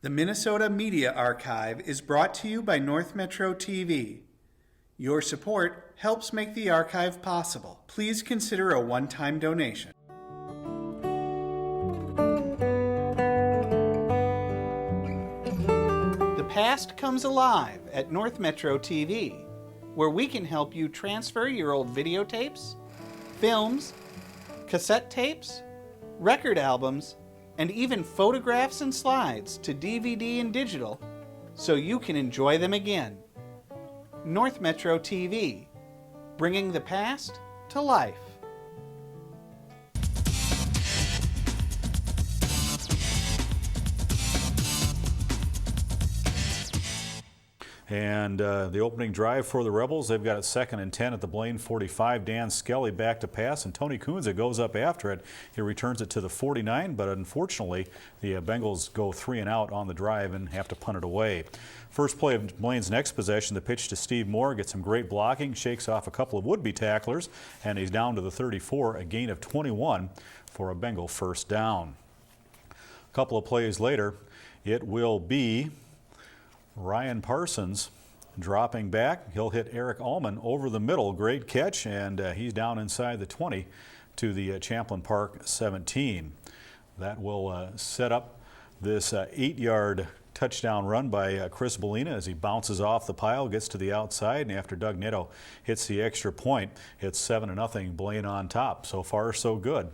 The Minnesota Media Archive is brought to you by North Metro TV. Your support helps make the archive possible. Please consider a one-time donation. The past comes alive at North Metro TV, where we can help you transfer your old videotapes, films, cassette tapes, record albums, and even photographs and slides to DVD and digital so you can enjoy them again. North Metro TV, bringing the past to life. And the opening drive for the Rebels, they've got it 2nd and 10 at the Blaine 45. Dan Skelly back to pass, and Tony Kunza goes up after it. He returns it to the 49, but unfortunately, the Bengals go 3 and out on the drive and have to punt it away. First play of Blaine's next possession, the pitch to Steve Moore, gets some great blocking, shakes off a couple of would-be tacklers, and he's down to the 34, a gain of 21 for a Bengal first down. A couple of plays later, it will be Ryan Parsons dropping back. He'll hit Eric Allman over the middle. Great catch, and he's down inside the 20 to the Champlin Park 17. That will set up this 8-yard touchdown run by Chris Bellina as he bounces off the pile, gets to the outside, and after Doug Netto hits the extra point, it's 7-0 Blaine on top. So far, so good.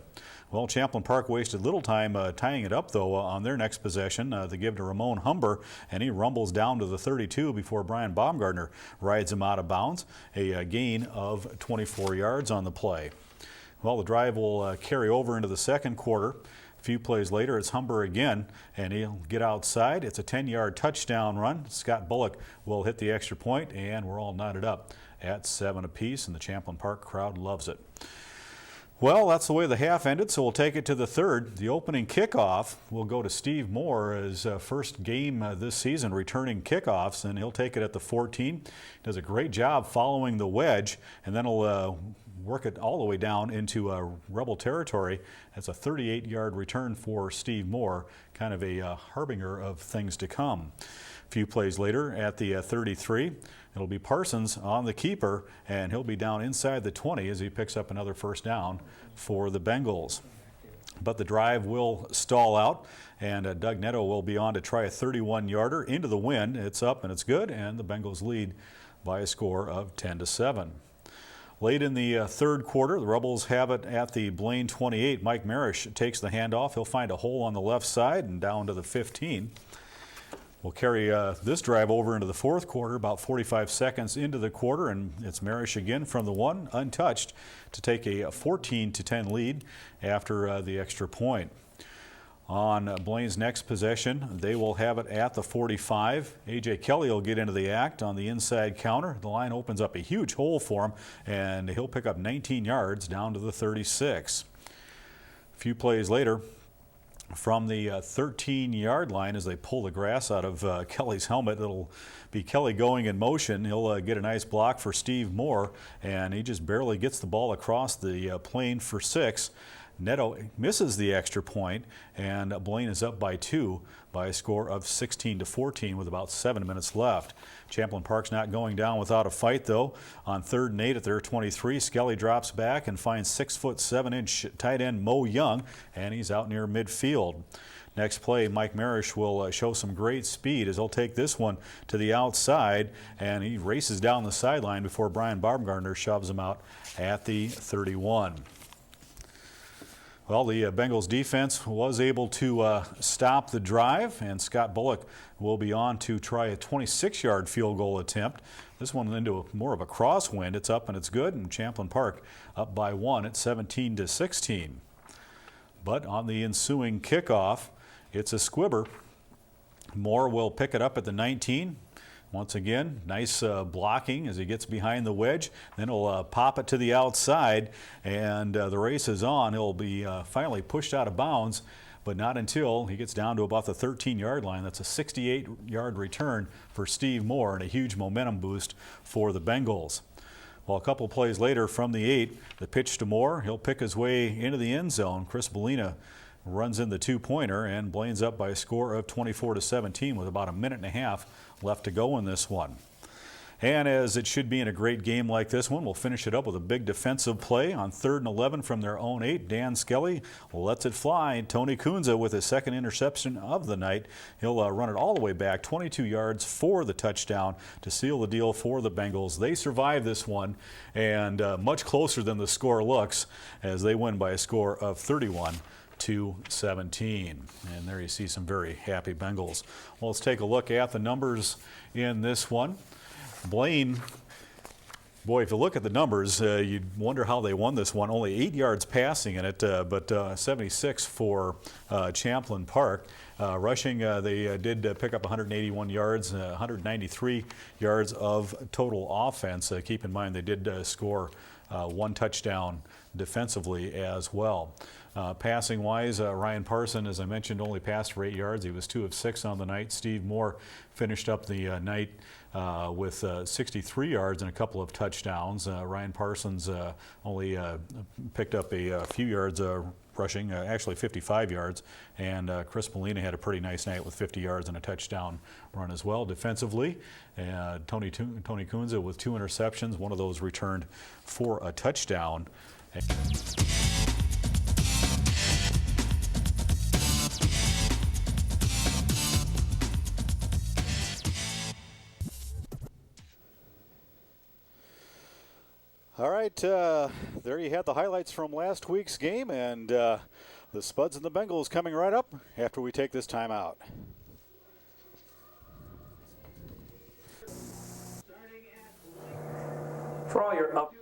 Well, Champlin Park wasted little time tying it up, though, on their next possession. They give to Ramon Humber, and he rumbles down to the 32 before Brian Baumgartner rides him out of bounds. A gain of 24 yards on the play. Well, the drive will carry over into the second quarter. A few plays later, it's Humber again, and he'll get outside. It's a 10-yard touchdown run. Scott Bullock will hit the extra point, and we're all knotted up at 7 apiece, and the Champlin Park crowd loves it. Well, that's the way the half ended, so we'll take it to the third. The opening kickoff will go to Steve Moore, his first game this season returning kickoffs, and he'll take it at the 14. Does a great job following the wedge, and then he'll work it all the way down into Rebel territory. That's a 38-yard return for Steve Moore, kind of a harbinger of things to come. A few plays later at the 33, it'll be Parsons on the keeper, and he'll be down inside the 20 as he picks up another first down for the Bengals. But the drive will stall out, and Doug Netto will be on to try a 31-yarder into the wind. It's up and it's good, and the Bengals lead by a score of 10-7. Late in the third quarter, the Rebels have it at the Blaine 28. Mike Marish takes the handoff. He'll find a hole on the left side and down to the 15. We'll carry this drive over into the fourth quarter, about 45 seconds into the quarter, and it's Marish again from the 1, untouched, to take a 14-10 lead after the extra point. On Blaine's next possession, they will have it at the 45. A.J. Kelly will get into the act on the inside counter. The line opens up a huge hole for him, and he'll pick up 19 yards down to the 36. A few plays later, from the 13-yard line, as they pull the grass out of Kelly's helmet, it'll be Kelly going in motion. He'll get a nice block for Steve Moore, and he just barely gets the ball across the plane for 6. Netto misses the extra point, and Blaine is up by 2 by a score of 16-14 with about 7 minutes left. Champlin Park's not going down without a fight, though. On 3rd and 8 at their 23, Skelly drops back and finds 6'7" tight end Mo Young, and he's out near midfield. Next play, Mike Marish will show some great speed as he'll take this one to the outside, and he races down the sideline before Brian Baumgartner shoves him out at the 31. Well, the Bengals defense was able to stop the drive, and Scott Bullock will be on to try a 26-yard field goal attempt. This one into more of a crosswind. It's up and it's good, and Champlin Park up by 1 at 17-16. But on the ensuing kickoff, it's a squibber. Moore will pick it up at the 19. Once again, nice blocking as he gets behind the wedge. Then he'll pop it to the outside, and the race is on. He'll be finally pushed out of bounds, but not until he gets down to about the 13-yard line. That's a 68-yard return for Steve Moore and a huge momentum boost for the Bengals. Well, a couple plays later from the 8, the pitch to Moore. He'll pick his way into the end zone. Chris Bellina runs in the two-pointer, and Blaine's up by a score of 24-17 with about a minute and a half left to go in this one. And as it should be in a great game like this one, we'll finish it up with a big defensive play on 3rd and 11 from their own 8. Dan Skelly lets it fly. Tony Kunze with his second interception of the night. He'll run it all the way back 22 yards for the touchdown to seal the deal for the Bengals. They survive this one, and much closer than the score looks, as they win by a score of 31-17. And there you see some very happy Bengals. Well, let's take a look at the numbers in this one. Blaine, boy, if you look at the numbers, you'd wonder how they won this one. Only 8 yards passing in it, but 76 for Champlin Park. Rushing, they did pick up 181 yards, 193 yards of total offense. Keep in mind they did score one touchdown defensively as well. Passing-wise, Ryan Parson, as I mentioned, only passed for 8 yards. He was 2 of 6 on the night. Steve Moore finished up the night with 63 yards and a couple of touchdowns. Ryan Parsons only picked up a few yards rushing, actually 55 yards. And Chris Molina had a pretty nice night with 50 yards and a touchdown run as well. Defensively, Tony Kunze with 2 interceptions. One of those returned for a touchdown. All right, there you had the highlights from last week's game, and the Spuds and the Bengals coming right up after we take this time out. For all your up.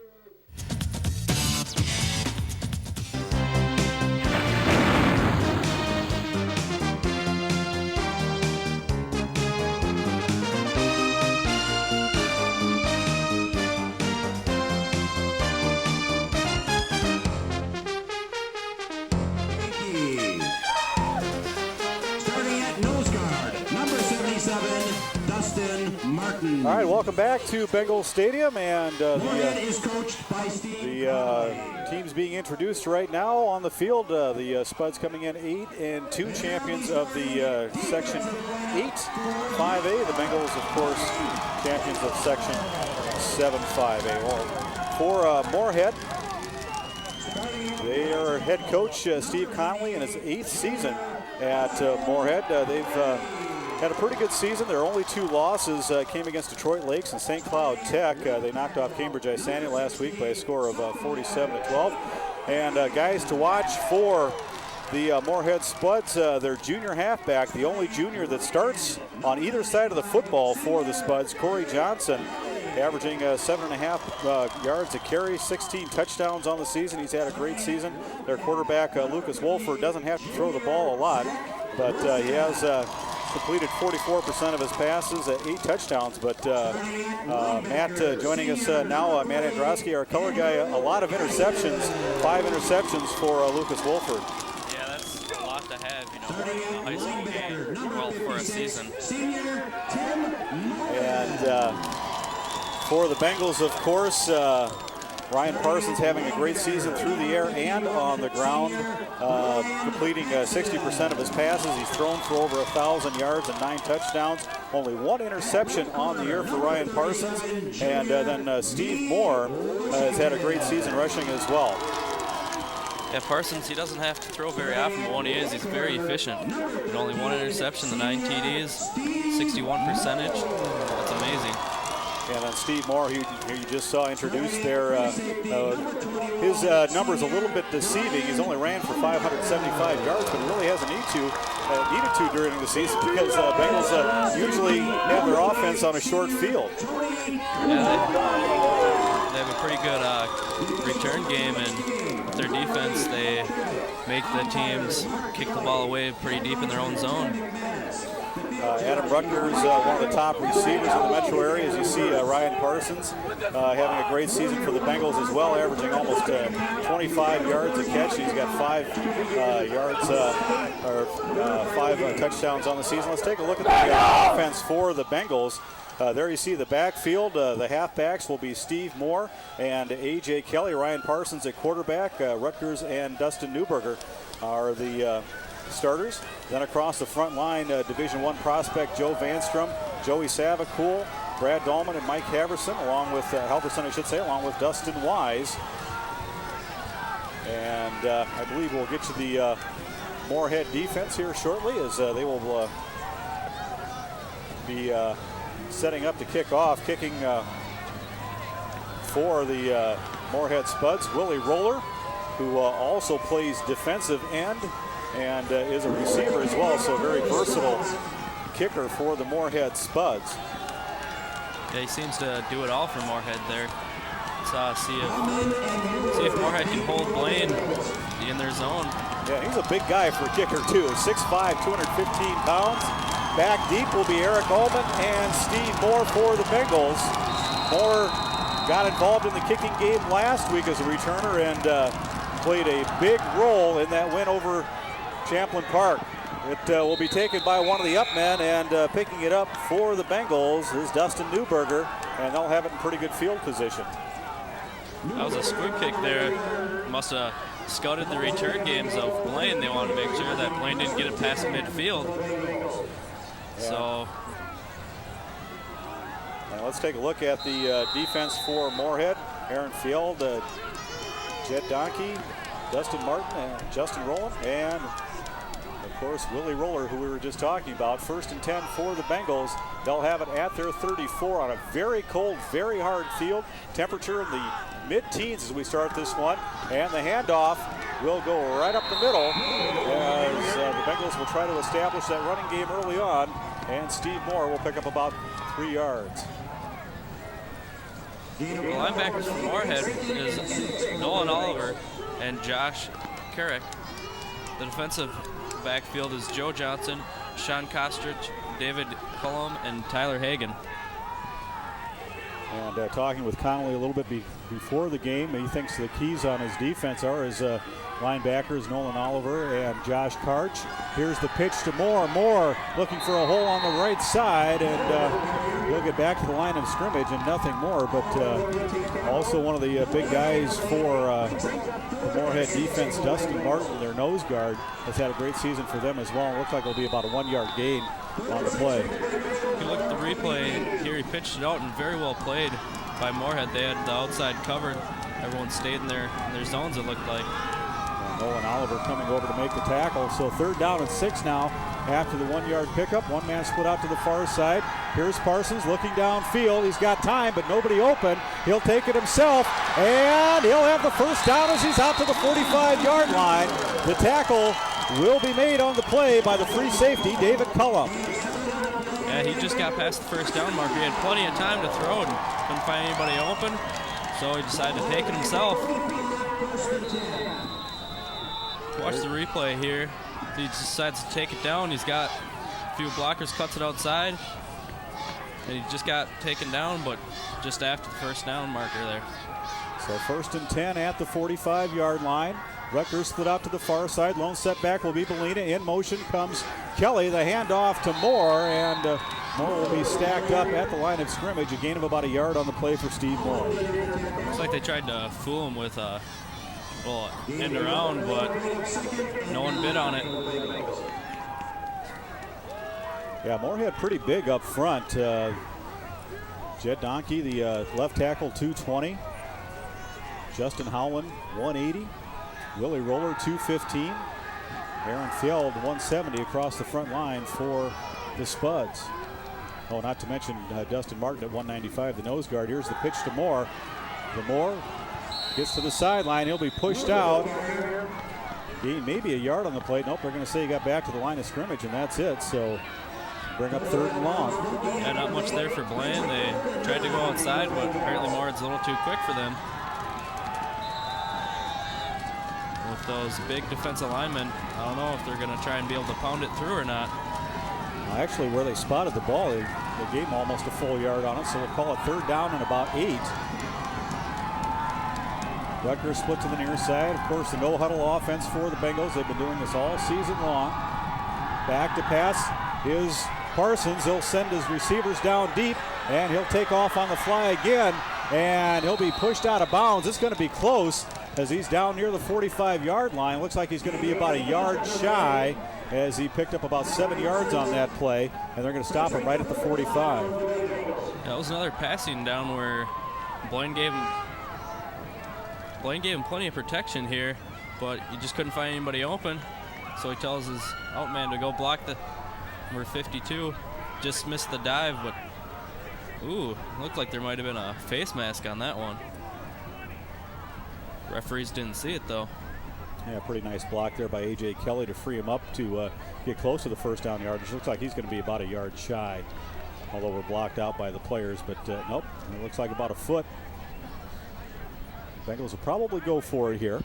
All right, welcome back to Bengals Stadium, and the teams being introduced right now on the field. The Spuds coming in 8-2 champions of the Section 8 5A. The Bengals, of course, champions of Section 7 5A. Well, for Moorhead, they are head coach Steve Connolly in his 8th season at Moorhead. They've had a pretty good season. Their only 2 losses came against Detroit Lakes and St. Cloud Tech. They knocked off Cambridge Isani last week by a score of 47-12. And guys to watch for the Moorhead Spuds, their junior halfback, the only junior that starts on either side of the football for the Spuds, Corey Johnson, averaging 7.5 yards a carry, 16 touchdowns on the season. He's had a great season. Their quarterback, Lucas Wolford, doesn't have to throw the ball a lot, but he has completed 44% of his passes, 8 touchdowns. But Matt joining us now, Matt Androsky, our color guy, a lot of interceptions, 5 interceptions for Lucas Wolford. Yeah, that's a lot to have, a high school game, well, for a season. And for the Bengals, of course, Ryan Parsons having a great season through the air and on the ground, completing 60% of his passes. He's thrown for over 1,000 yards and 9 touchdowns. Only 1 interception on the year for Ryan Parsons. And then Steve Moore has had a great season rushing as well. Yeah, Parsons, he doesn't have to throw very often, but when he is, he's very efficient. And only 1 interception, the 9 TDs, 61 percentage. That's amazing. And then Steve Moore, who you just saw introduced there, his number's a little bit deceiving. He's only ran for 575 yards, but he really hasn't needed to during the season because Bengals usually have their offense on a short field. Yeah, they have a pretty good return game, and with their defense, they make the teams kick the ball away pretty deep in their own zone. Adam Bruckner's one of the top receivers in the metro area. As you see, Ryan Parsons having a great season for the Bengals as well, averaging almost 25 yards a catch. He's got 5 touchdowns on the season. Let's take a look at the offense for the Bengals. There you see the backfield. The halfbacks will be Steve Moore and A.J. Kelly. Ryan Parsons at quarterback. Rutgers and Dustin Newberger are the starters. Then across the front line, Division I prospect Joe Vanstrom, Joey Savacool, Brad Dahlman, and Mike Halverson, along with along with Dustin Wise. And I believe we'll get to the Moorhead defense here shortly, as they will be setting up to kick off. Kicking for the Moorhead Spuds, Willie Roller, who also plays defensive end and is a receiver as well, so very versatile kicker for the Moorhead Spuds. Yeah, he seems to do it all for Moorhead there. Let's see if Moorhead can hold Blaine in their zone. Yeah, he's a big guy for a kicker too. 6'5", 215 pounds. Back deep will be Eric Ullman and Steve Moore for the Bengals. Moore got involved in the kicking game last week as a returner and played a big role in that win over Champlin Park. It will be taken by one of the up men, and picking it up for the Bengals is Dustin Newberger, and they'll have it in pretty good field position. That was a squib kick there. Must have scouted the return games of Blaine. They wanted to make sure that Blaine didn't get it past midfield. Yeah. So now let's take a look at the defense for Moorhead. Aaron Field, Jed Donkey, Dustin Martin, and Justin Rowland, and of course Willie Roller, who we were just talking about. 1st and 10 for the Bengals. They'll have it at their 34 on a very cold, very hard field. Temperature in the mid-teens as we start this one, and the handoff will go right up the middle as the Bengals will try to establish that running game early on, and Steve Moore will pick up about 3 yards. the linebackers for Moorhead is Nolan Oliver and Josh Carrick. The defensive backfield is Joe Johnson, Sean Kostrich, David Cullum, and Tyler Hagan. And talking with Connolly a little bit before the game, he thinks the keys on his defense are his linebackers, Nolan Oliver and Josh Karch. Here's the pitch to Moore. Moore looking for a hole on the right side, and he'll get back to the line of scrimmage and nothing more. But also one of the big guys for the Moorhead defense, Dustin Martin, their nose guard, has had a great season for them as well. It looks like it'll be about a 1 yard gain on the play. If you look at the replay here, he pitched it out and very well played by Moorhead. They had the outside covered. Everyone stayed in their zones, it looked like. And Nolan Oliver coming over to make the tackle. So 3rd down and 6 now after the 1 yard pickup. One man split out to the far side. Here's Parsons looking downfield. He's got time, but nobody open. He'll take it himself, and he'll have the 1st down as he's out to the 45-yard line. The tackle will be made on the play by the free safety, David Cullum. Yeah, he just got past the 1st down marker. He had plenty of time to throw and couldn't find anybody open, so he decided to take it himself. Watch the replay here. He decides to take it down. He's got a few blockers, cuts it outside, and he just got taken down, but just after the 1st down marker there. So 1st and 10 at the 45-yard line. Rutgers split out to the far side. Lone setback will be Belina. In motion comes Kelly. The handoff to Moore, and Moore will be stacked up at the line of scrimmage. A gain of about a yard on the play for Steve Moore. Looks like they tried to fool him with a end around, but no one bid on it. Yeah, Moorhead pretty big up front. Jed Donkey, the left tackle, 220. Justin Howland, 180. Willie Roller, 215. Aaron Field, 170 across the front line for the Spuds. Oh, not to mention Dustin Martin at 195, the nose guard. Here's the pitch to Moore. Moore gets to the sideline. He'll be pushed out. Gain maybe a yard on the plate. Nope, they're going to say he got back to the line of scrimmage, and that's it. So bring up 3rd and long. Yeah, not much there for Blaine. They tried to go outside, but apparently Moorhead's a little too quick for them. With those big defensive linemen, I don't know if they're going to try and be able to pound it through or not. Actually, where they spotted the ball, they gave him almost a full yard on it, so we'll call it 3rd down and about 8. Rutgers split to the near side. Of course, the no-huddle offense for the Bengals. They've been doing this all season long. Back to pass is Parsons. He'll send his receivers down deep, and he'll take off on the fly again, and he'll be pushed out of bounds. It's going to be close as he's down near the 45-yard line. Looks like he's going to be about a yard shy as he picked up about 7 yards on that play, and they're going to stop him right at the 45. That was another passing down where Blaine gave him plenty of protection here, but he just couldn't find anybody open. So he tells his outman to go block the number 52. Just missed the dive, but ooh, looked like there might have been a face mask on that one. Referees didn't see it though. Yeah, pretty nice block there by A.J. Kelly to free him up to get close to the first down yardage. Looks like he's going to be about a yard shy, although we're blocked out by the players. But nope, it looks like about a foot. Bengals will probably go for it here.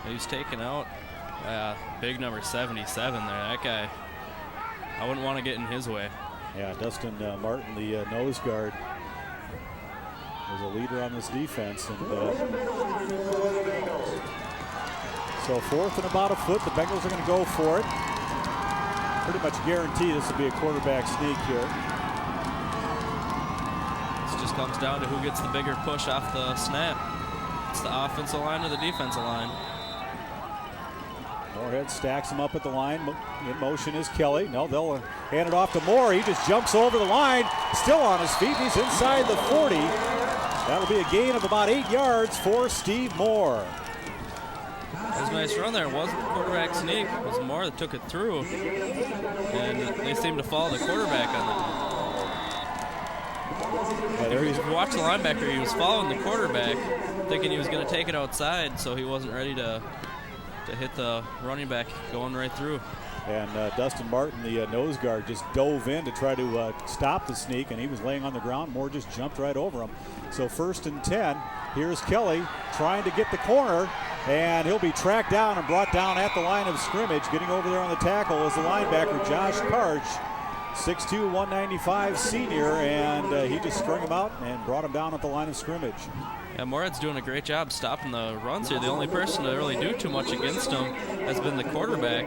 He's taken out big number 77 there. That guy, I wouldn't want to get in his way. Yeah, Dustin Martin, the nose guard, is a leader on this defense. And so 4th and about a foot. The Bengals are going to go for it. Pretty much guarantee this will be a quarterback sneak here. This just comes down to who gets the bigger push off the snap. It's the offensive line or the defensive line. Moorhead stacks him up at the line. In motion is Kelly. No, they'll hand it off to Moore. He just jumps over the line, still on his feet. He's inside the 40. That'll be a gain of about 8 yards for Steve Moore. That was a nice run there. It wasn't the quarterback sneak. It was Moore that took it through. And they seemed to follow the quarterback on that. If you watch the linebacker, he was following the quarterback, thinking he was going to take it outside, so he wasn't ready to hit the running back going right through. And Dustin Martin, the nose guard, just dove in to try to stop the sneak, and he was laying on the ground. Moore just jumped right over him. So 1st and 10. Here's Kelly trying to get the corner, and he'll be tracked down and brought down at the line of scrimmage. Getting over there on the tackle is the linebacker, Josh Karch, 6'2", 195 senior, and he just strung him out and brought him down at the line of scrimmage. Yeah, Moorhead's doing a great job stopping the runs here. The only person to really do too much against him has been the quarterback.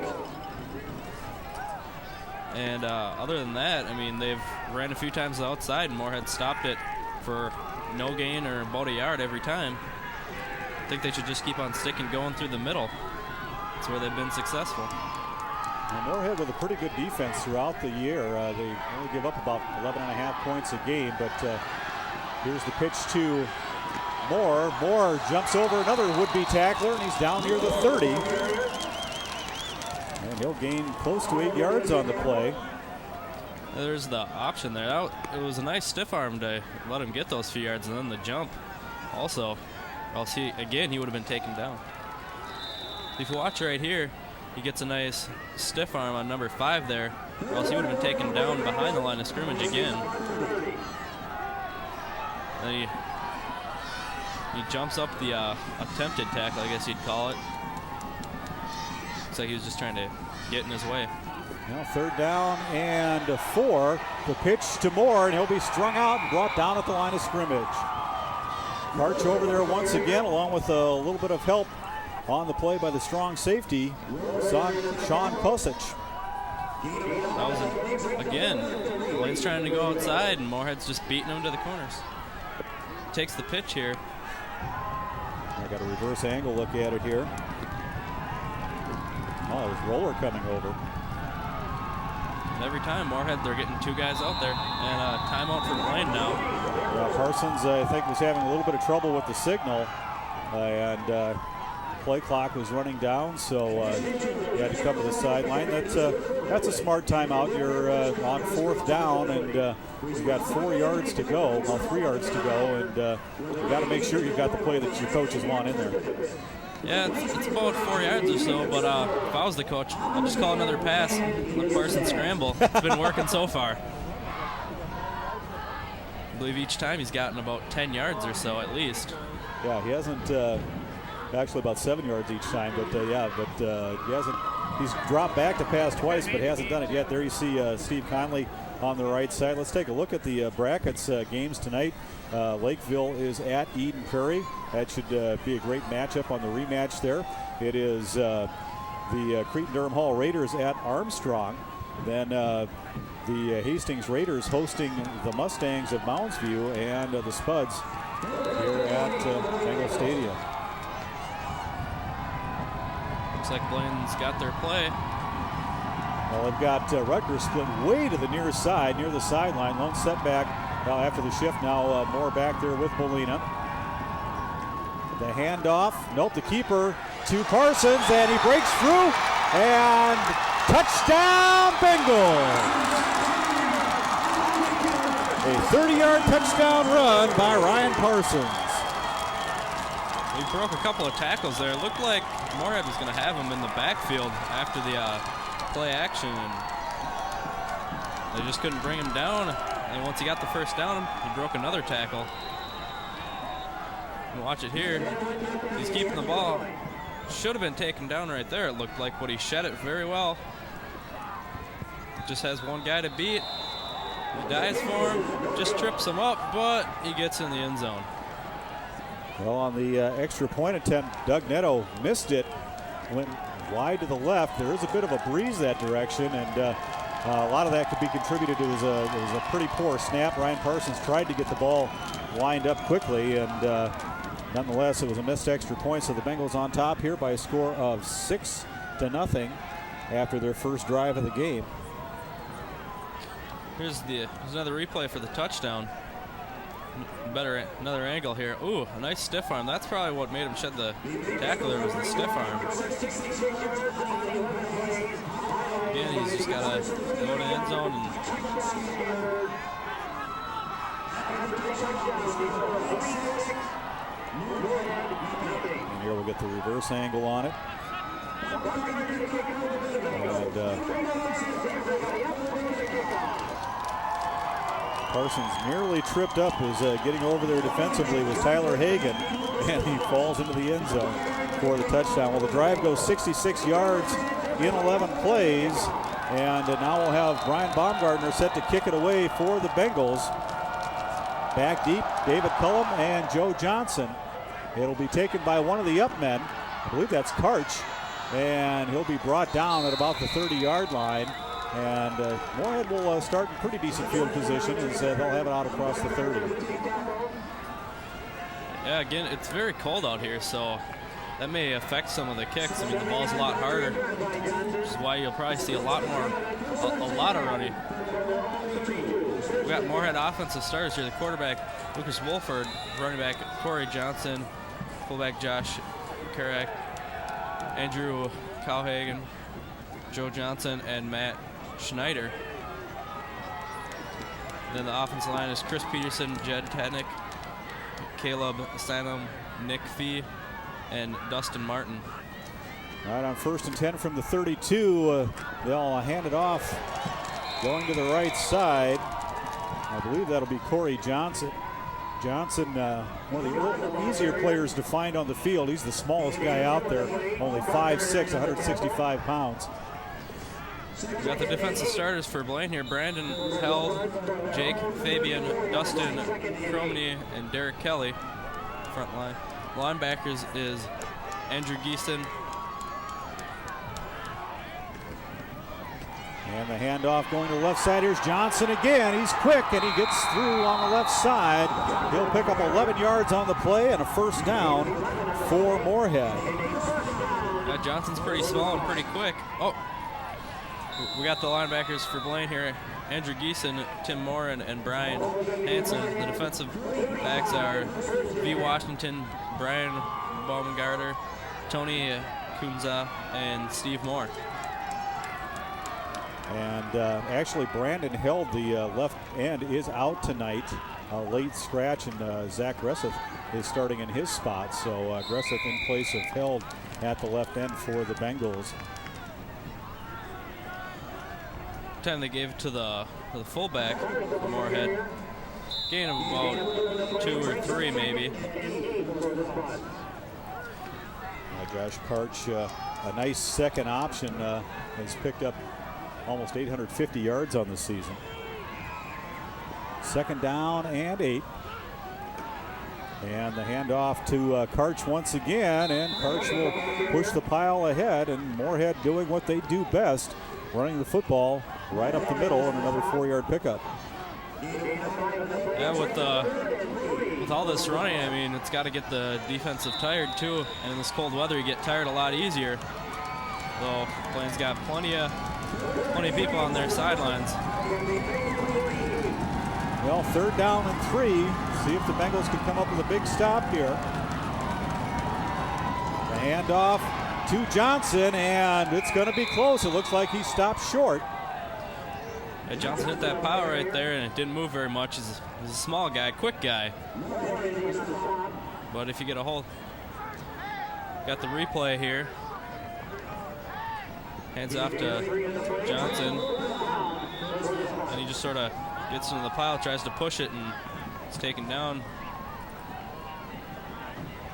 And other than that, I mean, they've ran a few times outside, and Moorhead stopped it for no gain or about a yard every time. I think they should just keep on sticking going through the middle. That's where they've been successful. And Moorhead with a pretty good defense throughout the year. They only give up about 11.5 points a game, but here's the pitch to Moore. Moore jumps over another would-be tackler, and he's down near the 30. And he'll gain close to 8 yards on the play. There's the option there. It was a nice stiff arm to let him get those few yards, and then the jump also. Or else he would have been taken down. If you watch right here, he gets a nice stiff arm on number 5 there, or else he would have been taken down behind the line of scrimmage again. Then he jumps up the attempted tackle, I guess you'd call it. Looks like he was just trying to get in his way. Now 3rd down and 4. The pitch to Moore, and he'll be strung out and brought down at the line of scrimmage. Karch over there once again, along with a little bit of help on the play by the strong safety, Sean Kosic. That was again, Blaine's trying to go outside, and Moorhead's just beating him to the corners. Takes the pitch here. I got a reverse angle look at it here. Oh, there's Roller coming over. And every time Moorhead, they're getting 2 guys out there, and a timeout for Blaine now. Parsons, I think, was having a little bit of trouble with the signal, and play clock was running down, so he had to come to the sideline. That's a smart timeout. You're on 4th down, and you've got 4 yards to go, well, 3 yards to go, and you got to make sure you've got the play that your coaches want in there. Yeah, it's about 4 yards or so, but if I was the coach, I'd just call another pass, let Parsons scramble. It's been working so far. I believe each time he's gotten about 10 yards or so at least. Yeah, he hasn't, actually about 7 yards each time, but he hasn't, he's dropped back to pass twice, but hasn't done it yet. There you see Steve Conley on the right side. Let's take a look at the brackets games tonight. Lakeville is at Eden Prairie. That should be a great matchup on the rematch there. It is the Cretin-Durham Hall Raiders at Armstrong. Then the Hastings Raiders hosting the Mustangs of Mounds View, and the Spuds here at Bengal Stadium. Looks like Blaine's got their play. Well, they've got Rutgers split way to the near side, near the sideline. Lone setback after the shift. Now Moore back there with Molina. The handoff. Nope, the keeper to Parsons, and he breaks through. And touchdown, Bengals! A 30-yard touchdown run by Ryan Parsons. He broke a couple of tackles there. It looked like Moorhead was going to have him in the backfield after the play action, and they just couldn't bring him down. And once he got the first down, he broke another tackle. And watch it here. He's keeping the ball. Should have been taken down right there, it looked like, but he shed it very well. Just has one guy to beat. He dives for him, just trips him up, but he gets in the end zone. Well, on the extra point attempt, Doug Netto missed it, went wide to the left. There is a bit of a breeze that direction, and a lot of that could be contributed to it was a pretty poor snap. Ryan Parsons tried to get the ball lined up quickly, and nonetheless, it was a missed extra point. So the Bengals on top here by a score of 6-0 after their first drive of the game. Here's another replay for the touchdown. Another angle here. Ooh, a nice stiff arm. That's probably what made him shed the tackle there, was the stiff arm. Again, he's just got to go to the end zone. And here we'll get the reverse angle on it. And Parsons nearly tripped up as getting over there defensively was Tyler Hagan, and he falls into the end zone for the touchdown. Well, the drive goes 66 yards in 11 plays, and now we'll have Brian Baumgartner set to kick it away for the Bengals. Back deep, David Cullum and Joe Johnson. It'll be taken by one of the up men. I believe that's Karch, and he'll be brought down at about the 30-yard line. And Moorhead will start in pretty decent field position as they'll have it out across the 30. Yeah, again, it's very cold out here, so that may affect some of the kicks. I mean, the ball's a lot harder, which is why you'll probably see a lot of running. We got Moorhead offensive starters here. The quarterback, Lucas Wolford, running back Corey Johnson, fullback Josh Karek, Andrew Cowhagen, Joe Johnson, and Matt Schneider. Then the offensive line is Chris Peterson, Jed Tadnick, Caleb Sanum, Nick Fee, and Dustin Martin. All right, on 1st and 10 from the 32, they'll hand it off going to the right side. I believe that'll be Corey Johnson. Johnson, one of the easier players to find on the field. He's the smallest guy out there, only 5'6", 165 pounds. We got the defensive starters for Blaine here. Brandon Held, Jake Fabian, Dustin Cromney, and Derek Kelly. Front line. Linebackers is Andrew Geeson. And the handoff going to the left side. Here's Johnson again. He's quick, and he gets through on the left side. He'll pick up 11 yards on the play and a first down for Moorhead. Yeah, Johnson's pretty small and pretty quick. Oh, we got the linebackers for Blaine here. Andrew Geeson, Tim Moore, and Brian Hansen. The defensive backs are V. Washington, Brian Baumgartner, Tony Kunza, and Steve Moore. And actually, Brandon Held, the left end, is out tonight. Late scratch, and Zach Gresseth is starting in his spot. So Gresseth in place of Held at the left end for the Bengals. Time they gave it to the fullback for Moorhead. Gain of about 2 or 3 maybe. Josh Karch, a nice second option, has picked up almost 850 yards on the season. 2nd down and 8. And the handoff to Karch once again, and Karch will push the pile ahead, and Moorhead doing what they do best, running the football right up the middle, and another 4-yard pickup. Yeah, with all this running, I mean, it's got to get the defensive tired too, and in this cold weather, you get tired a lot easier. So Blaine's got plenty of people on their sidelines. Well, 3rd down and 3. See if the Bengals can come up with a big stop here. The handoff to Johnson, and it's going to be close. It looks like he stopped short. Yeah, Johnson hit that pile right there, and it didn't move very much. He's a small guy, quick guy. But if you get a hold, got the replay here. Hands off to Johnson, and he just sort of gets into the pile, tries to push it, and it's taken down.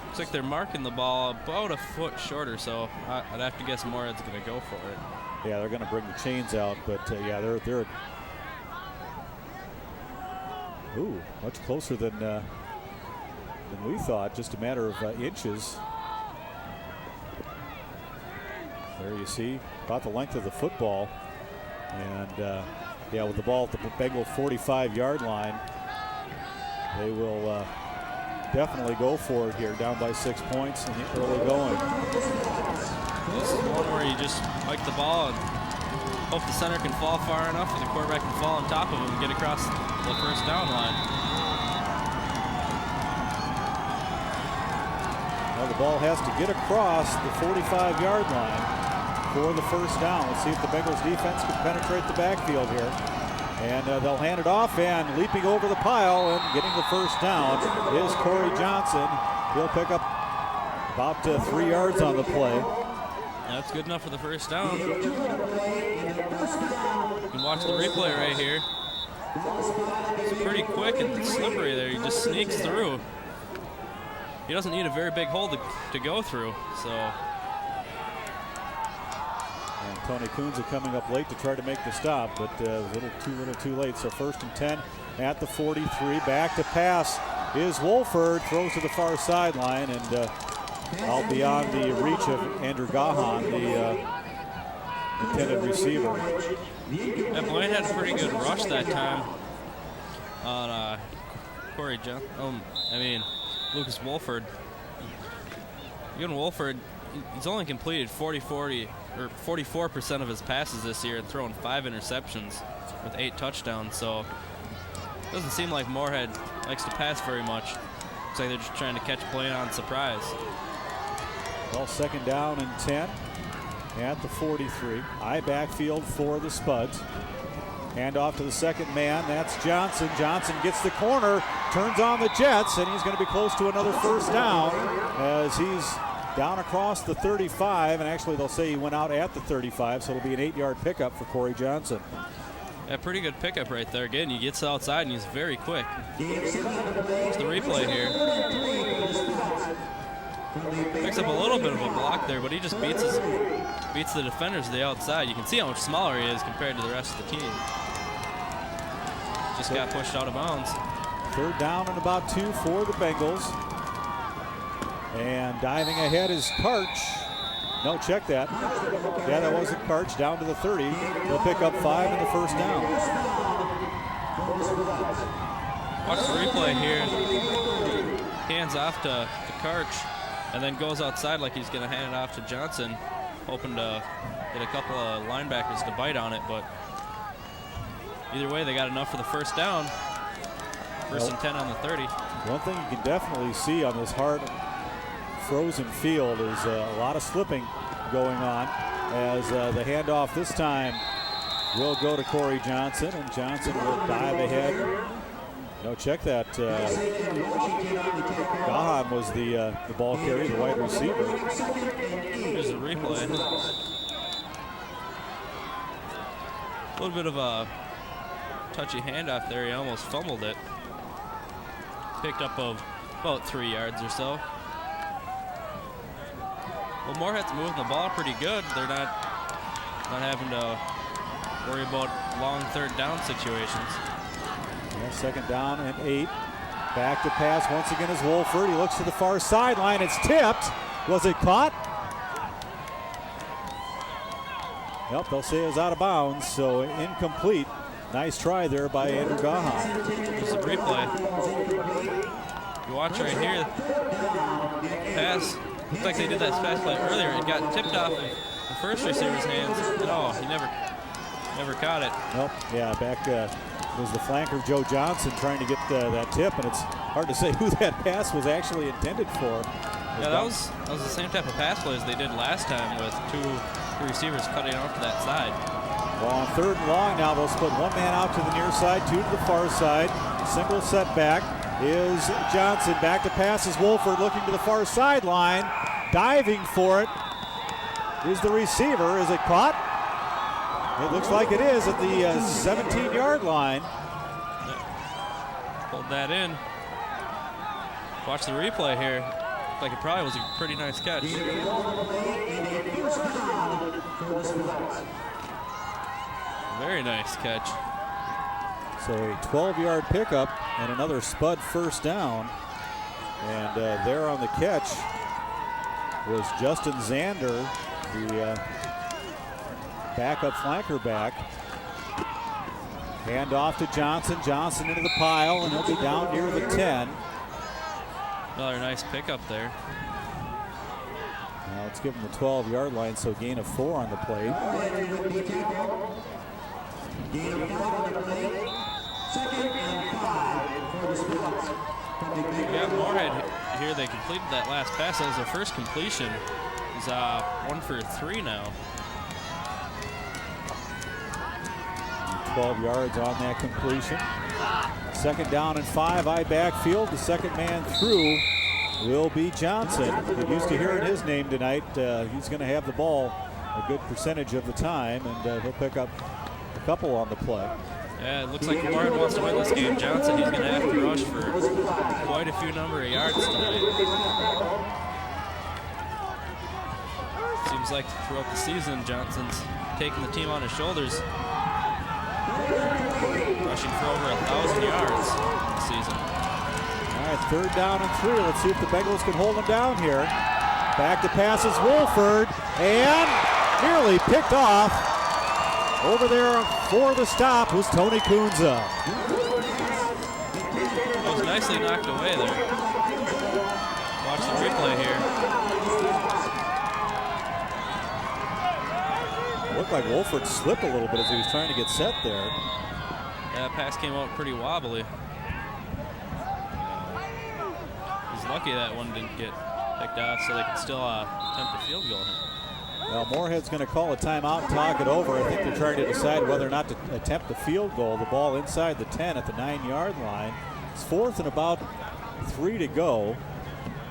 Looks like they're marking the ball about a foot shorter, so I'd have to guess Moorhead's going to go for it. Yeah, they're going to bring the chains out, but yeah, they're much closer than we thought. Just a matter of inches. There you see, about the length of the football, and yeah, with the ball at the Bengal 45-yard line, they will definitely go for it here, down by 6 points in the early going. This is one where you just hike the ball and hope the center can fall far enough and the quarterback can fall on top of him and get across the 1st down line. Well, the ball has to get across the 45-yard line for the 1st down. Let's see if the Bengals defense can penetrate the backfield here. And they'll hand it off, and leaping over the pile and getting the 1st down is Corey Johnson. He'll pick up about 3 yards on the play. That's good enough for the 1st down. You can watch the replay right here. It's pretty quick and slippery there. He just sneaks through. He doesn't need a very big hole to go through, so. And Tony Coons coming up late to try to make the stop, but a little too late. So 1st and 10 at the 43. Back to pass is Wolford. Throws to the far sideline, and out beyond the reach of Andrew Gahan, the intended receiver. Yeah, Blaine had a pretty good rush that time on Corey Johnson. Lucas Wolford. Even Wolford, he's only completed 44% of his passes this year and thrown 5 interceptions with 8 touchdowns. So it doesn't seem like Moorhead likes to pass very much. Looks like they're just trying to catch Blaine on surprise. Well, 2nd down and 10 at the 43. High backfield for the Spuds. Hand off to the 2nd man. That's Johnson. Johnson gets the corner, turns on the Jets, and he's going to be close to another 1st down as he's down across the 35. And actually, they'll say he went out at the 35, so it'll be an 8-yard pickup for Corey Johnson. Yeah, pretty good pickup right there. Again, he gets outside and he's very quick. It's the replay here. Picks up a little bit of a block there, but he just beats the defenders to the outside. You can see how much smaller he is compared to the rest of the team. Just got pushed out of bounds. 3rd down and about 2 for the Bengals. And diving ahead is Karch. No, check that. Yeah, that wasn't Karch. Down to the 30. They'll pick up 5 in the 1st down. Watch the replay here. Hands off to Karch, and then goes outside like he's going to hand it off to Johnson, hoping to get a couple of linebackers to bite on it. But either way, they got enough for the 1st down. 1st and 10 on the 30. One thing you can definitely see on this hard frozen field is a lot of slipping going on, as the handoff this time will go to Corey Johnson, and Johnson will dive ahead. No, check that. Gahan was the ball carrier, the wide receiver. Here's the replay. A little bit of a touchy handoff there. He almost fumbled it. Picked up about 3 yards or so. Well, Moorhead's moving the ball pretty good. They're not having to worry about long 3rd down situations. Yeah, 2nd down and 8. Back to pass once again is Wolford. He looks to the far sideline. It's tipped. Was it caught? Yep, they'll say it was out of bounds, so incomplete. Nice try there by Andrew Gahan. There's a replay. You watch right here. Pass. Looked like they did that pass play earlier. It got tipped off of the first receiver's hands. And oh, he never caught it. Nope. Yeah, back was the flanker Joe Johnson trying to get that tip, and it's hard to say who that pass was actually intended for. Yeah, that was the same type of pass plays they did last time with two receivers cutting off to that side. Well, on 3rd and long now, they'll split one man out to the near side, 2 to the far side. Single setback is Johnson. Back to pass is Wolford looking to the far sideline. Diving for it is the receiver. Is it caught? It looks like it is at the 17-yard line. Pulled that in. Watch the replay here. Looked like it probably was a pretty nice catch. Very nice catch. So a 12-yard pickup and another Spud first down. And there on the catch was Justin Zander, the backup flanker back. Hand off to Johnson. Johnson into the pile, and he'll be down near the 10. Another nice pickup there. Now let's give him the 12-yard line, so gain of 4 on the play. Yeah, Moorhead here, they completed that last pass. That was their first completion. It's 1 for 3 now. 12 yards on that completion. 2nd down and 5, I backfield. The second man through will be Johnson. Get used to hearing his name tonight. He's going to have the ball a good percentage of the time, and he'll pick up a couple on the play. Yeah, it looks like Moorhead wants to win this game. Johnson, he's going to have to rush for quite a few number of yards tonight. Seems like throughout the season, Johnson's taking the team on his shoulders, rushing for over 1,000 yards this season. All right, 3rd down and 3. Let's see if the Bengals can hold them down here. Back to passes Wolford, and nearly picked off. Over there for the stop was Tony Kunza. That was nicely knocked away there. Watch the replay here. Looked like Wolford slipped a little bit as he was trying to get set there. Yeah, that pass came out pretty wobbly. He's lucky that one didn't get picked off, so they can still attempt a field goal. Well, Moorhead's going to call a timeout and talk it over. I think they're trying to decide whether or not to attempt the field goal. The ball inside the 10 at the 9-yard line. It's 4th and about 3 to go.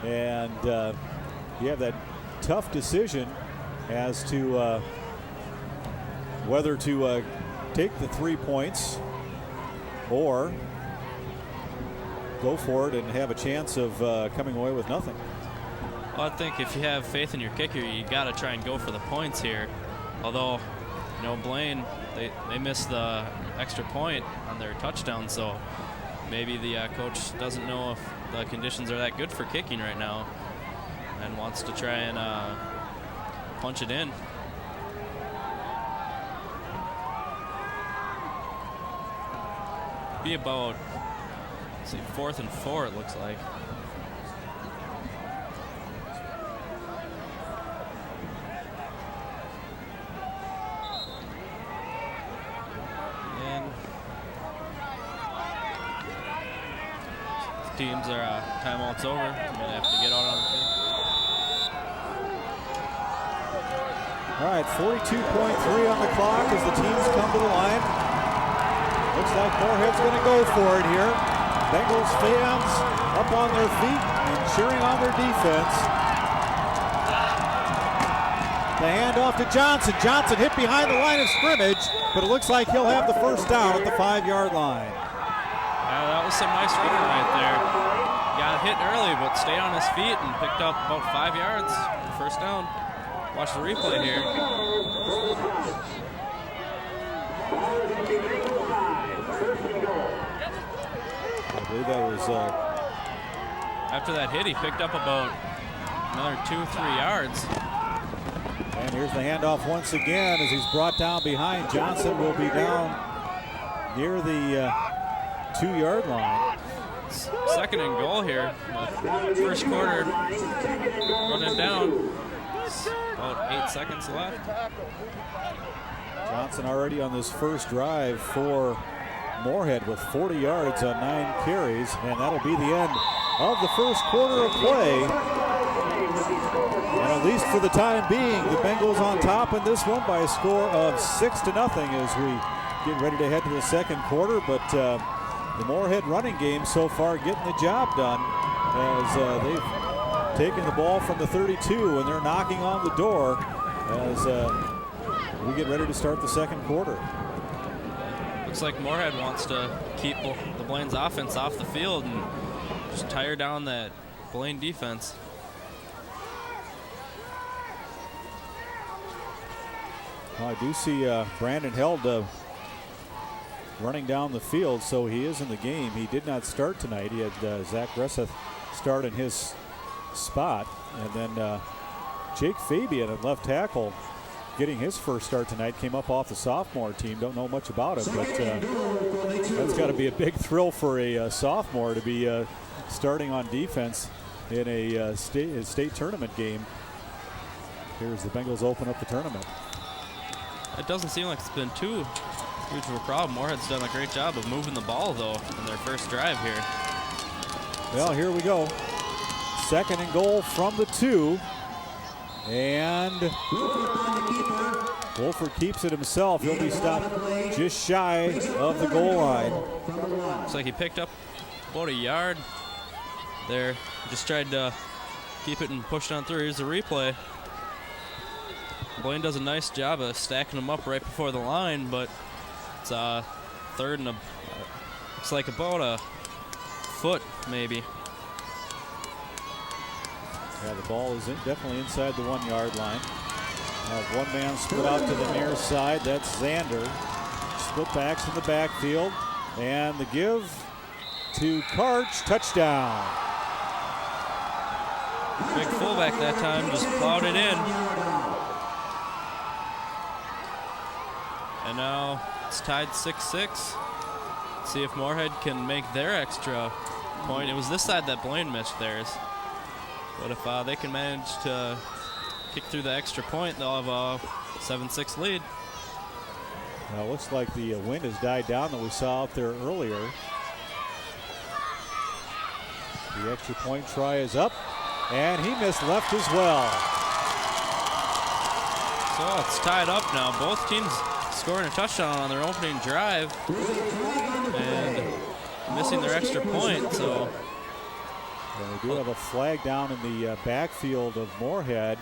And you have that tough decision as to whether to take the 3 points or go for it and have a chance of coming away with nothing. Well, I think if you have faith in your kicker, you got to try and go for the points here. Although, you know, Blaine, they missed the extra point on their touchdown, so maybe the coach doesn't know if the conditions are that good for kicking right now and wants to try and punch it in. Be about, let's see, 4th and 4 it looks like. Teams are timeout's over. I'm gonna have to get out on the field. All right, 42.3 on the clock as the teams come to the line. Looks like Moorhead's going to go for it here. Bengals fans up on their feet and cheering on their defense. The handoff to Johnson. Johnson hit behind the line of scrimmage, but it looks like he'll have the first down at the 5-yard line. Yeah, that was some nice running right there. Got hit early, but stayed on his feet and picked up about 5 yards. First down. Watch the replay here. I believe that was after that hit, he picked up about another 2-3 yards. And here's the handoff once again as he's brought down behind. Johnson will be down near the 2-yard line. Second and goal here. First quarter running down. About 8 seconds left. Johnson already on this first drive for Moorhead with 40 yards on 9 carries, and that'll be the end of the first quarter of play. And at least for the time being, the Bengals on top in this one by a score of 6-0 as we get ready to head to the second quarter. But the Moorhead running game so far getting the job done as they've taken the ball from the 32 and they're knocking on the door as we get ready to start the second quarter. Looks like Moorhead wants to keep the Blaine's offense off the field and just tire down that Blaine defense. Well, I do see Brandon Held running down the field, so he is in the game. He did not start tonight. He had Zach Gresseth start in his spot. And then Jake Fabian at left tackle getting his first start tonight, came up off the sophomore team. Don't know much about him, but that's got to be a big thrill for a sophomore to be starting on defense in a state tournament game. Here's the Bengals open up the tournament. It doesn't seem like it's been too huge of a problem. Moorhead's done a great job of moving the ball, though, in their first drive here. Well, here we go. Second and goal from the 2. And Wolford keeps it himself. He'll be stopped just shy of the goal line. Looks like he picked up about a yard there. Just tried to keep it and pushed on through. Here's the replay. Blaine does a nice job of stacking them up right before the line, but it's third and looks like about a foot maybe. Yeah, the ball is definitely inside the 1-yard line. One man split out to the near side. That's Zander. Split backs in the backfield. And the give to Karch. Touchdown. Big fullback that time, just plowed it in. And now it's tied 6-6. See if Moorhead can make their extra point. It was this side that Blaine missed theirs. But if they can manage to kick through the extra point, they'll have a 7-6 lead. Now it looks like the wind has died down that we saw out there earlier. The extra point try is up, and he missed left as well. So it's tied up now. Both teams scoring a touchdown on their opening drive and missing their extra point. So and we do have a flag down in the backfield of Moorhead.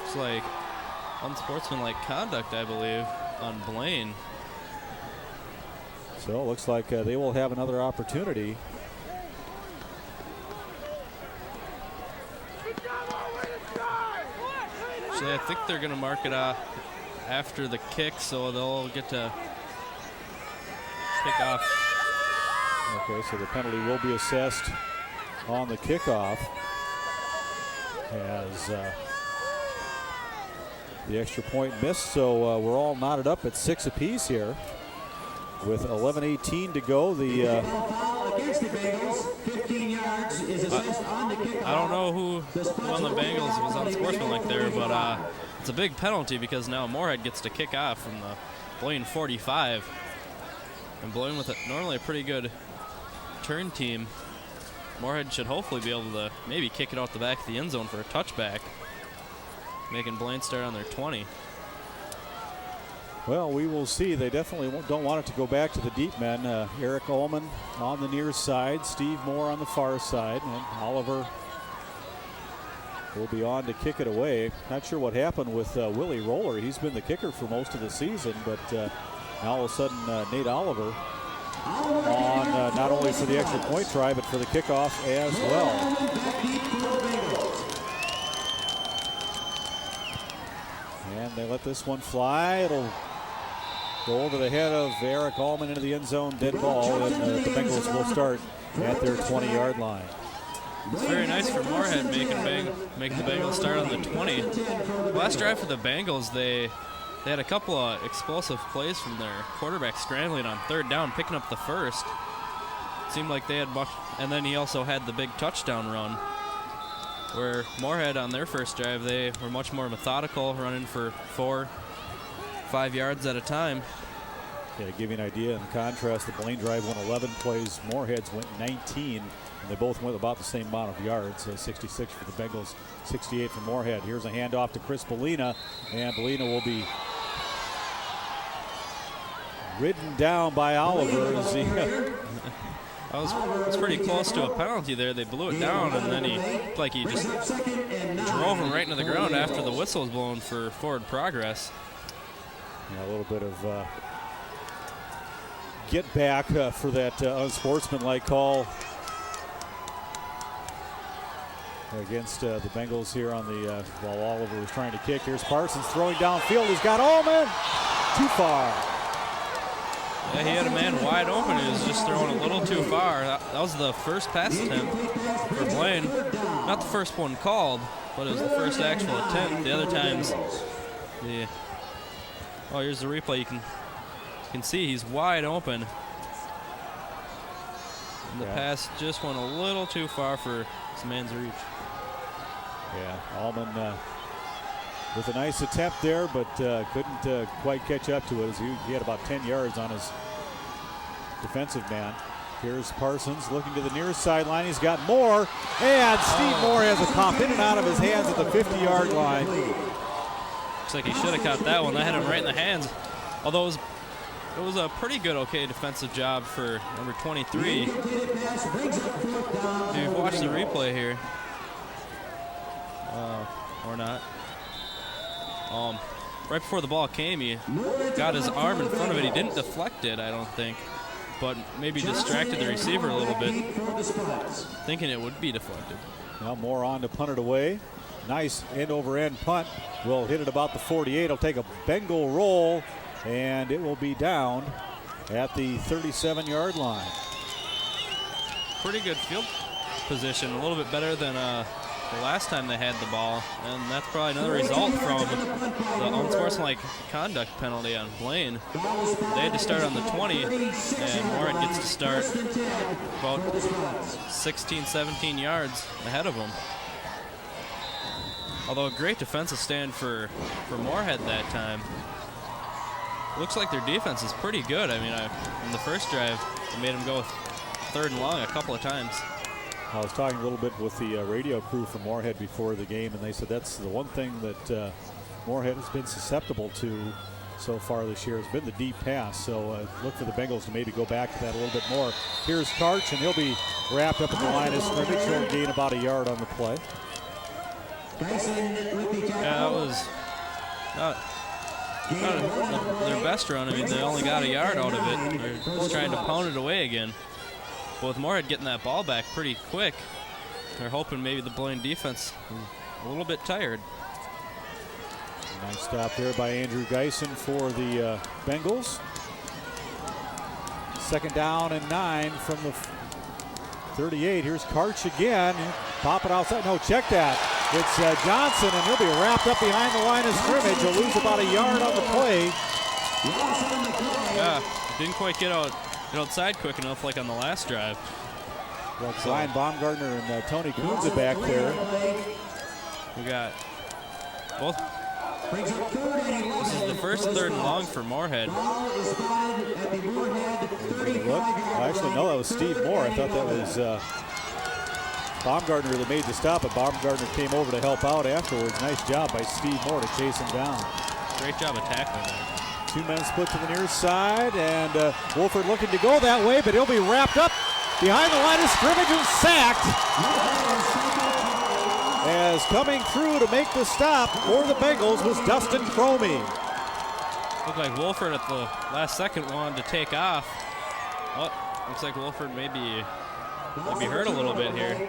It's like unsportsmanlike conduct, I believe, on Blaine. So it looks like they will have another opportunity. So I think they're going to mark it after the kick, so they'll get to kick off. Okay, so the penalty will be assessed on the kickoff as the extra point missed. So we're all knotted up at 6 apiece here with 11:18 to go. I don't know who won the Bengals. It was unsportsmanlike there, but it's a big penalty because now Moorhead gets to kick off from the Blaine 45. And Blaine with normally a pretty good turn team. Moorhead should hopefully be able to maybe kick it out the back of the end zone for a touchback, making Blaine start on their 20. Well, we will see. They definitely don't want it to go back to the deep men. Eric Ullman on the near side, Steve Moore on the far side, and Oliver will be on to kick it away. Not sure what happened with Willie Roller. He's been the kicker for most of the season, but now all of a sudden Nate Oliver on not only for the extra point try, but for the kickoff as well. And they let this one fly. It'll go over the head of Eric Allman into the end zone, dead ball, and the Bengals will start at their 20-yard line. It's very nice for Moorhead making the Bengals start on the 20. Last drive for the Bengals, they had a couple of explosive plays from their quarterback scrambling on third down, picking up the first. It seemed like they had much, and then he also had the big touchdown run. Where Moorhead on their first drive, they were much more methodical, running for 4-5 yards at a time. Yeah, to give you an idea, in contrast, the Blaine drive went 11 plays, Moorhead's went 19, and they both went about the same amount of yards, 66 for the Bengals, 68 for Moorhead. Here's a handoff to Chris Bellina, and Bellina will be ridden down by Oliver as he It was pretty close to a penalty there. They blew it down, and then he just drove him right into the ground after the whistle was blown for forward progress. Yeah, a little bit of get back for that unsportsmanlike call against the Bengals here on the while Oliver was trying to kick. Here's Parsons throwing downfield. He's got Allman. Too far. Yeah, he had a man wide open. He was just throwing a little too far. That was the first pass attempt for Blaine. Not the first one called, but it was the first actual attempt. The other times, oh, here's the replay. You can see he's wide open. And the pass just went a little too far for this man's reach. Yeah, Allman with a nice attempt there, but couldn't quite catch up to it as he had about 10 yards on his defensive man. Here's Parsons looking to the near sideline. He's got Moore, and Steve Moore has it popped in and out of his hands at the 50-yard line. Looks like he should have caught that one. That hit him right in the hands. Although it was a pretty good, defensive job for number 23. If you watch the replay here, or not. Right before the ball came, he got his arm in front of it. He didn't deflect it, I don't think, but maybe distracted the receiver a little bit, thinking it would be deflected. Now Moore on to punt it away. Nice end-over-end punt. Will hit it about the 48. It'll take a Bengal roll, and it will be down at the 37-yard line. Pretty good field position, a little bit better than the last time they had the ball, and that's probably another result from the unsportsmanlike conduct penalty on Blaine. They had to start on the 20, and Moorhead gets to start about 16, 17 yards ahead of them. Although a great defensive stand for Moorhead that time. Looks like their defense is pretty good. I mean, in the first drive, they made them go third and long a couple of times. I was talking a little bit with the radio crew from Moorhead before the game, and they said that's the one thing that Moorhead has been susceptible to so far this year has been the deep pass. So look for the Bengals to maybe go back to that a little bit more. Here's Karch, and he'll be wrapped up at the line of scrimmage. He'll gain about a yard on the play. Yeah, that was not their best run. I mean, they only got a yard out of it. They're just trying to pound it away again. But with Moorhead getting that ball back pretty quick, they're hoping maybe the Blaine defense is a little bit tired. Nice stop there by Andrew Geisen for the Bengals. 2nd down and 9 from the 38. Here's Karch again. Pop it outside. No, check that. It's Johnson, and he'll be wrapped up behind the line of scrimmage. He'll lose about a yard on the play. Yeah, didn't quite get outside quick enough like on the last drive. Got Ryan Baumgartner and Tony Kunze back there. We got both. This is the first 3rd and long for Moorhead. Look. Actually, no, that was Steve Moore. I thought that was Baumgartner that made the stop, but Baumgartner came over to help out afterwards. Nice job by Steve Moore to chase him down. Great job of tackling there. 2 men split to the near side, and Wolford looking to go that way, but he'll be wrapped up behind the line of scrimmage and sacked. As coming through to make the stop for the Bengals was Dustin Cromie. Looked like Wolford at the last second wanted to take off. Oh, looks like Wolford maybe hurt a little bit here.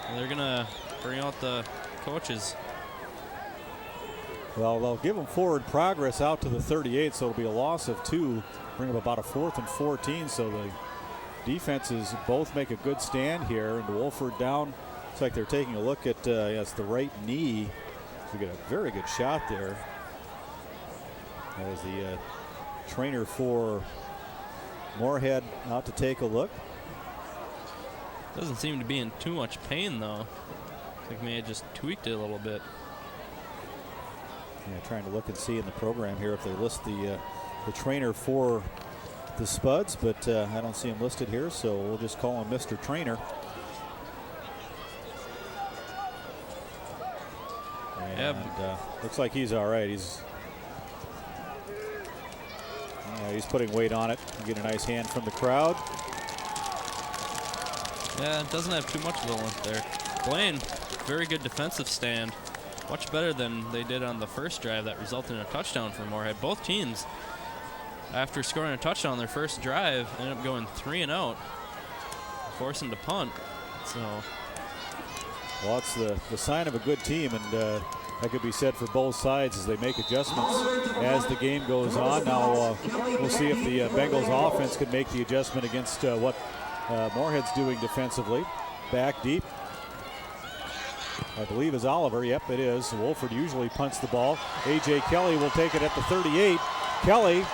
And they're gonna bring out the coaches. Well, they'll give them forward progress out to the 38, so it'll be a loss of 2, bring up about a 4th and 14. So the defenses both make a good stand here, and Wolford down. Looks like they're taking a look at yes, the right knee. We get a very good shot there. As the trainer for Moorhead out to take a look. Doesn't seem to be in too much pain though. I think may have just tweaked it a little bit. Yeah, trying to look and see in the program here if they list the trainer for the Spuds, but I don't see him listed here, so we'll just call him Mr. Trainer. And looks like he's all right. He's putting weight on it. You get a nice hand from the crowd. Yeah, it doesn't have too much of a limp there. Blaine, very good defensive stand. Much better than they did on the first drive that resulted in a touchdown for Moorhead. Both teams, after scoring a touchdown on their first drive, ended up going 3 and out, forcing to punt. So, well, it's the sign of a good team, and that could be said for both sides as they make adjustments as the game goes on. Now we'll see if the Bengals offense can make the adjustment against what Moorhead's doing defensively. Back deep, I believe, is Oliver. Yep, it is. Wolford usually punts the ball. A.J. Kelly will take it at the 38. Kelly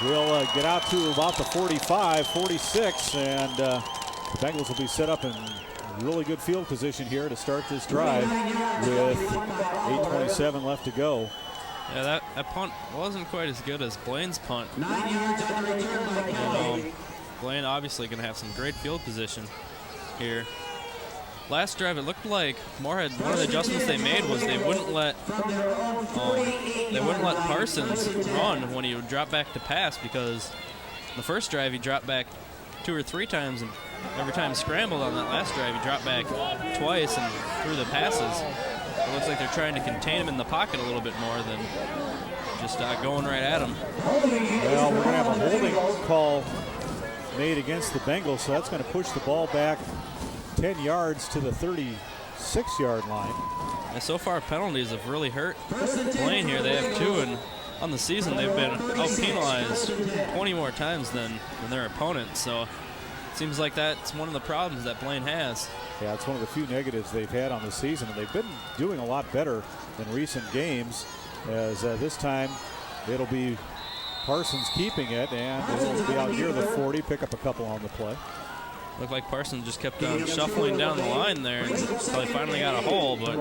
will get out to about the 45, 46, and the Bengals will be set up in really good field position here to start this drive with 8:27 left to go. Yeah, that punt wasn't quite as good as Blaine's punt. 9 yards on the return by Kelly. Blaine obviously going to have some great field position here. Last drive, it looked like Moorhead, one of the adjustments they made was they wouldn't let Parsons run when he would drop back to pass, because the first drive he dropped back 2 or 3 times, and every time scrambled. On that last drive he dropped back twice and threw the passes. It looks like they're trying to contain him in the pocket a little bit more than just going right at him. Well, we're going to have a holding call made against the Bengals, so that's going to push the ball back 10 yards to the 36-yard line. And so far, penalties have really hurt Blaine here. They have 2, and on the season they've been out-penalized 20 more times than their opponents. So it seems like that's one of the problems that Blaine has. Yeah, it's one of the few negatives they've had on the season, and they've been doing a lot better than recent games, as this time it'll be Parsons keeping it, and it'll be out near the 40, pick up a couple on the play. Looked like Parsons just kept on shuffling down the line there until he finally got a hole, but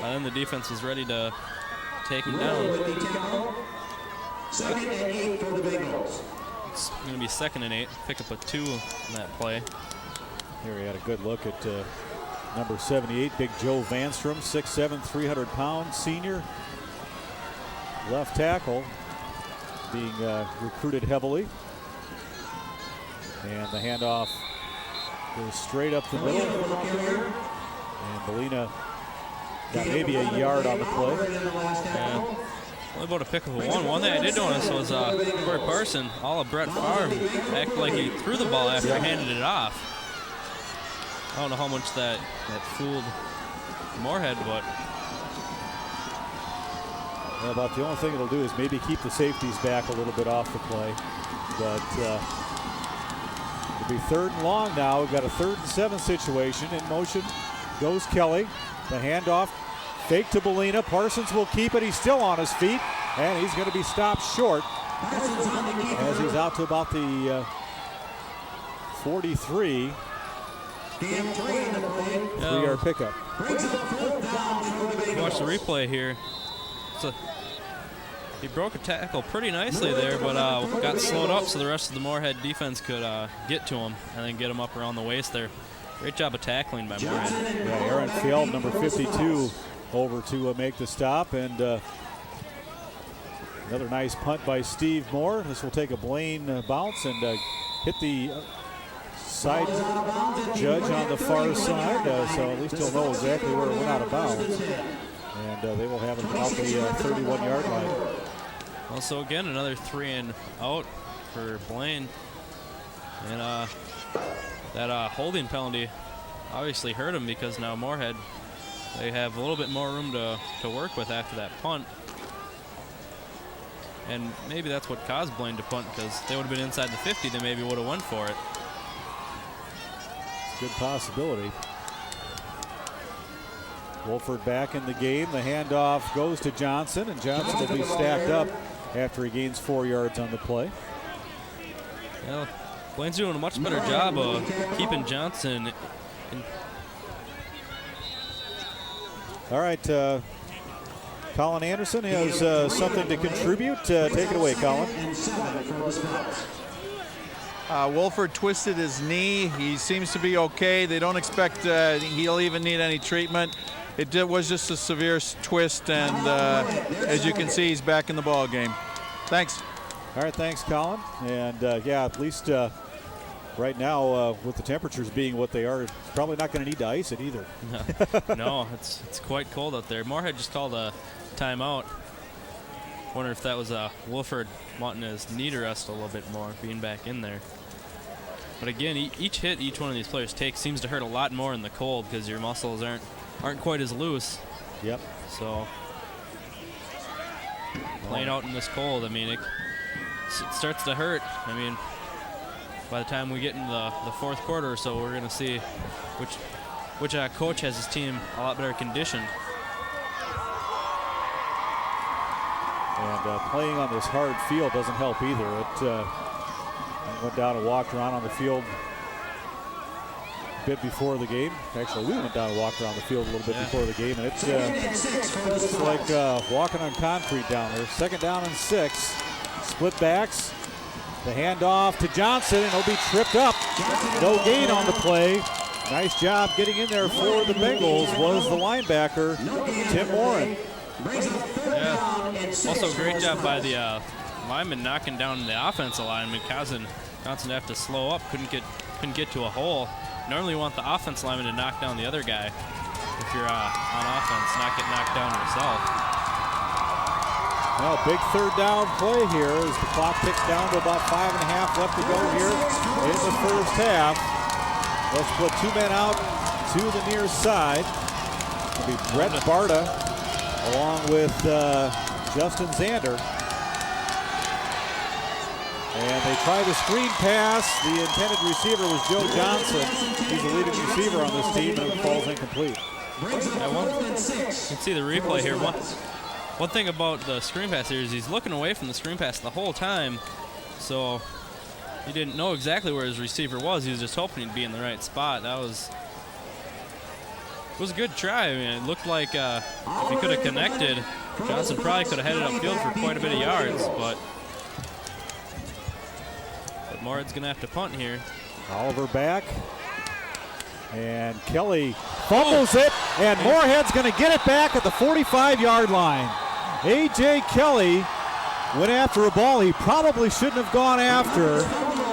then the defense was ready to take him down. 2nd and 8 for the Bengals. It's going to be 2nd and 8, pick up a 2 in that play. Here we had a good look at number 78, Big Joe Vanstrom, 6'7", 300-pound senior left tackle, being recruited heavily. And the handoff goes straight up the middle. And Belina got maybe a yard on the play. Yeah. Only about a pick of a 1. One thing I did notice was Corey Parson, all of Brett Favre, acted like he threw the ball after he handed it off. I don't know how much that fooled Moorhead, but well, about the only thing it'll do is maybe keep the safeties back a little bit off the play. But it'll be 3rd and long now. We've got a 3rd and 7 situation. In motion goes Kelly. The handoff, fake to Belina. Parsons will keep it. He's still on his feet, and he's going to be stopped short as he's out to about the 43. 3-yard pickup. Watch the replay here. He broke a tackle pretty nicely there, but got slowed up so the rest of the Moorhead defense could get to him and then get him up around the waist there. Great job of tackling by Moorhead. Yeah, Aaron Field, number 52, over to make the stop, and another nice punt by Steve Moore. This will take a Blaine bounce and hit the side judge on the far side, so at least he'll know exactly where it went out of bounds. And they will have it about the 31-yard line. Well, so again, another 3 and out for Blaine. And that holding penalty obviously hurt him, because now Moorhead, they have a little bit more room to work with after that punt. And maybe that's what caused Blaine to punt, because if they would have been inside the 50, they maybe would have went for it. Good possibility. Wolford back in the game. The handoff goes to Johnson, and Johnson will be stacked up after he gains 4 yards on the play. Well, Blaine's doing a much better job of keeping Johnson in. All right, Colin Anderson has something to contribute. Take it away, Colin. Wolford twisted his knee. He seems to be okay. They don't expect he'll even need any treatment. It was just a severe twist, and as you can see, he's back in the ball game. Thanks. All right, thanks, Colin. And yeah, at least right now, with the temperatures being what they are, it's probably not going to need to ice it either. No, it's quite cold out there. Moorhead just called a timeout. Wonder if that was Wolford wanting his knee to rest a little bit more, being back in there. But again, each hit each one of these players takes seems to hurt a lot more in the cold, because your muscles aren't quite as loose. Yep. So playing out in this cold, I mean, it starts to hurt. I mean, by the time we get into the fourth quarter or so, we're going to see which coach has his team a lot better conditioned. And playing on this hard field doesn't help either. It went down and walked around on the field a bit before the game. Actually, we went down and walked around the field a little bit before the game, and it's like walking on concrete down there. 2nd down and 6. Split backs. The handoff to Johnson, and he'll be tripped up. No gain on the play. Nice job getting in there for the Bengals was the linebacker, Tim Morin. Yeah. Also, great job by the lineman knocking down the offensive lineman, causing Johnson to have to slow up. Couldn't get to a hole. Normally, you want the offense lineman to knock down the other guy if you're on offense, not get knocked down yourself. Well, big 3rd down play here as the clock ticks down to about 5.5 left to go here in the first half. They'll split 2 men out to the near side. It'll be Brett Barta along with Justin Zander. And they try the screen pass. The intended receiver was Joe Johnson. He's the leading receiver on this team, and it falls incomplete. You can see the replay here. One thing about the screen pass here is he's looking away from the screen pass the whole time, so he didn't know exactly where his receiver was. He was just hoping he'd be in the right spot. It was a good try. I mean, it looked like if he could have connected, Johnson probably could have headed upfield for quite a bit of yards, but Moorhead's going to have to punt here. Oliver back. And Kelly fumbles it, and Moorhead's going to get it back at the 45-yard line. A.J. Kelly went after a ball he probably shouldn't have gone after,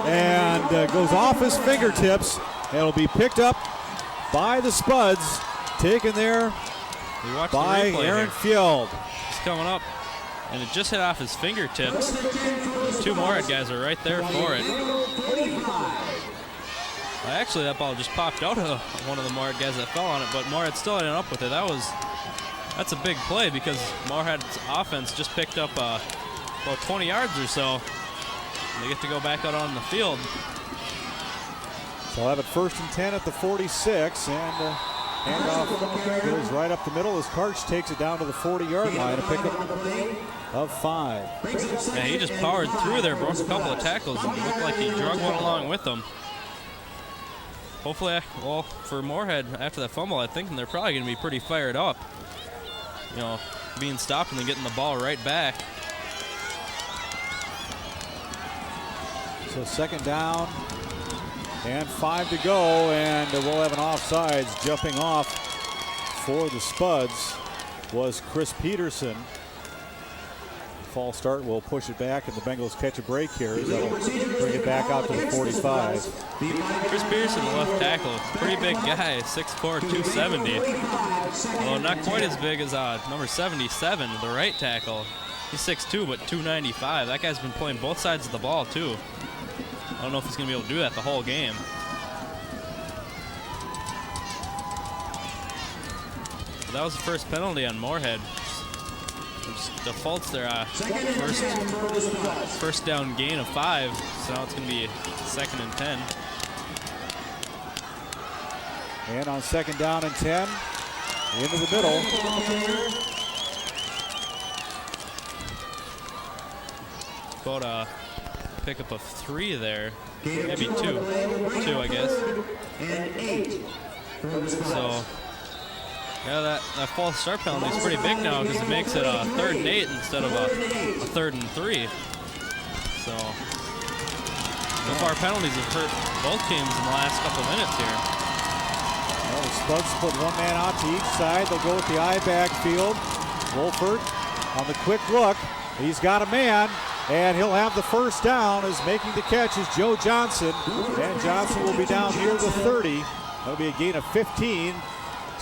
and goes off his fingertips, and it'll be picked up by the Spuds, taken there by Aaron Fjeld. He's coming up, and it just hit off his fingertips. The 2 Moorhead guys are right there for it. Actually, that ball just popped out of one of the Moorhead guys that fell on it, but Moorhead still ended up with it. That's a big play, because Moorhead's offense just picked up about 20 yards or so. They get to go back out on the field. So they'll have it 1st and 10 at the 46, and handoff goes right up the middle as Karch takes it down to the 40-yard line, a pickup of 5. Yeah, he just powered through there, broke a couple of tackles, and it looked like he drug one along with him. Hopefully, well, for Moorhead, after that fumble, I think they're probably going to be pretty fired up. You know, being stopped and then getting the ball right back. So 2nd down and 5 to go, and we'll have an offsides. Jumping off for the Spuds was Chris Peterson. False start will push it back, and the Bengals catch a break here. That'll bring it back out to the 45. Chris Peterson, the left tackle, pretty big guy, 6'4", 270. Although not quite as big as number 77, the right tackle. He's 6'2", but 295. That guy's been playing both sides of the ball, too. I don't know if he's going to be able to do that the whole game. But that was the first penalty on Moorhead. defaults their first down gain of 5, so now it's going to be 2nd and 10. And on 2nd down and 10, into the middle. About a pickup of 3 there, maybe 2, I guess. So, yeah, that false start penalty is pretty big now because it makes it a 3rd and 8 instead of a 3rd and 3. So far penalties have hurt both teams in the last couple of minutes here. Well, the Spuds put one man out to each side. They'll go with the eye backfield. Wolford on the quick look. He's got a man, and he'll have the first down as making the catch is Joe Johnson. And Johnson will be down near the 30. That'll be a gain of 15.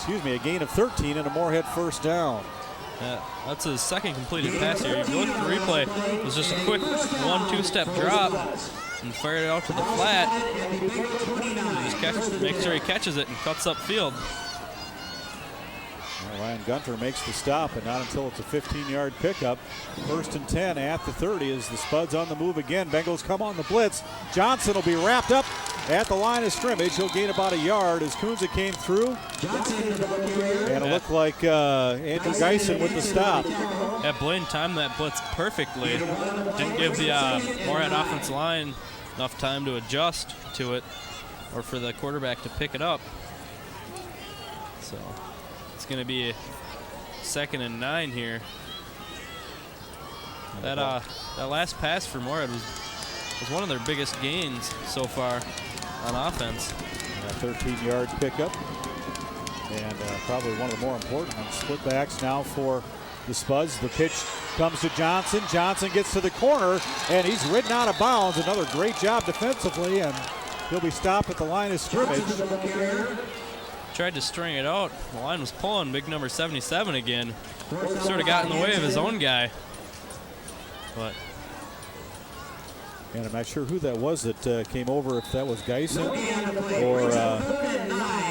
A gain of 13 and a Moorhead first down. That's his 2nd completed pass here. If you look at the replay, it was just a quick 1-2 step drop and fired it out to the flat. Just make sure he catches it and cuts upfield. Well, Ryan Gunter makes the stop, but not until it's a 15-yard pickup. 1st and 10 at the 30 as the Spuds on the move again. Bengals come on the blitz. Johnson will be wrapped up at the line of scrimmage. He'll gain about a yard as Kunze came through. And it looked like Andrew Geisen with the stop. Yeah, Blaine timed that blitz perfectly. Didn't give the Moorhead offensive line enough time to adjust to it or for the quarterback to pick it up. So it's going to be 2nd and 9 here. That last pass for Moorhead was one of their biggest gains so far on offense. 13-yard pickup, and probably one of the more important ones. Split backs now for the Spuds. The pitch comes to Johnson. Johnson gets to the corner, and he's ridden out of bounds. Another great job defensively, and he'll be stopped at the line of scrimmage. Tried to string it out. The line was pulling. Big number 77 again. Sort of got in the way of his own guy. But and I'm not sure who that was that came over, if that was Geisen or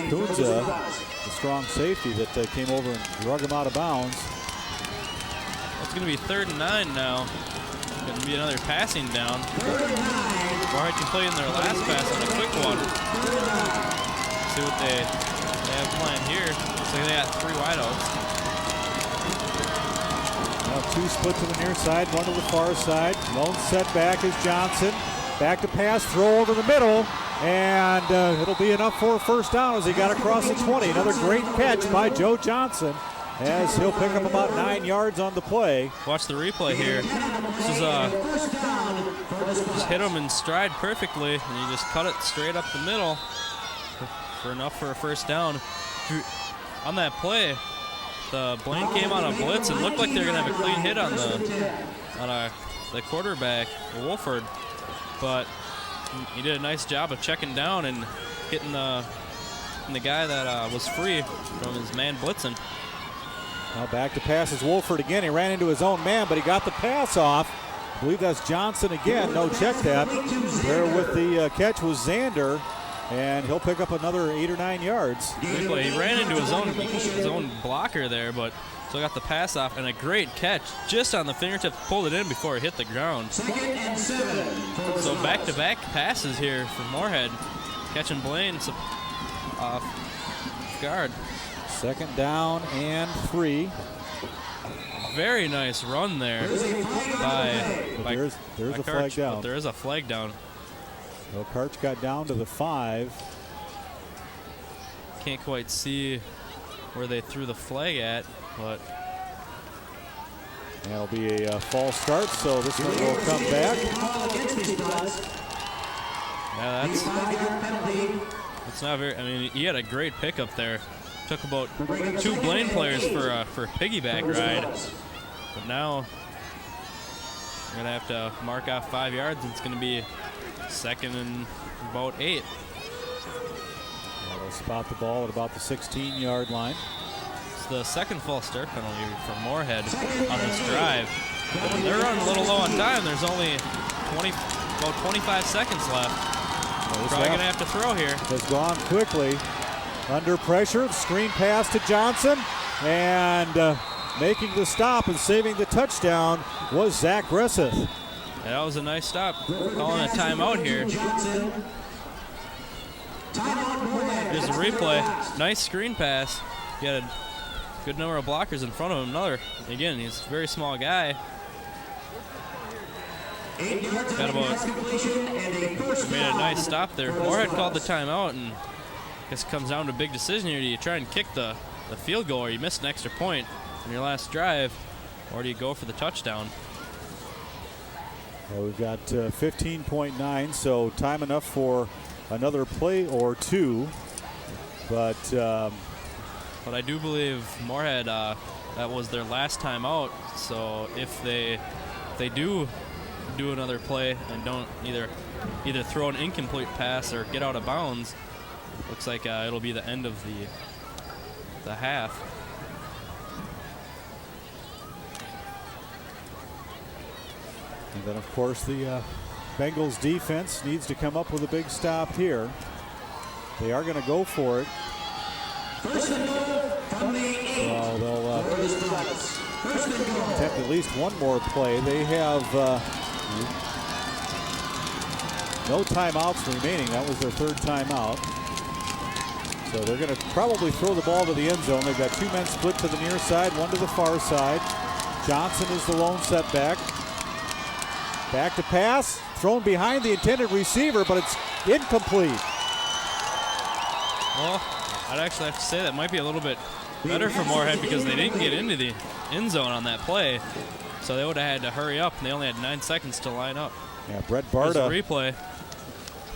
Kunze, the strong safety that came over and drug him out of bounds. It's going to be 3rd and 9 now. Going to be another passing down. Moorhead completing their last pass on a quick one. See what they have planned here. Looks like they got 3 wideouts. Now 2 split to the near side, 1 to the far side. Lone setback is Johnson. Back to pass, throw over the middle, and it'll be enough for a first down as he got across the 20. Another great catch by Joe Johnson as he'll pick up about 9 yards on the play. Watch the replay here. This is just hit him in stride perfectly, and he just cut it straight up the middle for enough for a first down. On that play, the Blaine came on a blitz and looked like they were going to have a clean hit on the quarterback, Wolford, but he did a nice job of checking down and hitting the guy that was free from his man blitzing. Now back to pass is Wolford again. He ran into his own man, but he got the pass off. I believe that's Johnson again. No, check that. There with the catch was Zander, and he'll pick up another 8 or 9 yards. He ran into his own blocker there, but still got the pass off, and a great catch just on the fingertips, pulled it in before it hit the ground. So back-to-back passes here for Moorhead, catching Blaine off guard. 2nd down and 3. Very nice run there by there's a flag down. But there is a flag down. So Karch got down to the 5. Can't quite see where they threw the flag at, but that'll be a false start, so this one will come back. Yeah, that's not very. I mean, he had a great pickup there. Took about 2 Blaine players for a piggyback ride, but now we're gonna have to mark off 5 yards. And it's gonna be 2nd and about 8. They'll spot the ball at about the 16-yard line. It's the 2nd false start penalty for Moorhead on this drive. They're running a little low on time. There's only about 25 seconds left. Probably gonna have to throw here. Has gone quickly. Under pressure, screen pass to Johnson, and making the stop and saving the touchdown was Zach Gresseth. Yeah, that was a nice stop. Calling a timeout here. Here's the replay. Nice screen pass. He had a good number of blockers in front of him. Again, he's a very small guy. Got about, made a nice stop there. Moorhead called the timeout, and I guess it comes down to a big decision here. Do you try and kick the field goal, or you miss an extra point in your last drive, or do you go for the touchdown? Well, we've got 15.9, so time enough for another play or two. But I do believe Moorhead, that was their last time out. So if they do another play and don't either throw an incomplete pass or get out of bounds, looks like it'll be the end of the half. And then, of course, the Bengals defense needs to come up with a big stop here. They are going to go for it. So they'll attempt at least one more play. They have no timeouts remaining. That was their third timeout. So they're going to probably throw the ball to the end zone. They've got two men split to the near side, one to the far side. Johnson is the lone setback. Back to pass, thrown behind the intended receiver, but it's incomplete. Well, I'd actually have to say that might be a little bit better for Moorhead because they didn't get into the end zone on that play. So they would have had to hurry up, and they only had 9 seconds to line up. Yeah, Brett There's Barta. the replay.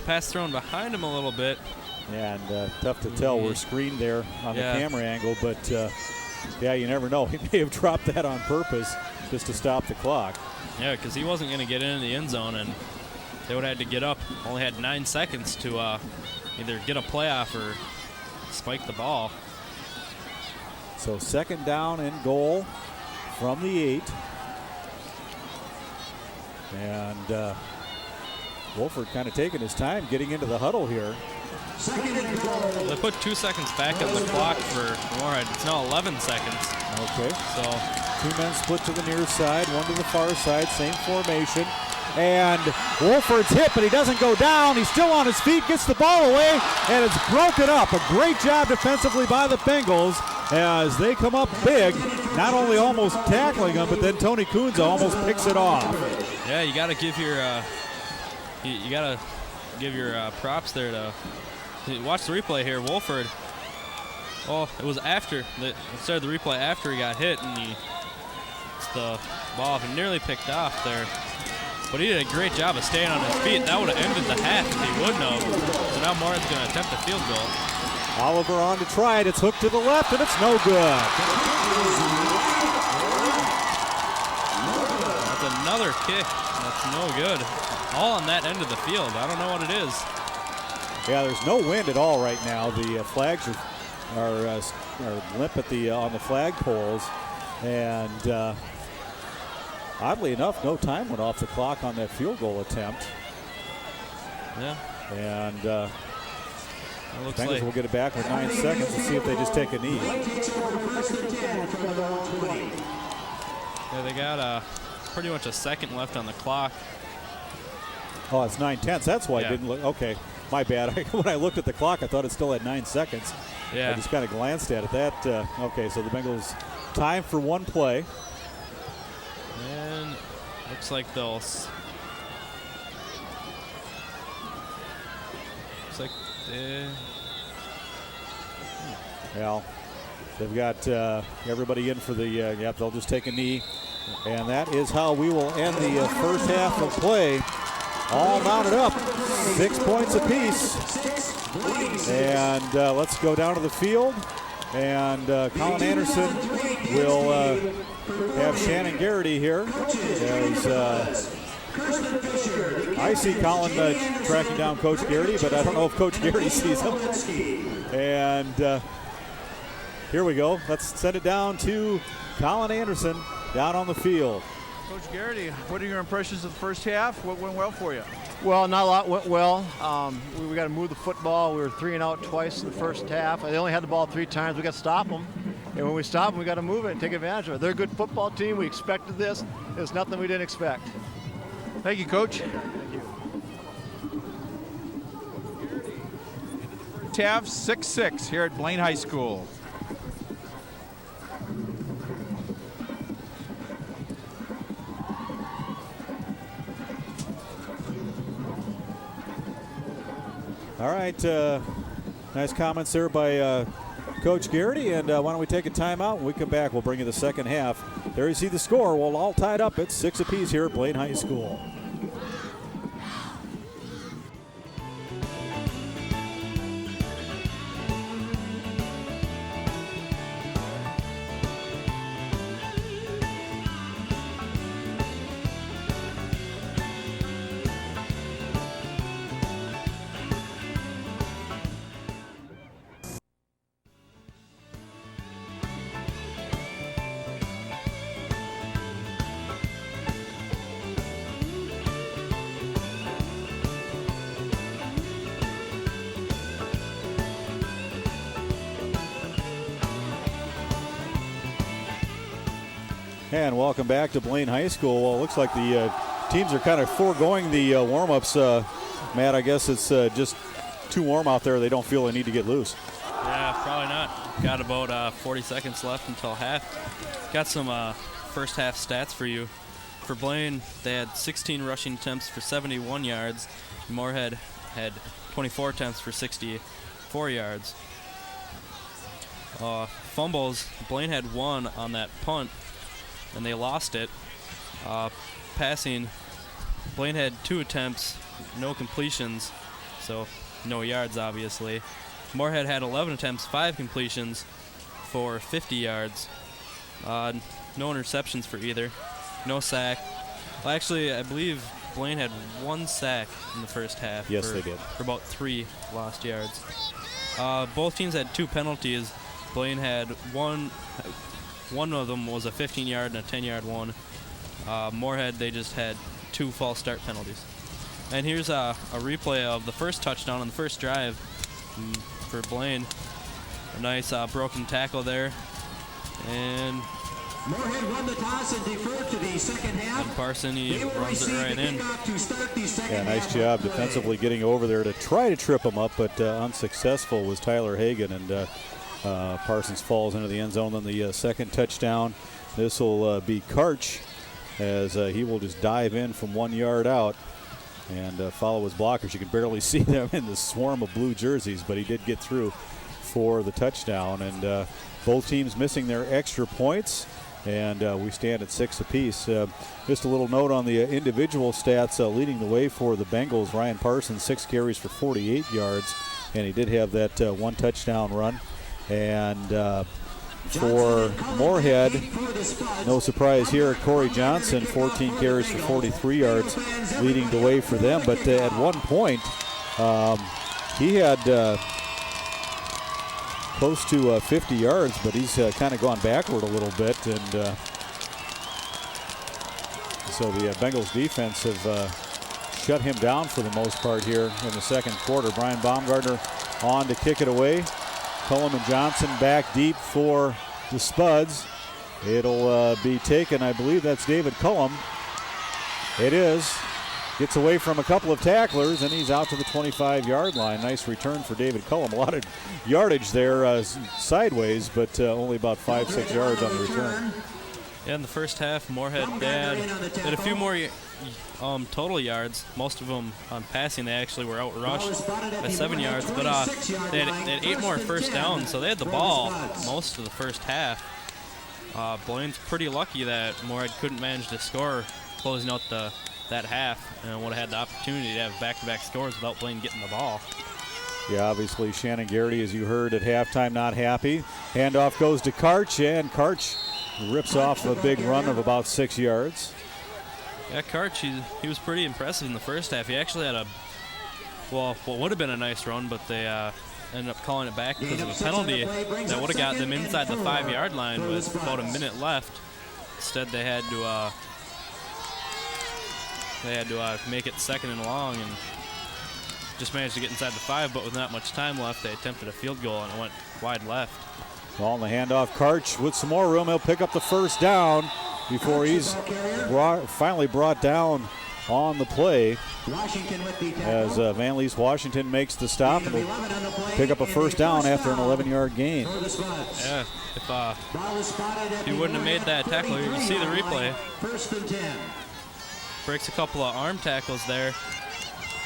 Pass thrown behind him a little bit. Yeah, and tough to tell. We're screened there on the camera angle, but yeah, you never know. He may have dropped that on purpose just to stop the clock. Yeah, because he wasn't going to get into the end zone, and they would have had to get up. Only had 9 seconds to either get a playoff or spike the ball. So second down and goal from the 8. And Wolford kind of taking his time getting into the huddle here. They put 2 seconds back on the clock for Moorhead. It's now 11 seconds. Okay. So two men split to the near side, one to the far side, same formation. And Wolford's hit, but he doesn't go down. He's still on his feet, gets the ball away, and it's broken up. A great job defensively by the Bengals as they come up big, not only almost tackling him, but then Tony Kunze almost picks it off. yeah, you got to give your props there to watch the replay here. Wolford. Oh, it was after it started the replay after he got hit, and it's the ball off and nearly picked off there. But he did a great job of staying on his feet. That would have ended the half if he wouldn't have. So now Moorhead's going to attempt a field goal. Oliver on to try it. It's hooked to the left, and it's no good. That's another kick. That's no good. All on that end of the field. I don't know what it is. Yeah, there's no wind at all right now. The flags are limp at on the flag poles, and oddly enough, no time went off the clock on that field goal attempt. Yeah. And looks Bengals like will get it back with 9 seconds to see if they just take a knee. yeah, they got pretty much a second left on the clock. Oh, it's 9:10. That's why Yeah. I didn't look. Okay, my bad. When I looked at the clock, I thought it still had 9 seconds. Yeah. I just kind of glanced at it. Okay, so the Bengals time for one play. And looks like they'll. Looks like they. Well, they've got everybody in for the. Yep, they'll just take a knee, and that is how we will end the first half of play. All mounted up, 6 points apiece. And let's go down to the field. And Colin Anderson will have Shannon Garrity here. As I see Colin tracking down Coach Garrity, but I don't know if Coach Garrity sees him. And here we go. Let's send it down to Colin Anderson down on the field. Coach Garrity, what are your impressions of the first half? What went well for you? Well, not a lot went well. We got to move the football. We were 3 and out twice in the first half. They only had the ball 3 times. We got to stop them. And when we stop, we got to move it and take advantage of it. They're a good football team. We expected this. It's nothing we didn't expect. Thank you, Coach. Tav 6-6 here at Blaine High School. All right, nice comments there by Coach Garrity, and why don't we take a timeout? When we come back, we'll bring you the second half. There you see the score. Well, all tied up. It's 6 apiece here at Blaine High School. And welcome back to Blaine High School. Well, it looks like the teams are kind of foregoing the warm-ups. Matt, I guess it's just too warm out there. They don't feel they need to get loose. Yeah, probably not. Got about 40 seconds left until half. Got some first half stats for you. For Blaine, they had 16 rushing attempts for 71 yards. Moorhead had 24 attempts for 64 yards. Fumbles, Blaine had 1 on that punt, and they lost it. Passing, Blaine had 2 attempts, no completions, so no yards, obviously. Moorhead had 11 attempts, 5 completions for 50 yards. No interceptions for either. No sack. Well, actually, I believe Blaine had 1 sack in the first half. Yes, they did. For about 3 lost yards. Both teams had 2 penalties. Blaine had one of them was a 15-yard and a 10-yard one. Moorhead, they just had 2 false start penalties. And here's a replay of the first touchdown on the first drive for Blaine. A nice broken tackle there. And Moorhead won the toss and deferred to the second half. And Parson, he runs it right in. Yeah, nice job defensively getting over there to try to trip him up, but unsuccessful was Tyler Hagan, and Parsons falls into the end zone on the second touchdown. This will be Karch, as he will just dive in from 1 yard out and follow his blockers. You can barely see them in the swarm of blue jerseys, but he did get through for the touchdown. And both teams missing their extra points, and we stand at 6 apiece. Just a little note on the individual stats. Leading the way for the Bengals, Ryan Parsons, 6 carries for 48 yards, and he did have that 1 touchdown run. And for Moorhead, no surprise here, Corey Johnson, 14 carries for 43 yards, leading the way for them. But at one point, he had close to 50 yards, but he's kind of gone backward a little bit. And so the Bengals defense have shut him down for the most part here in the second quarter. Brian Baumgartner on to kick it away. Cullum and Johnson back deep for the Spuds. It'll be taken, I believe that's David Cullum. It is. Gets away from a couple of tacklers, and he's out to the 25-yard line. Nice return for David Cullum. A lot of yardage there sideways, but only about 5-6 yards on the return. Yeah, in the first half, Moorhead had a few more total yards. Most of them on passing, they actually were outrushed by 7 yards. But they had 8 more first downs, so they had the ball most of the first half. Blaine's pretty lucky that Moorhead couldn't manage to score closing out that half, and would have had the opportunity to have back-to-back scores without Blaine getting the ball. Yeah, obviously Shannon Garrity, as you heard at halftime, not happy. Handoff goes to Karch, and Karch rips off a big run of about 6 yards. Yeah, Karch, he was pretty impressive in the first half. He actually had what would have been a nice run, but they ended up calling it back because of a penalty that would have got them inside the 5-yard line with about a minute left. Instead, they had to make it 2nd and long, and just managed to get inside the 5, but with not much time left, they attempted a field goal, and it went wide left. Calling the handoff. Karch with some more room. He'll pick up the first down before he's finally brought down on the play as Van Lees Washington makes the stop and will pick up a first down after an 11-yard gain. Yeah, if he wouldn't have made that tackle, you see the replay. Breaks a couple of arm tackles there.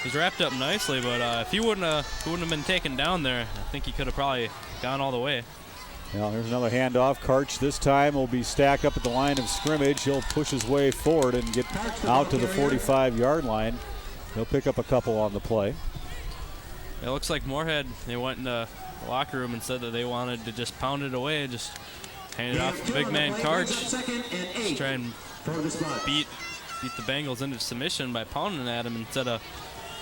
He's wrapped up nicely, but if he wouldn't have been taken down there, I think he could have probably gone all the way. Now here's another handoff. Karch this time will be stacked up at the line of scrimmage. He'll push his way forward and get out to the 45-yard line. He'll pick up a couple on the play. It looks like Moorhead, they went in the locker room and said that they wanted to just pound it away, just hand it off to big man Karch. Just try and beat the Bengals into submission by pounding at him instead of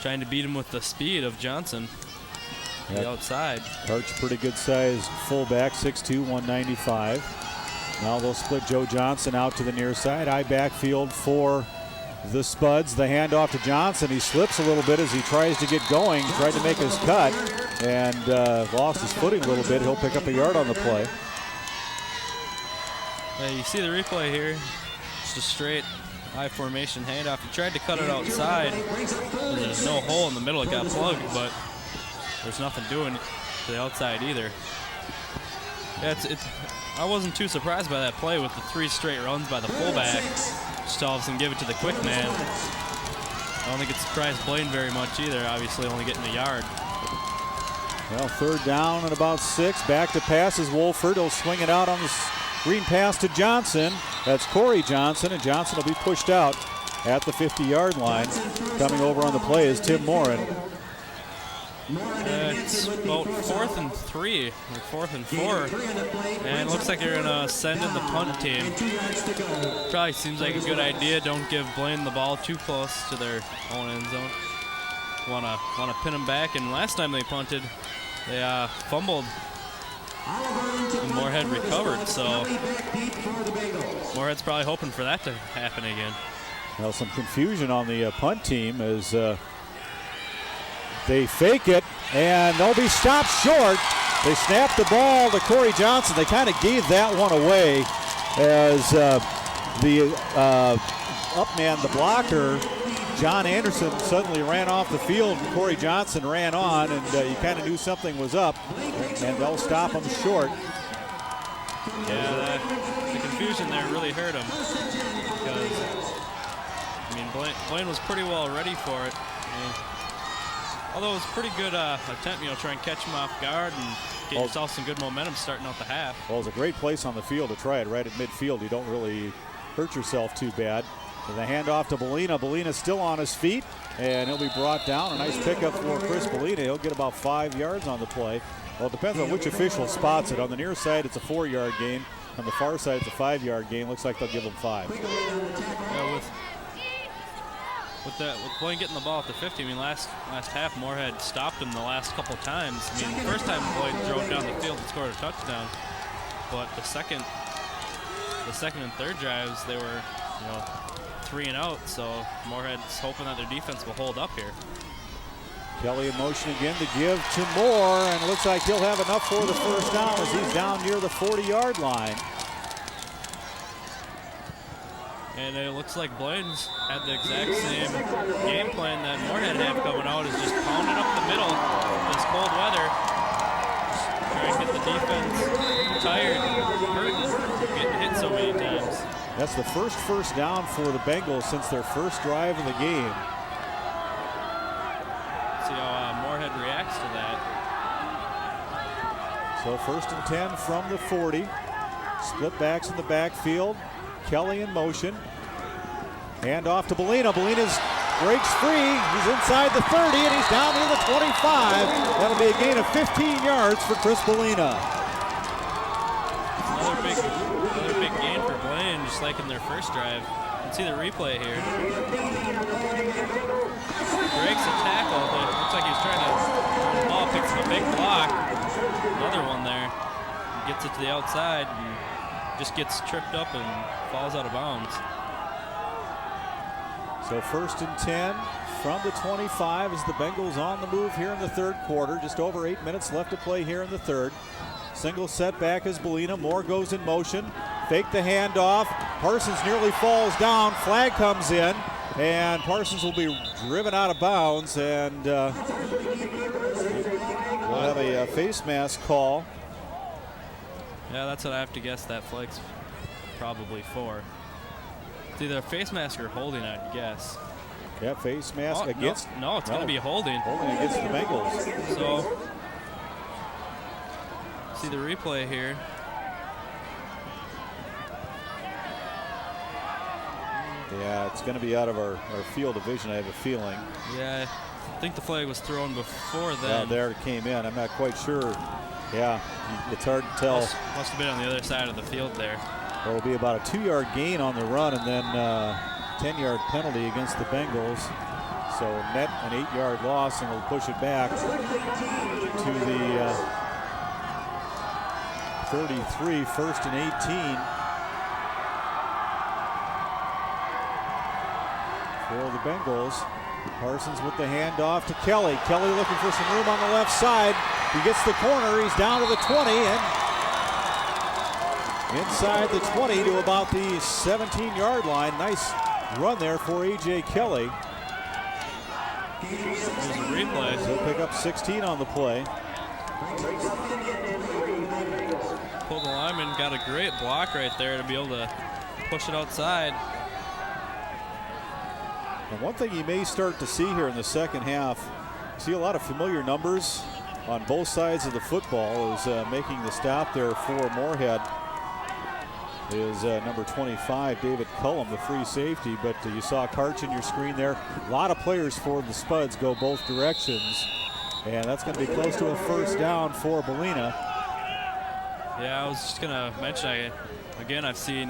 trying to beat him with the speed of Johnson. The outside. Karch, pretty good size fullback, 6'2", 195. Now they'll split Joe Johnson out to the near side. High backfield for the Spuds. The handoff to Johnson. He slips a little bit as he tries to get going. Tried to make his cut and lost his footing a little bit. He'll pick up a yard on the play. You see the replay here. Just a straight high formation handoff. He tried to cut it outside. There's no hole in the middle. It got plugged, but there's nothing doing to the outside either. Yeah, I wasn't too surprised by that play with the 3 straight runs by the fullback. Just all of a sudden give it to the quick man. I don't think it surprised Blaine very much either, obviously only getting a yard. Well, third down and about 6. Back to pass is Wolford. He'll swing it out on the screen pass to Johnson. That's Corey Johnson, and Johnson will be pushed out at the 50-yard line. Coming over on the play is Tim Morin. It's about 4th and 3, or 4th and 4, and it looks like they're gonna send in the punt team. Probably seems like a good idea. Don't give Blaine the ball too close to their own end zone. Wanna pin them back. And last time they punted, they fumbled. And Moorhead recovered, so Moorhead's probably hoping for that to happen again. Well, some confusion on the punt team as they fake it, and they'll be stopped short. They snap the ball to Corey Johnson. They kind of gave that one away as the up man, the blocker, John Anderson, suddenly ran off the field, and Corey Johnson ran on, and you kind of knew something was up, and they'll stop him short. Yeah, the confusion there really hurt him because, I mean, Blaine was pretty well ready for it. Although it was a pretty good attempt, try and catch him off guard and get yourself some good momentum starting out the half. Well, it's a great place on the field to try it right at midfield. You don't really hurt yourself too bad. And the handoff to Bellina. Bellina's still on his feet, and he'll be brought down. A nice pickup for Chris Bellina. He'll get about 5 yards on the play. Well, it depends on which official spots it. On the near side, it's a 4-yard gain. On the far side, it's a 5-yard gain. Looks like they'll give him 5. Yeah, with Blaine getting the ball at the 50, I mean, last half, Moorhead stopped him the last couple times. I mean, the first time Blaine drove down the field and scored a touchdown, but the second and third drives, they were, 3 and out, so Moorhead's hoping that their defense will hold up here. Kelly in motion again to give to Moore, and it looks like he'll have enough for the first down as he's down near the 40-yard line. And it looks like Blaine's had the exact same game plan that Moorhead had coming out, is just pounding up the middle this cold weather. Just trying to get the defense tired, hurting, getting hit so many times. That's the first down for the Bengals since their first drive of the game. See how Moorhead reacts to that. So 1st and 10 from the 40. Split backs in the backfield. Kelly in motion. Hand off to Bellina. Bellina's breaks free. He's inside the 30, and he's down near the 25. That'll be a gain of 15 yards for Chris Bellina. Another big gain for Blaine, just like in their first drive. You can see the replay here. Breaks a tackle, but it looks like he's trying to run the ball, picks up a big block. Another one there. Gets it to the outside and just gets tripped up and falls out of bounds. So 1st and 10 from the 25 as the Bengals on the move here in the third quarter. Just over 8 minutes left to play here in the third. Single setback as Belina. Moore goes in motion. Fake the handoff. Parsons nearly falls down. Flag comes in, and Parsons will be driven out of bounds, and we'll have a face mask call. Yeah, that's what I have to guess that flag's probably for. It's either a face mask or holding, I'd guess. Yeah, face mask against. No, it's going to be holding. Holding against the Bengals. So, see the replay here. Yeah, it's going to be out of our field of vision, I have a feeling. Yeah, I think the flag was thrown before then. Yeah, there it came in. I'm not quite sure. Yeah, it's hard to tell. Must have been on the other side of the field there. There will be about a 2-yard gain on the run, and then 10-yard penalty against the Bengals. So net an 8-yard loss, and we'll push it back to the 33, 1st and 18 for the Bengals. Parsons with the handoff to Kelly. Kelly looking for some room on the left side. He gets the corner. He's down to the 20 and inside the 20 to about the 17-yard line. Nice run there for A.J. Kelly. There's a replay. He'll pick up 16 on the play. Pulled the lineman, got a great block right there to be able to push it outside. And one thing you may start to see here in the second half, see a lot of familiar numbers on both sides of the football. Is making the stop there for Moorhead is number 25, David Cullum, the free safety. But you saw Karch in your screen there. A lot of players for the Spuds go both directions. And that's going to be close to a first down for Belina. Yeah, I was just going to mention, I've seen,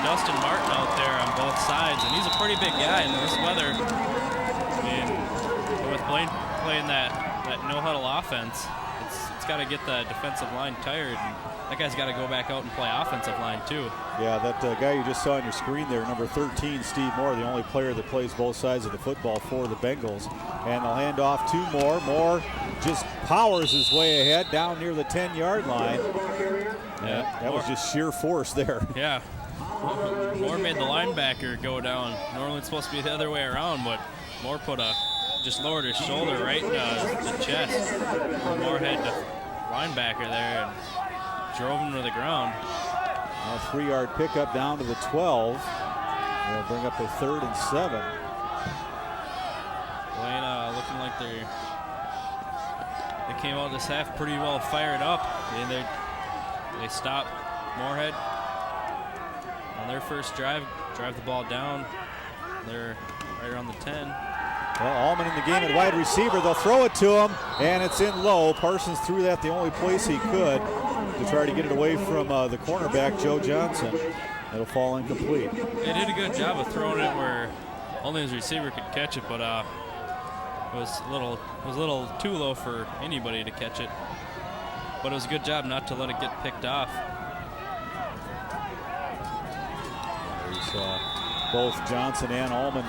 Dustin Martin out there on both sides, and he's a pretty big guy in this weather. I mean, with Blaine playing that no-huddle offense, it's got to get the defensive line tired. And that guy's got to go back out and play offensive line too. Yeah, that guy you just saw on your screen there, number 13, Steve Moore, the only player that plays both sides of the football for the Bengals. And they'll hand off to Moore. Moore just powers his way ahead down near the 10-yard line. Yeah, that was just sheer force there. Yeah. Moore made the linebacker go down. Normally it's supposed to be the other way around, but Moore just lowered his shoulder right in the chest. Moorhead, the linebacker there, and drove him to the ground. A 3-yard pickup down to the 12. They'll bring up a 3rd and 7. Blaine looking like they came out this half pretty well fired up. They stopped Moorhead on their first drive the ball down. They're right around the 10. Well, Allman in the game at wide receiver. They'll throw it to him, and it's in low. Parsons threw that the only place he could to try to get it away from the cornerback, Joe Johnson. It'll fall incomplete. They did a good job of throwing it where only his receiver could catch it, but it was a little too low for anybody to catch it. But it was a good job not to let it get picked off. There's both Johnson and Allman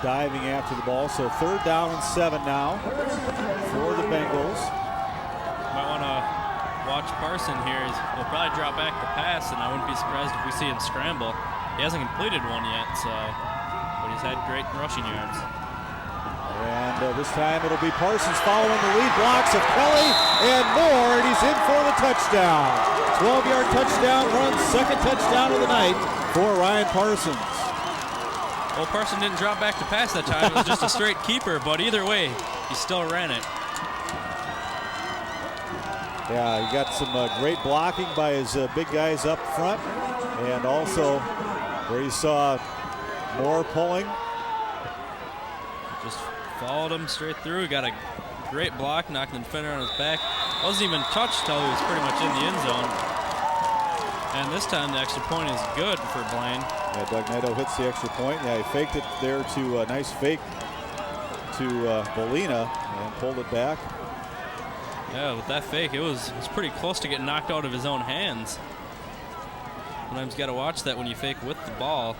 diving after the ball. So 3rd down and 7 now for the Bengals. Might want to watch Parson here. He'll probably drop back the pass, and I wouldn't be surprised if we see him scramble. He hasn't completed one yet, but he's had great rushing yards. And this time it'll be Parsons following the lead blocks of Kelly and Moore, and he's in for the touchdown. 12-yard touchdown run, 2nd touchdown of the night for Ryan Parsons. Well, Parson didn't drop back to pass that time. It was just a straight keeper, but either way, he still ran it. Yeah, he got some great blocking by his big guys up front, and also where you saw Moore pulling. Just followed him straight through. Got a great block, knocking the defender on his back. Wasn't even touched till he was pretty much in the end zone. And this time the extra point is good for Blaine. Yeah, Doug Neto hits the extra point. Yeah, he faked it there to a nice fake to Belina and pulled it back. Yeah, with that fake, it was pretty close to getting knocked out of his own hands. Sometimes you got to watch that when you fake with the ball.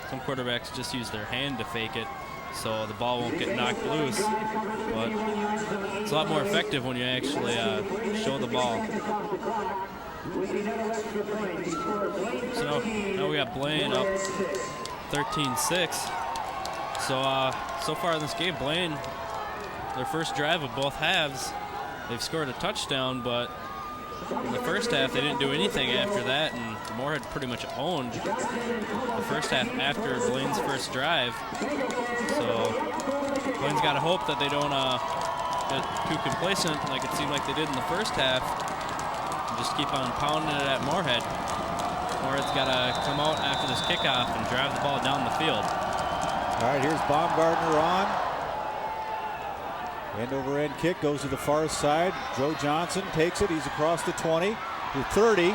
Some quarterbacks just use their hand to fake it, so the ball won't get knocked loose. But it's a lot more effective when you actually show the ball. So now we got Blaine up 13-6. So far in this game, Blaine, their first drive of both halves, they've scored a touchdown, but in the first half they didn't do anything after that, and Moorhead pretty much owned the first half after Blaine's first drive. So Blaine's got to hope that they don't get too complacent like it seemed like they did in the first half. Just keep on pounding it at Moorhead. Moorhead's got to come out after this kickoff and drive the ball down the field. All right, here's Baumgartner on. End-over-end kick goes to the far side. Joe Johnson takes it. He's across the 20, the 30.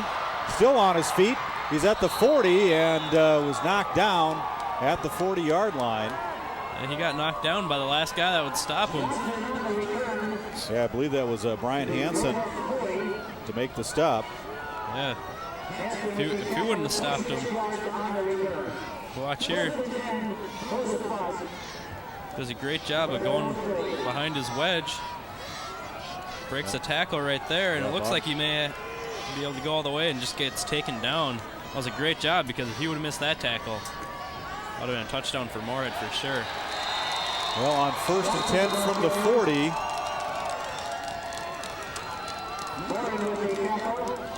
Still on his feet. He's at the 40 and was knocked down at the 40-yard line. And he got knocked down by the last guy that would stop him. Yeah, I believe that was Brian Hansen to make the stop. Yeah. If he wouldn't have stopped him. Watch here. Does a great job of going behind his wedge. Breaks a tackle right there, and it looks like he may be able to go all the way and just gets taken down. That was a great job, because if he would have missed that tackle, that would have been a touchdown for Moorhead for sure. Well, on 1st and 10 from the 40.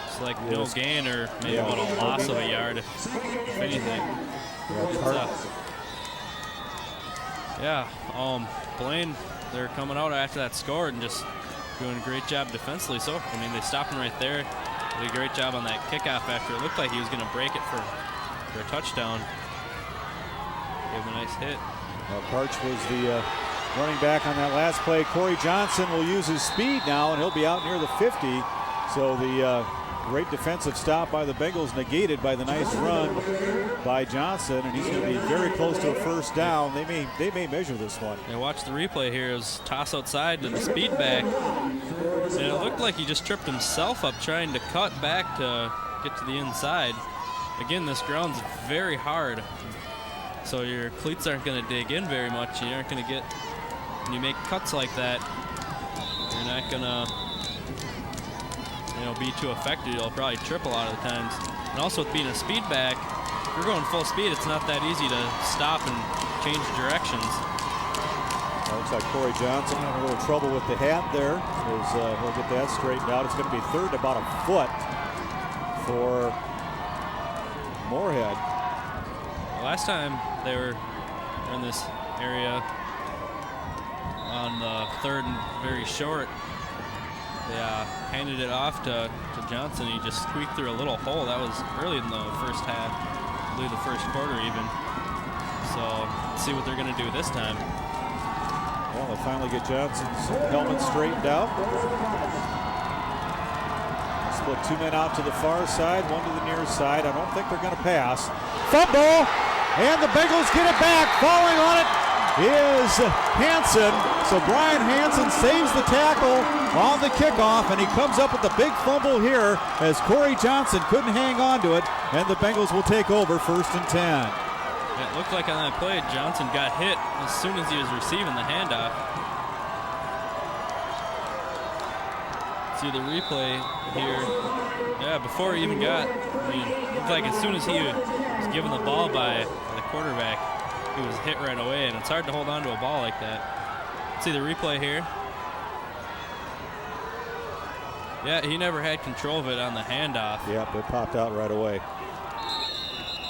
It's like no gain, or maybe about a loss of a yard, if anything. Blaine, they're coming out after that score and just doing a great job defensively. So, I mean, they stopped him right there. Did a great job on that kickoff after it looked like he was going to break it for a touchdown. Gave him a nice hit. Well, Karch was the running back on that last play. Corey Johnson will use his speed now, and he'll be out near the 50. So the great defensive stop by the Bengals negated by the nice run by Johnson, and he's going to be very close to a first down. They may measure this one. And watch the replay here. It was toss outside to the speed back, and it looked like he just tripped himself up trying to cut back to get to the inside. Again, this ground's very hard, so your cleats aren't going to dig in very much. You aren't going to get, when you make cuts like that, you're not going to be too effective. You'll probably trip a lot of the times. And also with being a speed back, if you're going full speed, it's not that easy to stop and change directions. Looks like Corey Johnson having a little trouble with the hat there. He'll get that straightened out. It's going to be third and about a foot for Moorhead. Last time they were in this area on the third and very short, they handed it off to Johnson. He just squeaked through a little hole. That was early in the first half, I believe the first quarter even. So let's see what they're going to do this time. Well, they finally get Johnson's helmet straightened out. Split two men out to the far side, one to the near side. I don't think they're going to pass. Fumble, and the Bengals get it back. Falling on it is Hansen. So Brian Hansen saves the tackle on the kickoff, and he comes up with the big fumble here as Corey Johnson couldn't hang on to it, and the Bengals will take over 1st and 10. Yeah, it looked like on that play Johnson got hit as soon as he was receiving the handoff. See the replay here. Yeah, before he even got, it looked like as soon as he was given the ball by the quarterback, he was hit right away, and it's hard to hold on to a ball like that. See the replay here. Yeah, he never had control of it on the handoff. Yep, it popped out right away.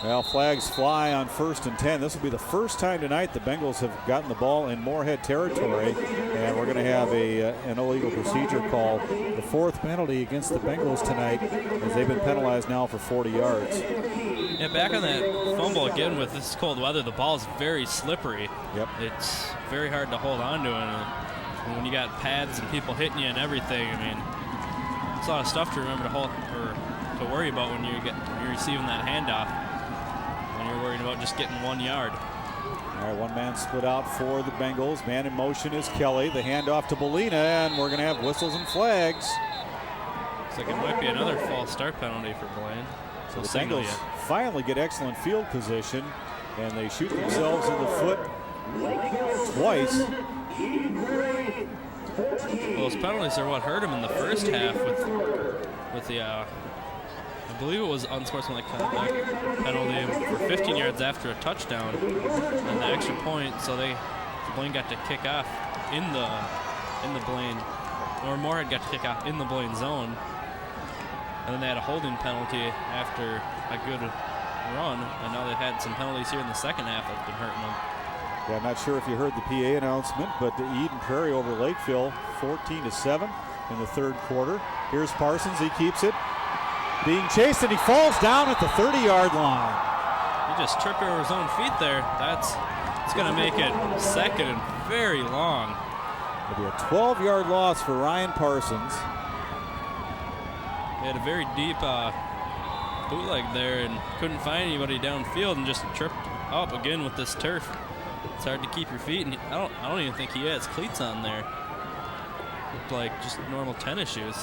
Well, flags fly on 1st and 10. This will be the first time tonight the Bengals have gotten the ball in Moorhead territory, and we're going to have an illegal procedure call. The 4th penalty against the Bengals tonight, as they've been penalized now for 40 yards. Yeah, back on that fumble again with this cold weather, the ball is very slippery. Yep. It's very hard to hold on to, and when you got pads and people hitting you and everything, I mean, it's a lot of stuff to remember to hold or to worry about when you're receiving that handoff. When you're worried about just getting 1 yard. All right, one man split out for the Bengals. Man in motion is Kelly. The handoff to Belina, and we're going to have whistles and flags. Looks like it might be another false start penalty for Blaine. So the Bengals finally get excellent field position. and they shoot themselves in the foot twice. Well, those penalties are what hurt him in the first half with the I believe it was unsportsmanlike conduct penalty for 15 yards after a touchdown and the extra point. So Blaine got to kick off in the Blaine, or Moorhead got to kick off in the Blaine zone, and then they had a holding penalty after a good run, and now they've had some penalties here in the second half that's been hurting them. Yeah, I'm not sure if you heard the PA announcement, but the Eden Prairie over Lakeville, 14-7 in the third quarter. Here's Parsons, he keeps it. Being chased, and he falls down at the 30-yard line. He just tripped over his own feet there. It's going to make it second and very long. It'll be a 12-yard loss for Ryan Parsons. He had a very deep bootleg there and couldn't find anybody downfield and just tripped up again with this turf. It's hard to keep your feet, and I don't even think he has cleats on there. Looked like just normal tennis shoes.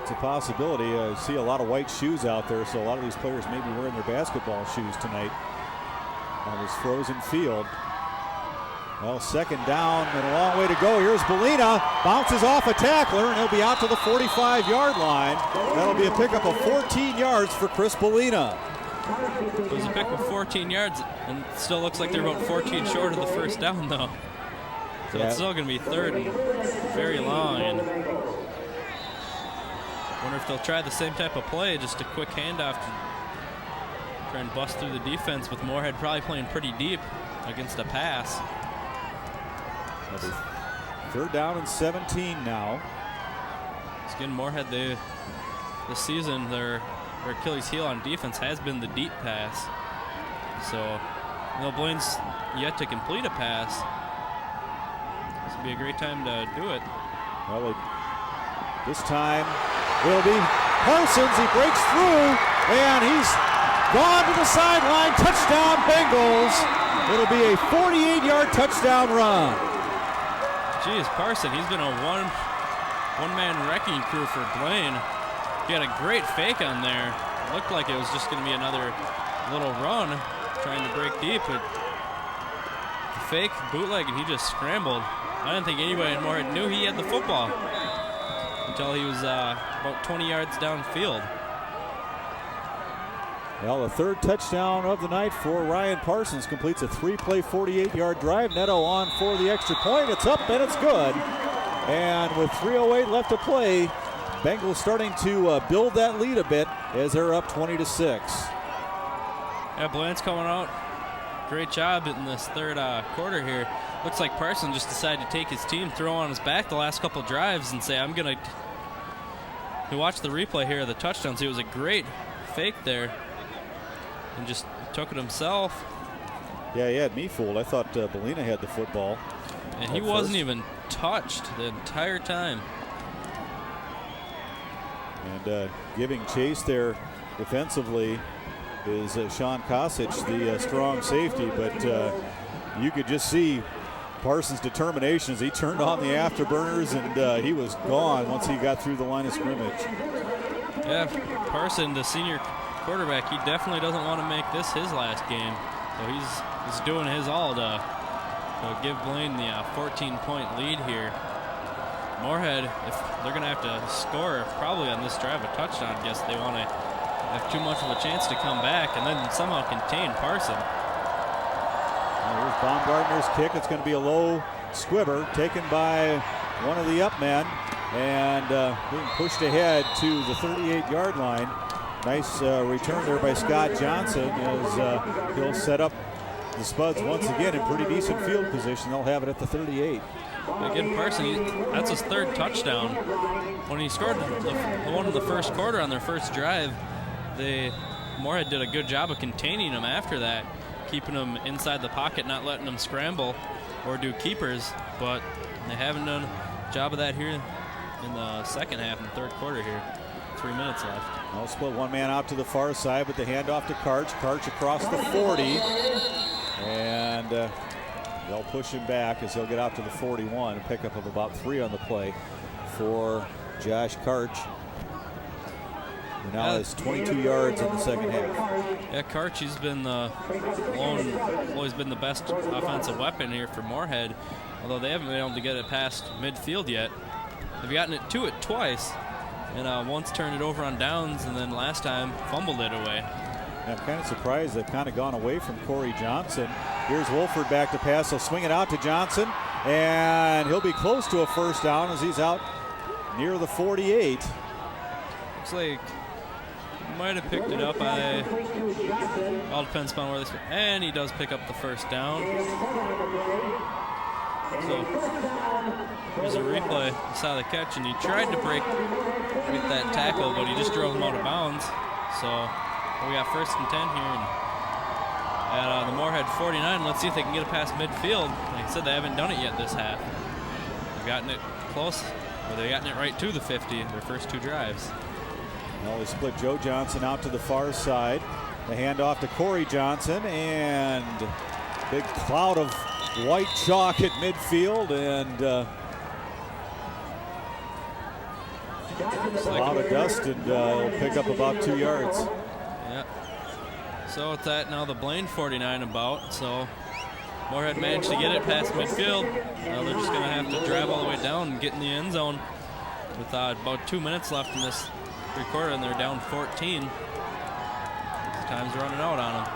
It's a possibility. I see a lot of white shoes out there, so a lot of these players may be wearing their basketball shoes tonight on this frozen field. Well, second down and a long way to go. Here's Belina, bounces off a tackler, and he'll be out to the 45-yard line. That'll be a pickup of 14 yards for Chris Belina. It was a pick of 14 yards, and it still looks like they're about 14 short of the first down, though. So it's still going to be third and very long. And wonder if they'll try the same type of play, just a quick handoff to try and bust through the defense, with Moorhead probably playing pretty deep against a pass. Third down and 17 now. Again, Moorhead, this season, their Achilles heel on defense has been the deep pass. So, Blaine's yet to complete a pass. This would be a great time to do it. Well, this time will be Parsons. He breaks through, and he's gone to the sideline. Touchdown, Bengals. It'll be a 48-yard touchdown run. Geez, Parson, he's been a one-man wrecking crew for Blaine. He had a great fake on there. It looked like it was just going to be another little run trying to break deep, but fake bootleg, and he just scrambled. I didn't think anybody in Moorhead knew he had the football until he was about 20 yards downfield. Well, the third touchdown of the night for Ryan Parsons completes a 3-play, 48-yard drive. Neto on for the extra point. It's up and it's good. And with 3:08 left to play, Bengals starting to build that lead a bit as they're up 20-6. Yeah, Blaine's coming out. Great job in this third quarter here. Looks like Parsons just decided to take his team, throw on his back the last couple drives, and say, I'm going to... We watched the replay here of the touchdowns. It was a great fake there, and just took it himself. Yeah, he had me fooled. I thought Belina had the football. And he wasn't even touched the entire time. And giving chase there defensively is Sean Kosic, the strong safety. But you could just see Parsons' determination as he turned on the afterburners, and he was gone once he got through the line of scrimmage. Yeah, Parson, the senior quarterback, he definitely doesn't want to make this his last game. So he's doing his all to give Blaine the 14-point lead here. Moorhead, if they're going to have to score probably on this drive a touchdown, I guess they want to have too much of a chance to come back and then somehow contain Parson. Here's Baumgartner's kick. It's going to be a low squibber taken by one of the up men and being pushed ahead to the 38-yard line. Nice return there by Scott Johnson as he'll set up the Spuds once again in pretty decent field position. They'll have it at the 38. Again, Parson, that's his third touchdown. When he scored the one in the first quarter on their first drive, Moorhead did a good job of containing him after that, keeping him inside the pocket, not letting him scramble or do keepers, but they haven't done a job of that here in the second half and third quarter here. 3 minutes left. They'll split one man out to the far side, but the handoff to Karch. Karch across the 40. And they'll push him back as he'll get out to the 41. A pickup of about 3 on the play for Josh Karch. He now has 22 yards in the second half. Yeah, Karchi's been always been the best offensive weapon here for Moorhead, although they haven't been able to get it past midfield yet. They've gotten it to it twice, and once turned it over on downs, and then last time fumbled it away. I'm kind of surprised they've kind of gone away from Corey Johnson. Here's Wolford back to pass. He'll swing it out to Johnson, and he'll be close to a first down as he's out near the 48. Looks like he might have picked it up. All depends upon where this. And he does pick up the first down. So here's a replay. He saw the catch, and he tried to break that tackle, but he just drove him out of bounds. So we got 1st and 10 here. At the Moorhead 49, let's see if they can get it past midfield. Like I said, they haven't done it yet this half. They've gotten it close, or they've gotten it right to the 50 in their first 2 drives. Well, they split Joe Johnson out to the far side. The handoff to Corey Johnson, and big cloud of white chalk at midfield, and a cloud of dust, and he'll pick up about 2 yards. Yeah. So with that, now the Blaine 49 about. So Moorhead managed to get it past midfield. Now they're just going to have to drive all the way down and get in the end zone with about 2 minutes left in this 3/4, and they're down 14. Time's running out on them.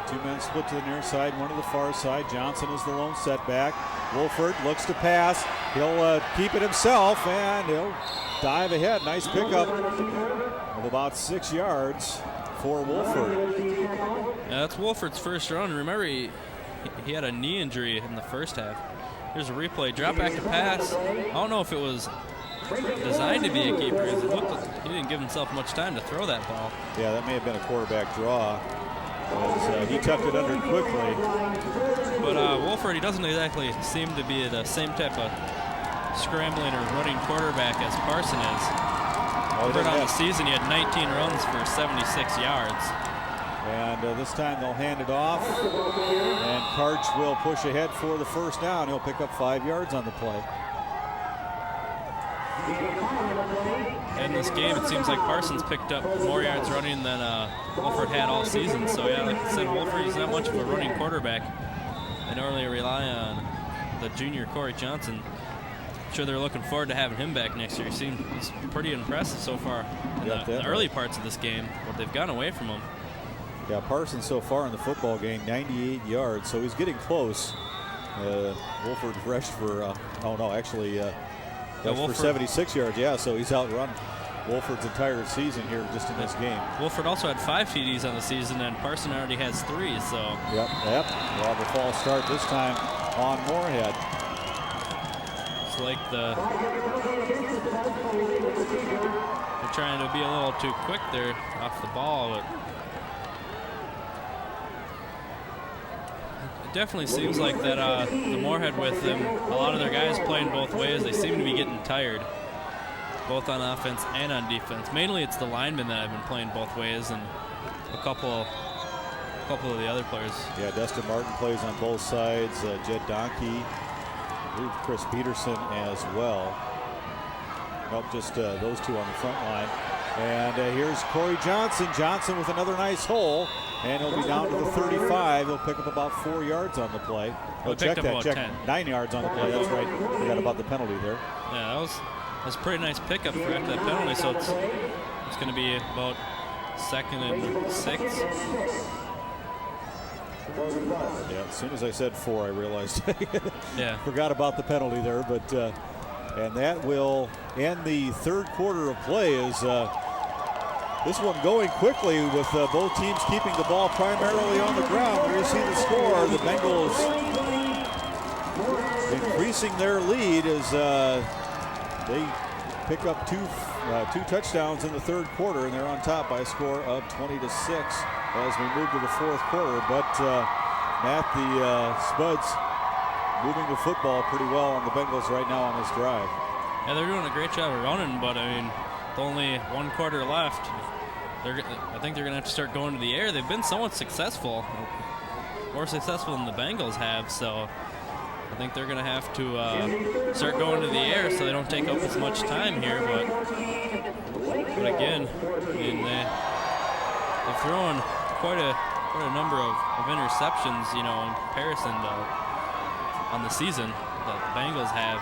2 men split to the near side, 1 to the far side. Johnson is the lone setback. Wolford looks to pass. He'll keep it himself, and he'll dive ahead. Nice pickup of about 6 yards for Wolford. Yeah, that's Wolford's first run. Remember, he had a knee injury in the first half. Here's a replay. Drop back to pass. I don't know if it was designed to be a keeper. It looked like he didn't give himself much time to throw that ball. Yeah, that may have been a quarterback draw, as he tucked it under quickly. But Wolford, he doesn't exactly seem to be the same type of scrambling or running quarterback as Parson is. Over on the season, he had 19 runs for 76 yards. And this time they'll hand it off, and Karch will push ahead for the first down. He'll pick up 5 yards on the play. In this game, it seems like Parsons picked up more yards running than Wolford had all season. So yeah, like I said, Wolford, he's not much of a running quarterback. They normally rely on the junior Corey Johnson. I'm sure they're looking forward to having him back next year. He's pretty impressive so far in the early parts of this game, but they've gone away from him. Yeah, Parsons so far in the football game, 98 yards, so he's getting close. Wolford rushed for, for 76 yards, yeah, so he's outrun Wolford's entire season here just in this game. Wolford also had 5 TDs on the season, and Parson already has 3, so. Yep. We'll have a false start this time on Moorhead. It's like they're trying to be a little too quick there off the ball, but it definitely seems like that the Moorhead with them, a lot of their guys playing both ways, they seem to be getting tired, both on offense and on defense. Mainly it's the linemen that have been playing both ways, and a couple of the other players. Yeah, Dustin Martin plays on both sides, Jed Donkey, I believe Chris Peterson as well. Nope, just those two on the front line. And here's Corey Johnson. Johnson with another nice hole, and he'll be down to the 35. He'll pick up about 4 yards on the play. He picked up about 10. 9 yards on the play. That's right. Forgot about the penalty there. Yeah, that was a pretty nice pickup for after that penalty. So it's going to be about 2nd and 6. Yeah, as soon as I said 4, I realized yeah, forgot about the penalty there. But and that will end the third quarter of play. Is this one going quickly with both teams keeping the ball primarily on the ground. There you see the score. The Bengals increasing their lead as they pick up two touchdowns in the third quarter, and they're on top by a score of 20-6 as we move to the fourth quarter. But Matt, the Spuds moving the football pretty well on the Bengals right now on this drive. Yeah, they're doing a great job of running, but I mean, with only 1 quarter left, I think they're going to have to start going to the air. They've been somewhat successful, more successful than the Bengals have, so I think they're going to have to start going to the air so they don't take up as much time here. But But again, I mean, they've thrown quite a number of interceptions, you know, in comparison to on the season that the Bengals have.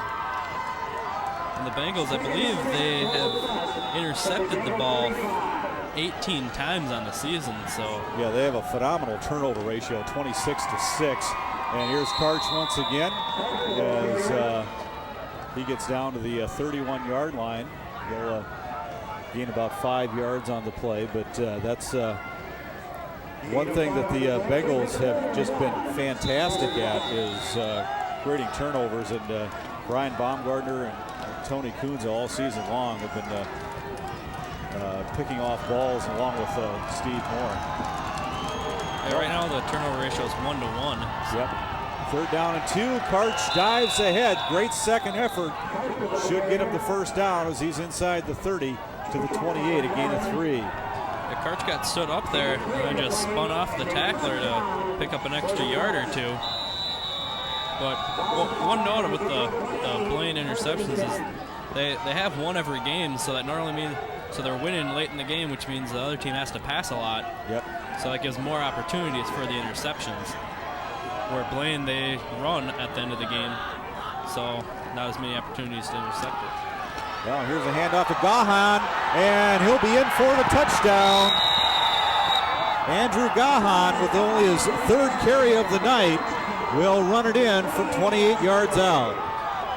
And the Bengals, I believe, they have intercepted the ball 18 times on the season. So yeah, they have a phenomenal turnover ratio, 26-6. And here's Karch once again as he gets down to the 31-yard line. He'll gain about 5 yards on the play, but that's one thing that the Bengals have just been fantastic at is creating turnovers, and Brian Baumgartner and Tony Kunze all season long have been picking off balls along with Steve Moore. Yeah, right now the turnover ratio is 1-1. Yep. 3rd down and 2. Karch dives ahead. Great second effort. Should get him the first down as he's inside the 30 to the 28, a gain of 3. Yeah, Karch got stood up there and then just spun off the tackler to pick up an extra yard or two. But one note with the Blaine interceptions is they have one every game, so that normally means they're winning late in the game, which means the other team has to pass a lot. Yep. So that gives more opportunities for the interceptions. Where Blaine, they run at the end of the game, so not as many opportunities to intercept it. Well, here's a handoff to Gahan, and he'll be in for the touchdown. Andrew Gahan, with only his 3rd carry of the night, will run it in from 28 yards out.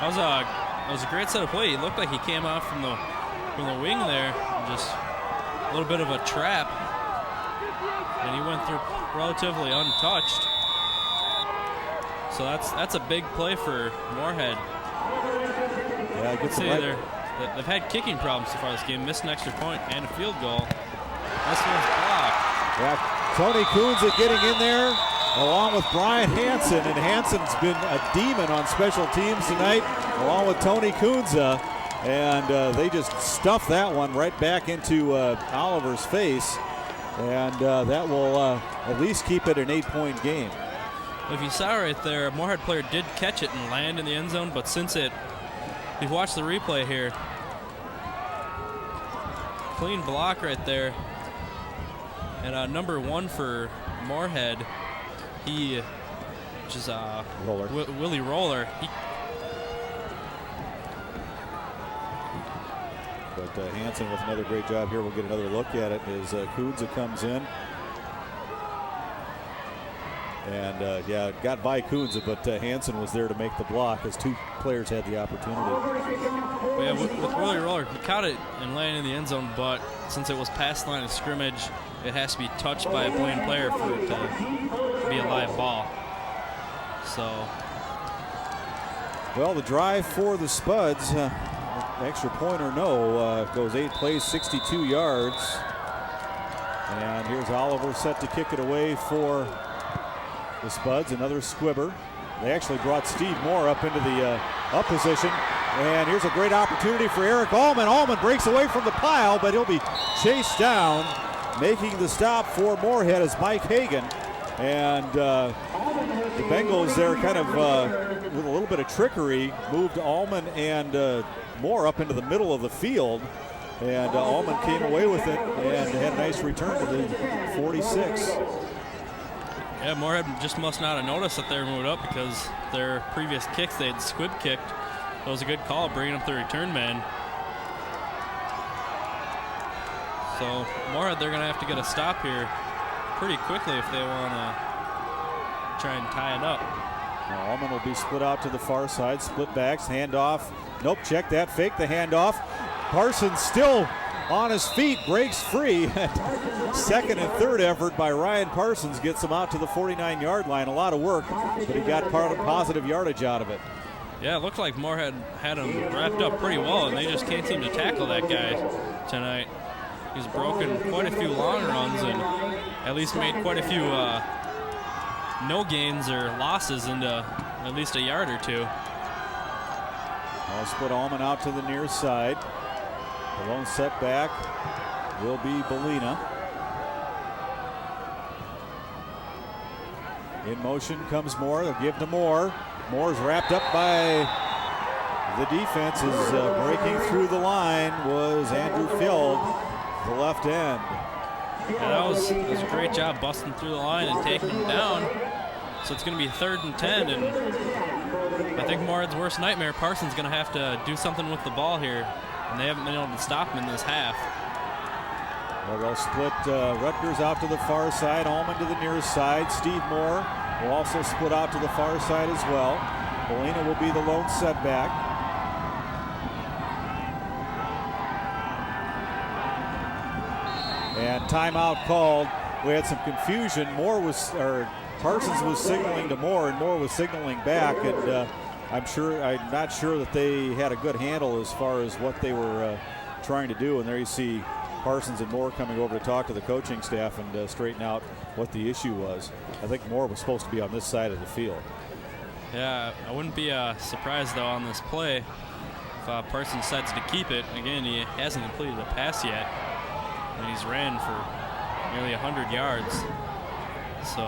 That was a great set of play. It looked like he came off from the wing there, just a little bit of a trap, and he went through relatively untouched. So that's a big play for Moorhead. Yeah, good see they've had kicking problems so far this game. Missed an extra point and a field goal. This one's blocked. Yeah, Tony Kunze getting in there along with Brian Hansen, and Hansen's been a demon on special teams tonight, along with Tony Kunze, and they just stuffed that one right back into Oliver's face, and that will at least keep it an 8-point game. If you saw right there, a Moorhead player did catch it and land in the end zone, but since if you watch the replay here, clean block right there. And number 1 for Moorhead, he just Willie Roller. But Hansen with another great job here. We'll get another look at it as Kunze comes in. And yeah, got by Kunze, but Hansen was there to make the block as 2 players had the opportunity. Yeah, with Willie Roller, he caught it and landed in the end zone, but since it was past the line of scrimmage, it has to be touched by a Blaine player for it to be a live ball. So, well, the drive for the Spuds, extra point or no, goes 8 plays, 62 yards. And here's Oliver set to kick it away for the Spuds, another squibber. They actually brought Steve Moore up into the up position. And here's a great opportunity for Eric Allman. Allman breaks away from the pile, but he'll be chased down. Making the stop for Moorhead is Mike Hagan. And the Bengals there kind of, with a little bit of trickery, moved Allman and Moore up into the middle of the field. And Allman came away with it and had a nice return to the 46. Yeah, Moorhead just must not have noticed that they were moved up, because their previous kicks they had squib kicked. It was a good call bringing up the return man. So Moorhead, they're going to have to get a stop here pretty quickly if they want to try and tie it up. Now Allman will be split out to the far side, split backs, handoff. Nope, check that, fake the handoff. Parsons still on his feet, breaks free. Second and third effort by Ryan Parsons gets him out to the 49-yard line. A lot of work, but he got positive yardage out of it. Yeah, it looked like Moorhead had him wrapped up pretty well, and they just can't seem to tackle that guy tonight. He's broken quite a few long runs and at least made quite a few no gains or losses into at least a yard or two. I'll split Allman out to the near side. The lone setback will be Belina. In motion comes Moore. They'll give to Moore. Moore's wrapped up by the defense. Is breaking through the line was Andrew Fjeld. the left end. Yeah, that was a great job busting through the line and taking him down. So it's going to be 3rd and 10, and I think Moorhead's worst nightmare, Parsons, going to have to do something with the ball here, and they haven't been able to stop him in this half. Well, they'll split Rutgers out to the far side, Allman to the near side. Steve Moore will also split out to the far side as well. Belina will be the lone setback. And timeout called. We had some confusion. Parsons was signaling to Moore, and Moore was signaling back. And I'm not sure that they had a good handle as far as what they were trying to do. And there you see Parsons and Moore coming over to talk to the coaching staff and straighten out what the issue was. I think Moore was supposed to be on this side of the field. Yeah, I wouldn't be surprised, though, on this play if Parsons decides to keep it. Again, he hasn't completed a pass yet, and he's ran for nearly 100 yards. So,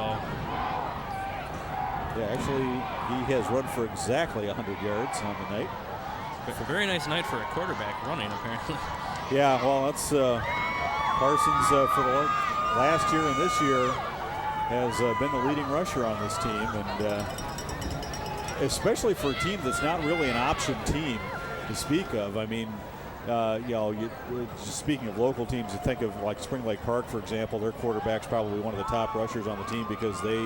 yeah, actually, he has run for exactly 100 yards on the night. But a very nice night for a quarterback running, apparently. Yeah, well, that's Parsons for the last year and this year has been the leading rusher on this team, and especially for a team that's not really an option team to speak of. I mean, just speaking of local teams, you think of like Spring Lake Park, for example. Their quarterback's probably one of the top rushers on the team because they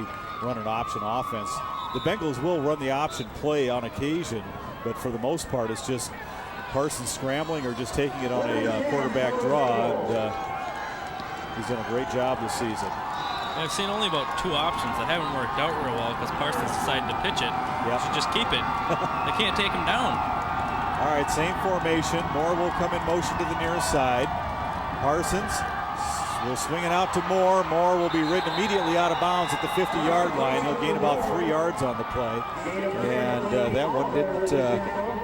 run an option offense. The Bengals will run the option play on occasion, but for the most part, it's just Parsons scrambling or just taking it on a quarterback draw, and he's done a great job this season. I've seen only about 2 options that haven't worked out real well because Parsons decided to pitch it. Yep. Should just keep it. They can't take him down. All right, same formation. Moore will come in motion to the near side. Parsons will swing it out to Moore. Moore will be ridden immediately out of bounds at the 50-yard line. He'll gain about 3 yards on the play. And that one didn't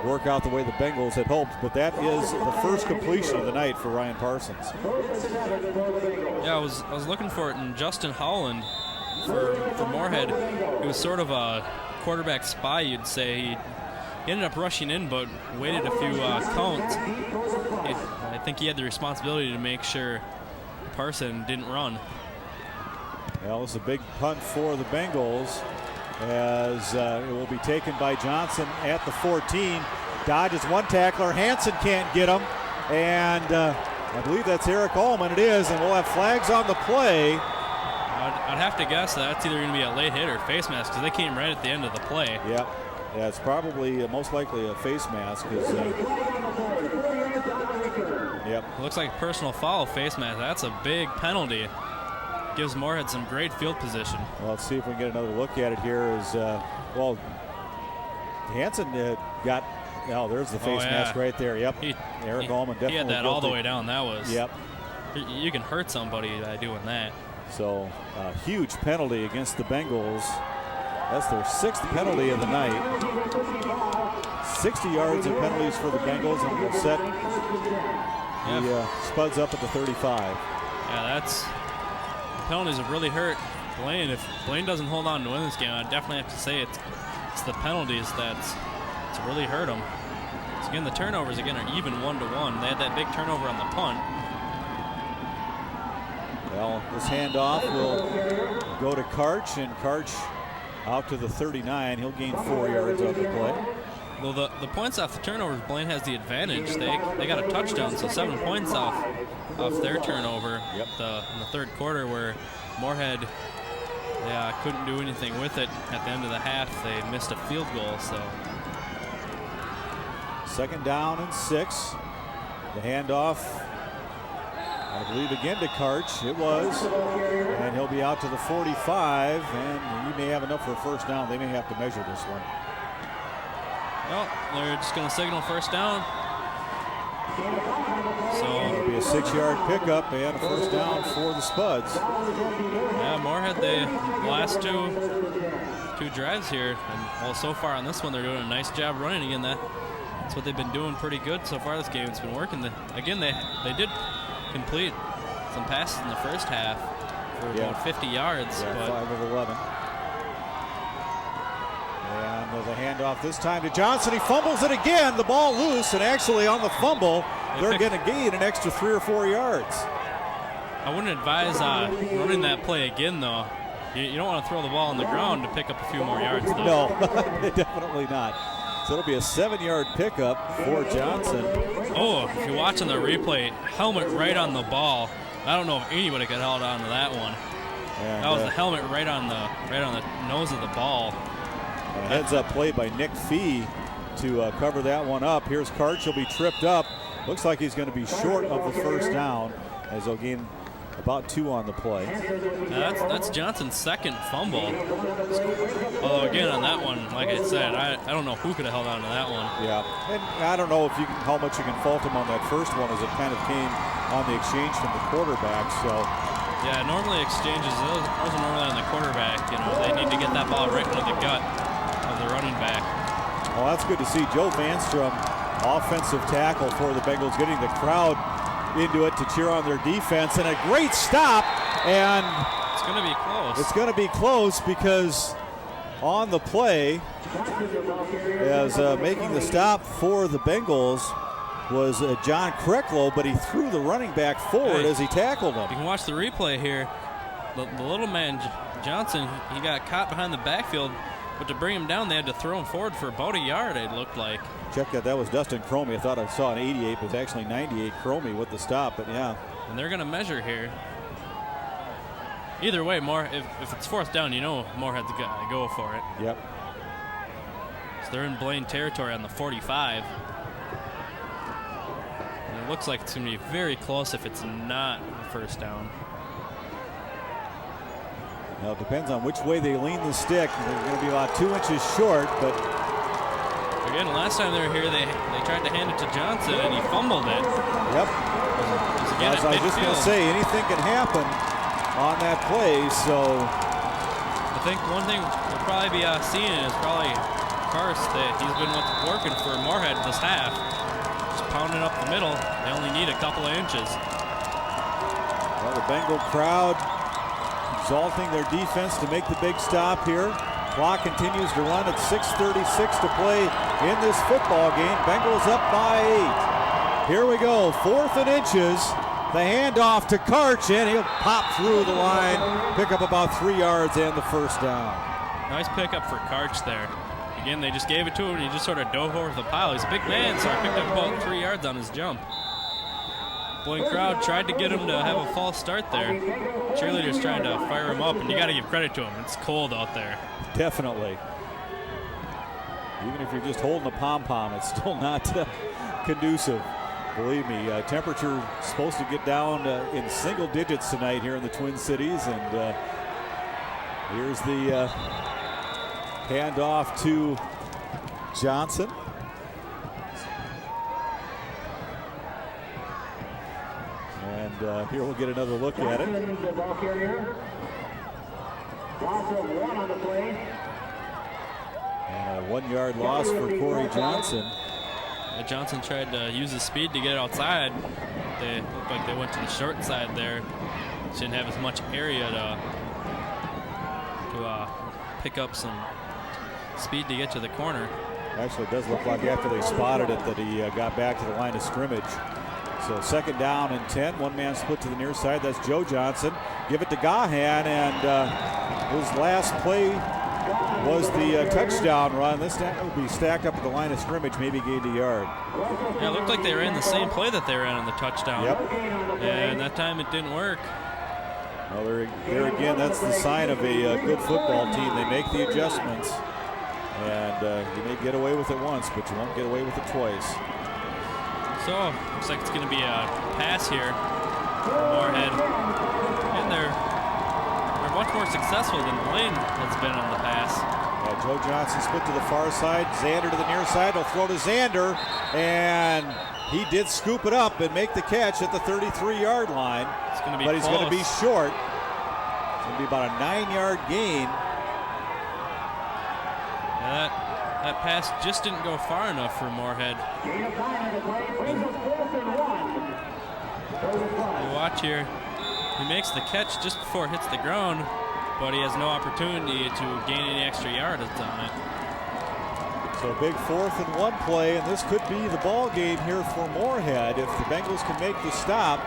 work out the way the Bengals had hoped, but that is the first completion of the night for Ryan Parsons. Yeah, I was looking for it in Justin Howland for Moorhead. He was sort of a quarterback spy, you'd say. He ended up rushing in, but waited a few counts. I think he had the responsibility to make sure Parson didn't run. Well, it's a big punt for the Bengals as it will be taken by Johnson at the 14. Dodges one tackler. Hansen can't get him. And I believe that's Eric Allman. It is, and we'll have flags on the play. I'd have to guess that's either going to be a late hit or face mask because they came right at the end of the play. Yep. Yeah, it's probably most likely a face mask. Yep. It looks like a personal foul, face mask. That's a big penalty. Gives Moorhead some great field position. Well, let's see if we can get another look at it here. Hansen got. Oh, there's the face mask right there. Yep. Eric Allman definitely. He had that all the way down. That was. Yep. You can hurt somebody doing that. So, a huge penalty against the Bengals. That's their 6th penalty of the night. 60 yards of penalties for the Bengals, and we'll set the Spuds up at the 35. Yeah, the penalties have really hurt Blaine. If Blaine doesn't hold on to win this game, I definitely have to say it's the penalties that's really hurt them. So again, the turnovers are even 1-1. They had that big turnover on the punt. Well, this handoff will go to Karch, and Karch out to the 39. He'll gain 4 yards on the play. Well, the points off the turnovers, Blaine has the advantage. They got a touchdown, so 7 points off their turnover. Yep. In the third quarter, where Moorhead couldn't do anything with it at the end of the half. They missed a field goal. So 2nd down and 6. The handoff, I believe, again to Karch. It was. And he'll be out to the 45, and he may have enough for a first down. They may have to measure this one. Well, they're just going to signal first down. So it'll be a 6-yard pickup and a first down for the Spuds. Yeah, Moorhead, the last two drives here, and so far on this one, they're doing a nice job running again. That's what they've been doing pretty good so far this game. It's been working. Again, they did complete some passes in the first half for about 50 yards. Yeah, but 5 of 11. And the handoff this time to Johnson. He fumbles it again. The ball loose, and actually on the fumble, they're going to gain an extra 3 or 4 yards. I wouldn't advise running that play again, though. You don't want to throw the ball on the ground to pick up a few more yards, though. No, definitely not. So it'll be a 7-yard pickup for Johnson. Oh, if you're watching the replay, helmet right on the ball. I don't know if anybody could hold on to that one. And, that was the helmet right on the nose of the ball. A heads-up play by Nick Fee to cover that one up. Here's Karch. He'll be tripped up. Looks like he's going to be short of the first down as they'll gain about 2 on the play. That's Johnson's second fumble. Although again on that one, like I said, I don't know who could have held on to that one. Yeah, and I don't know how much you can fault him on that first one, as it kind of came on the exchange from the quarterback. So yeah, normally exchanges those are normally on the quarterback. You know, they need to get that ball right into the gut of the running back. Well, that's good to see. Joe Vanstrom, offensive tackle for the Bengals, getting the crowd into it to cheer on their defense, and a great stop. And it's going to be close. It's going to be close because on the play, as making the stop for the Bengals was John Krecklow, but he threw the running back forward as he tackled him. You can watch the replay here. The little man Johnson, he got caught behind the backfield, but to bring him down, they had to throw him forward for about a yard, it looked like. Check that was Dustin Cromie. I thought I saw an 88, but it's actually 98 Cromie with the stop, but yeah. And they're going to measure here. Either way, if it's fourth down, you know Moorhead's got to go for it. Yep. So they're in Blaine territory on the 45. And it looks like it's going to be very close if it's not a first down. Well, it depends on which way they lean the stick. They're going to be about 2 inches short, but again, last time they were here, they tried to hand it to Johnson, and he fumbled it. Yep. As I was just going to say, anything can happen on that play, so I think one thing we'll probably be seeing is probably Karst, that he's been working for Moorhead this half. Just pounding up the middle. They only need a couple of inches. Well, the Bengal crowd exalting their defense to make the big stop here. Clock continues to run at 6:36 to play in this football game. Bengals up by 8. Here we go, 4th and inches. The handoff to Karch, and he'll pop through the line, pick up about 3 yards and the first down. Nice pickup for Karch there. Again, they just gave it to him, and he just sort of dove over the pile. He's a big man, so he picked up about 3 yards on his jump. Blaine crowd tried to get him to have a false start there. Cheerleaders trying to fire him up, and you got to give credit to him. It's cold out there. Definitely. Even if you're just holding a pom-pom, it's still not conducive. Believe me, temperature supposed to get down in single digits tonight here in the Twin Cities, and here's the handoff to Johnson. And here we'll get another look at it. And a 1-yard loss for Corey Johnson. Johnson tried to use his speed to get outside. They looked like they went to the short side there. Didn't have as much area to pick up some speed to get to the corner. Actually, it does look like after they spotted it that he got back to the line of scrimmage. So 2nd down and 10. One man split to the near side. That's Joe Johnson. Give it to Gahan, and his last play was the touchdown run. This time will be stacked up at the line of scrimmage, maybe gained a yard. Yeah, it looked like they ran the same play that they ran on the touchdown. Yep. And that time it didn't work. Well, there again, that's the sign of a good football team. They make the adjustments, and you may get away with it once, but you won't get away with it twice. So, looks like it's going to be a pass here for Moorhead. And they're much more successful than Blaine has been on the pass. Joe Johnson split to the far side. Xander to the near side. He'll throw to Xander, and he did scoop it up and make the catch at the 33-yard line. It's going to be but he's close. going to be short. It's going to be about a 9-yard gain. That pass just didn't go far enough for Moorhead. You watch here. He makes the catch just before it hits the ground, but he has no opportunity to gain any extra yardage on it. So big 4th and 1 play, and this could be the ball game here for Moorhead if the Bengals can make the stop.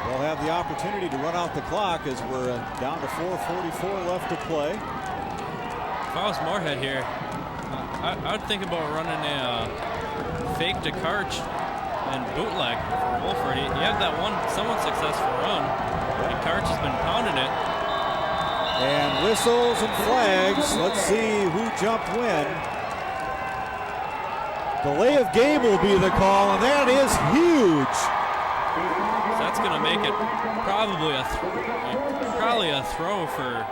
Well, they'll have the opportunity to run out the clock as we're down to 4:44 left to play. If I was Moorhead here, I would think about running a fake to Karch and bootleg for Wolford. He had that one somewhat successful run, and Karch has been pounding it. And whistles and flags. Let's see who jumped when. Delay of game will be the call, and that is huge. So that's going to make it probably a throw for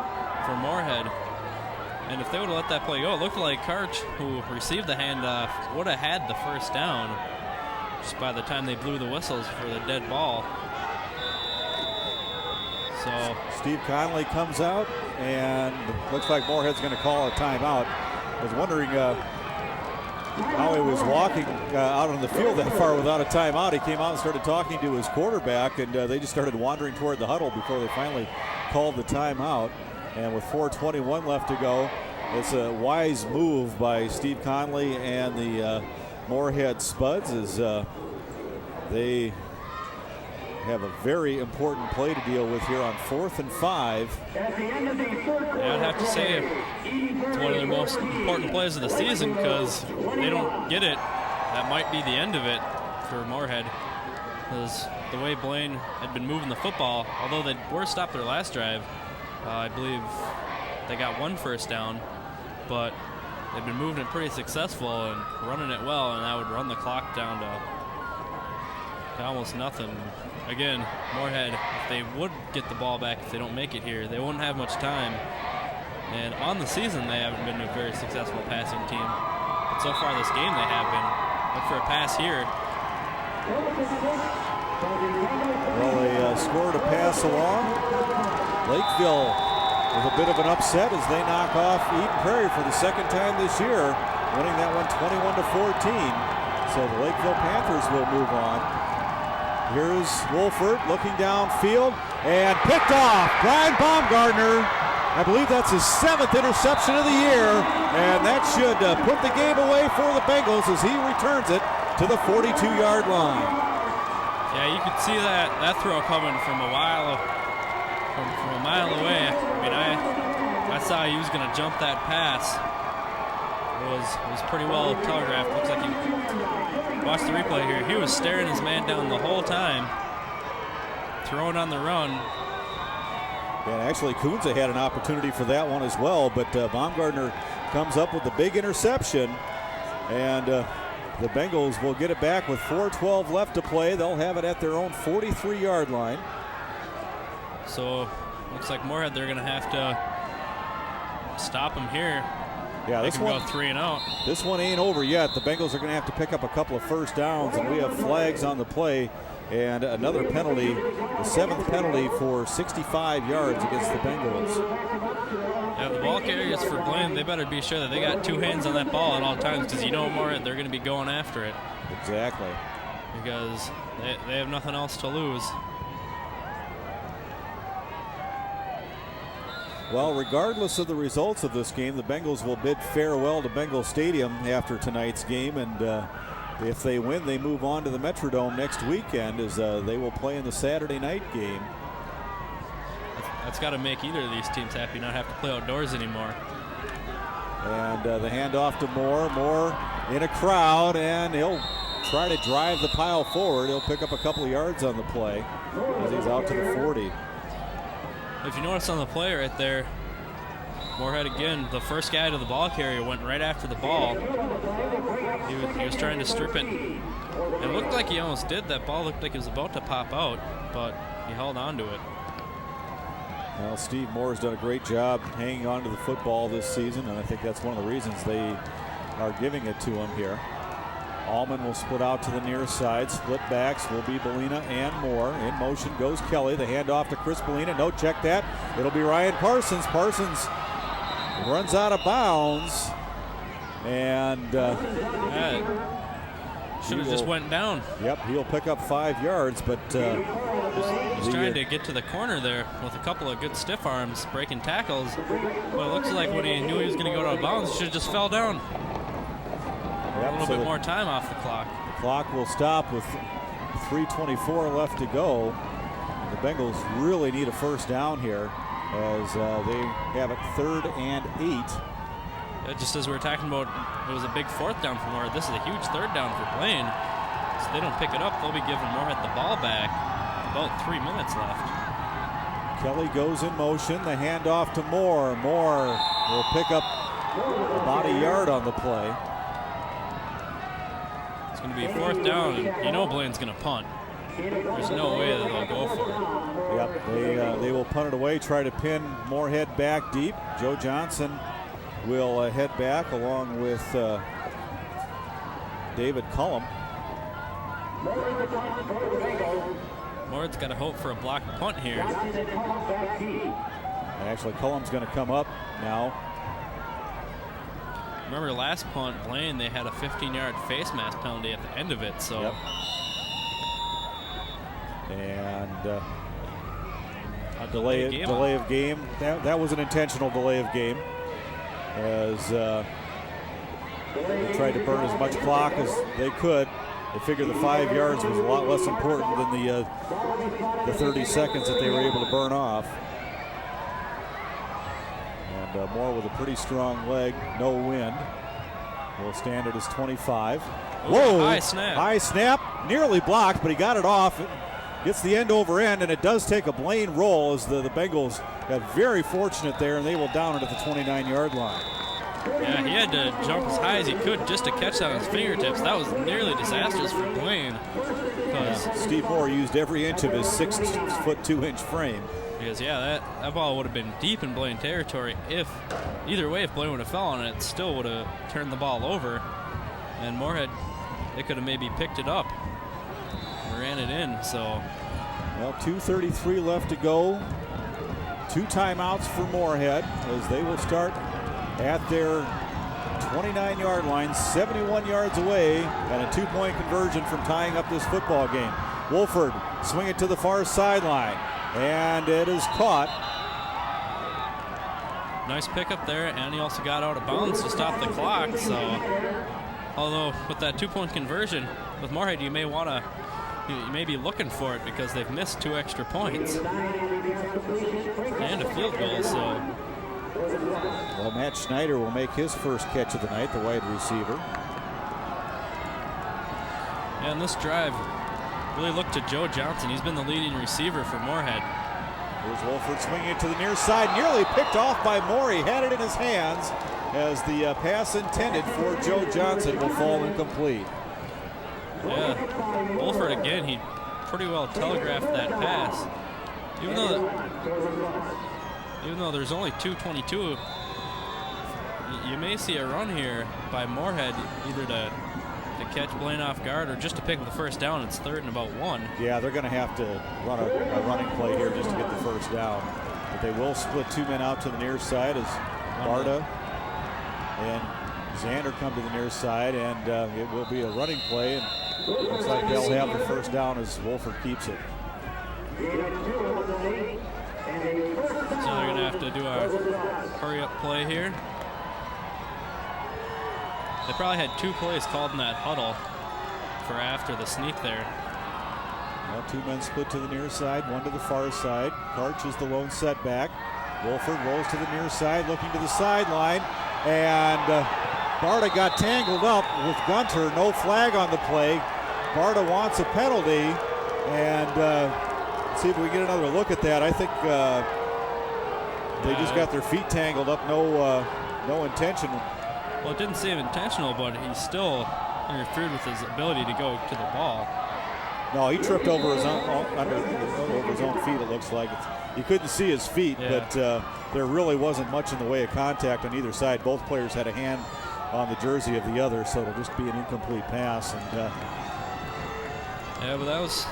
Moorhead. And if they would have let that play go, it looked like Karch, who received the handoff, would have had the first down just by the time they blew the whistles for the dead ball. So Steve Conley comes out, and looks like Moorhead's going to call a timeout. I was wondering how he was walking out on the field that far without a timeout. He came out and started talking to his quarterback, and they just started wandering toward the huddle before they finally called the timeout. And with 4:21 left to go, it's a wise move by Steve Conley and the Moorhead Spuds as they have a very important play to deal with here on 4th and 5. Yeah, I'd have to say it's one of the most important plays of the season, because if they don't get it, that might be the end of it for Moorhead. Because the way Blaine had been moving the football, although they were stopped their last drive, I believe they got one first down, but they've been moving it pretty successful and running it well, and that would run the clock down to almost nothing. Again, Moorhead, if they would get the ball back, if they don't make it here, they won't have much time. And on the season, they haven't been a very successful passing team. But so far this game, they have been. Look for a pass here. Well, they scored a pass along. Lakeville with a bit of an upset as they knock off Eden Prairie for the second time this year, winning that one 21-14. So the Lakeville Panthers will move on. Here's Wolford looking downfield and picked off. Brian Baumgartner, I believe that's his 7th interception of the year, and that should put the game away for the Bengals as he returns it to the 42-yard line. Yeah, you could see that throw coming from a mile away. I mean, I saw he was going to jump that pass. It was pretty well telegraphed. Looks like he watched the replay here. He was staring his man down the whole time, throwing on the run. And actually, Kunze had an opportunity for that one as well, but Baumgartner comes up with the big interception, and the Bengals will get it back with 4:12 left to play. They'll have it at their own 43-yard line. So looks like Moorhead, they're going to have to stop him here. Yeah, they this can one go 3-0. This one ain't over yet. The Bengals are going to have to pick up a couple of first downs, and we have flags on the play and another penalty, the 7th penalty for 65 yards against the Bengals. Yeah, the ball carriers for Blaine, they better be sure that they got two hands on that ball at all times, because you know Moorhead, they're going to be going after it. Exactly. Because they have nothing else to lose. Well, regardless of the results of this game, the Bengals will bid farewell to Bengal Stadium after tonight's game, and if they win, they move on to the Metrodome next weekend as they will play in the Saturday night game. That's got to make either of these teams happy, not have to play outdoors anymore. And the handoff to Moore. Moore in a crowd, and he'll try to drive the pile forward. He'll pick up a couple of yards on the play as he's out to the 40. If you notice on the play right there, Moorhead again, the first guy to the ball carrier went right after the ball. He was trying to strip it. It looked like he almost did. That ball looked like it was about to pop out, but he held on to it. Well, Steve Moore has done a great job hanging on to the football this season, and I think that's one of the reasons they are giving it to him here. Allman will split out to the near side. Split backs will be Bellina and Moore. In motion goes Kelly. The handoff to Chris Bellina. No, check that. It'll be Ryan Parsons. Parsons runs out of bounds. And should have just went down. Yep, he'll pick up 5 yards, but he's trying to get to the corner there with a couple of good stiff arms, breaking tackles. But it looks like when he knew he was going to go out of bounds, he should have just fell down. Yep, a little bit more time off the clock. The clock will stop with 3:24 left to go. The Bengals really need a first down here as they have it 3rd and 8. Just as we were talking about, it was a big 4th down for Moorhead. This is a huge 3rd down for Blaine. So they don't pick it up, they'll be giving Moorhead the ball back. About 3 minutes left. Kelly goes in motion. The handoff to Moore. Moore will pick up about a yard on the play. It's going to be a 4th down, and you know Blaine's going to punt. There's no way that they'll go for it. Yep, they will punt it away, try to pin Moorhead back deep. Joe Johnson will head back along with David Cullum. Moorhead's got to hope for a blocked punt here. And actually, Cullum's going to come up now. Remember last punt, Blaine, they had a 15-yard face mask penalty at the end of it, so. Yep. And a delay of game. That was an intentional delay of game, as they tried to burn as much clock as they could. They figured the 5 yards was a lot less important than the 30 seconds that they were able to burn off. And Moore with a pretty strong leg, no wind. Will stand at his 25. Whoa! High snap. High snap, nearly blocked, but he got it off. Gets the end over end, and it does take a Blaine roll as the Bengals got very fortunate there, and they will down it at the 29-yard line. Yeah, he had to jump as high as he could just to catch that on his fingertips. That was nearly disastrous for Blaine. Steve Moore used every inch of his 6'2" frame. Because, yeah, that ball would have been deep in Blaine territory. Either way, if Blaine would have fell on it, still would have turned the ball over. And Moorhead, they could have maybe picked it up and ran it in, so. Well, 2:33 left to go. 2 timeouts for Moorhead as they will start at their 29-yard line, 71 yards away, and a 2-point conversion from tying up this football game. Wolford swing it to the far sideline, and it is caught. Nice pickup there, and he also got out of bounds to stop the clock. So, although with that 2-point conversion with Moorhead, you may be looking for it because they've missed 2 extra points and a field goal. So. Well, Matt Schneider will make his first catch of the night, the wide receiver. And this drive really looked to Joe Johnson. He's been the leading receiver for Moorhead. Here's Wolford swinging it to the near side, nearly picked off by Moore. He had it in his hands as the pass intended for Joe Johnson will fall incomplete. Yeah, Wolford again, he pretty well telegraphed that pass. Even though there's only 2:22, you may see a run here by Moorhead, either to catch Blaine off guard or just to pick up the first down. It's 3rd and about 1. Yeah, they're going to have to run a running play here just to get the first down. But they will split 2 men out to the near side as Barta and Xander come to the near side, and it will be a running play. And looks like they'll have the first down as Wolford keeps it. So they're going to have to do a hurry-up play here. They probably had 2 plays called in that huddle for after the sneak there. Well, 2 men split to the near side, 1 to the far side. Karch is the lone setback. Wolford rolls to the near side, looking to the sideline, and Barta got tangled up with Gunter. No flag on the play. Barta wants a penalty, and let's see if we get another look at that. I think they just got their feet tangled up. No intention. Well, it didn't seem intentional, but he still interfered with his ability to go to the ball. No, he tripped over his own feet, it looks like. You couldn't see his feet, but there really wasn't much in the way of contact on either side. Both players had a hand on the jersey of the other, so it'll just be an incomplete pass. And yeah, but it's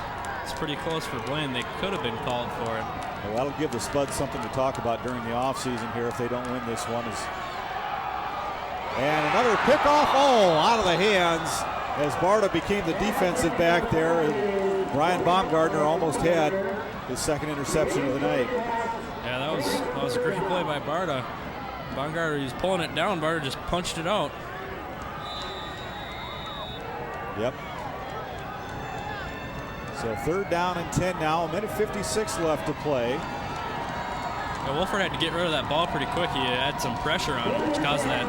pretty close for Blaine. They could have been called for it. Well, that'll give the Spuds something to talk about during the offseason here if they don't win this one. And another pickoff, out of the hands as Barta became the defensive back there. And Brian Baumgartner almost had his second interception of the night. Yeah, that was a great play by Barta. Baumgartner, he's pulling it down. Barta just punched it out. Yep. So 3rd down and 10 now, a minute 56 left to play. Yeah, Wolford had to get rid of that ball pretty quick. He had some pressure on him, which caused that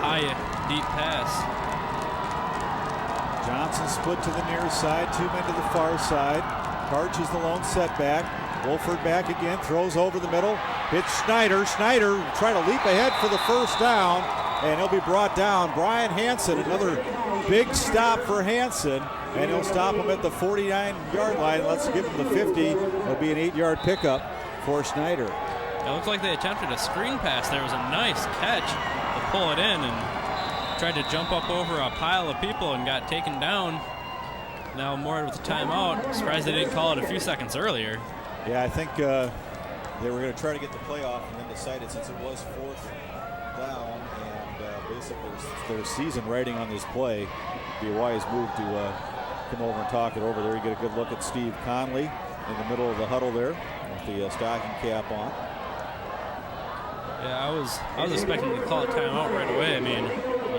high, deep pass. Johnson split to the near side, 2 men to the far side. Karch is the lone setback. Wolford back again, throws over the middle. Hits Schneider. Schneider trying to leap ahead for the 1st down, and he'll be brought down. Brian Hansen, another big stop for Hansen, and he'll stop him at the 49-yard line. Let's give him the 50. It'll be an 8-yard pickup for Schneider. It looks like they attempted a screen pass. There was a nice catch to pull it in and tried to jump up over a pile of people and got taken down. Now Moorhead with the timeout. Surprised they didn't call it a few seconds earlier. Yeah, I think they were going to try to get the play off and then decided since it was 4th down and basically their season writing on this play, it'd be a wise move to come over and talk it over there. You get a good look at Steve Conley in the middle of the huddle there with the stocking cap on. Yeah, I was expecting to call a timeout right away. I mean,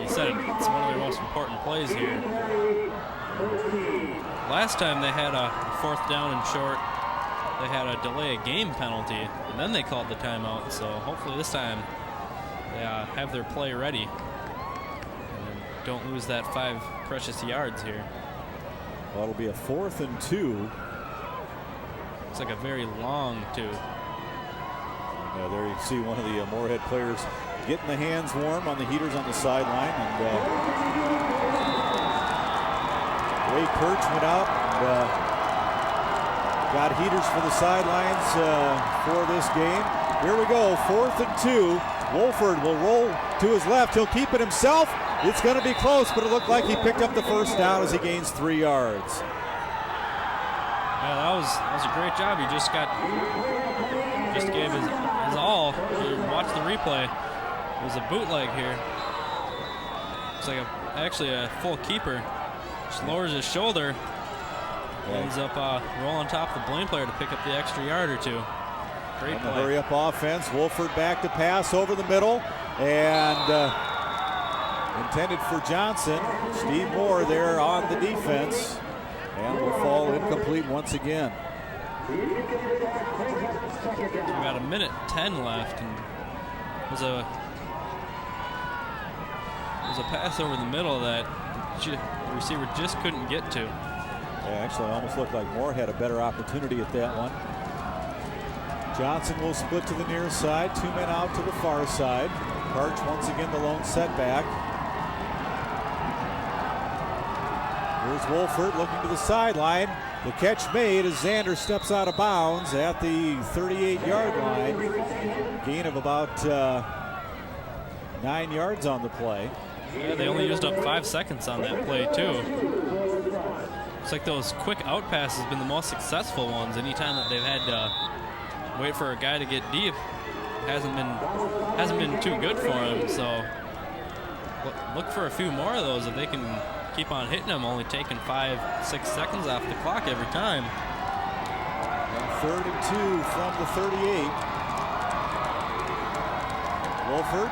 you said it's one of their most important plays here. Last time they had a 4th down and short. They had a delay of game penalty, and then they called the timeout. So hopefully this time they have their play ready and don't lose that 5 precious yards here. Well, it'll be a 4th and 2. It's like a very long 2. Yeah, there you see one of the Moorhead players getting the hands warm on the heaters on the sideline. And Ray Kurtz went out and got heaters for the sidelines for this game. Here we go, 4th and 2. Wolford will roll to his left. He'll keep it himself. It's going to be close, but it looked like he picked up the 1st down as he gains 3 yards. Yeah, that was a great job. He just gave his all. Watch the replay. It was a bootleg here. It's like actually a full keeper. Just lowers his shoulder. Ends up rolling top the Blaine player to pick up the extra yard or 2. Great play. Hurry up offense. Wolford back to pass over the middle and intended for Johnson. Steve Moore there on the defense and will fall incomplete once again. We got a minute 10 left, and it was a pass over the middle that the receiver just couldn't get to. Yeah, actually almost looked like Moore had a better opportunity at that one. Johnson will split to the near side, 2 men out to the far side. Karch once again the lone setback. Here's Wolford looking to the sideline. The catch made as Xander steps out of bounds at the 38-yard line. Gain of about 9 yards on the play. Yeah, they only used up 5 seconds on that play too. It's like those quick out passes have been the most successful ones. Anytime that they've had to wait for a guy to get deep, hasn't been too good for him. So look for a few more of those if they can keep on hitting them, only taking 5-6 seconds off the clock every time. And 3rd and 2 from the 38. Wolford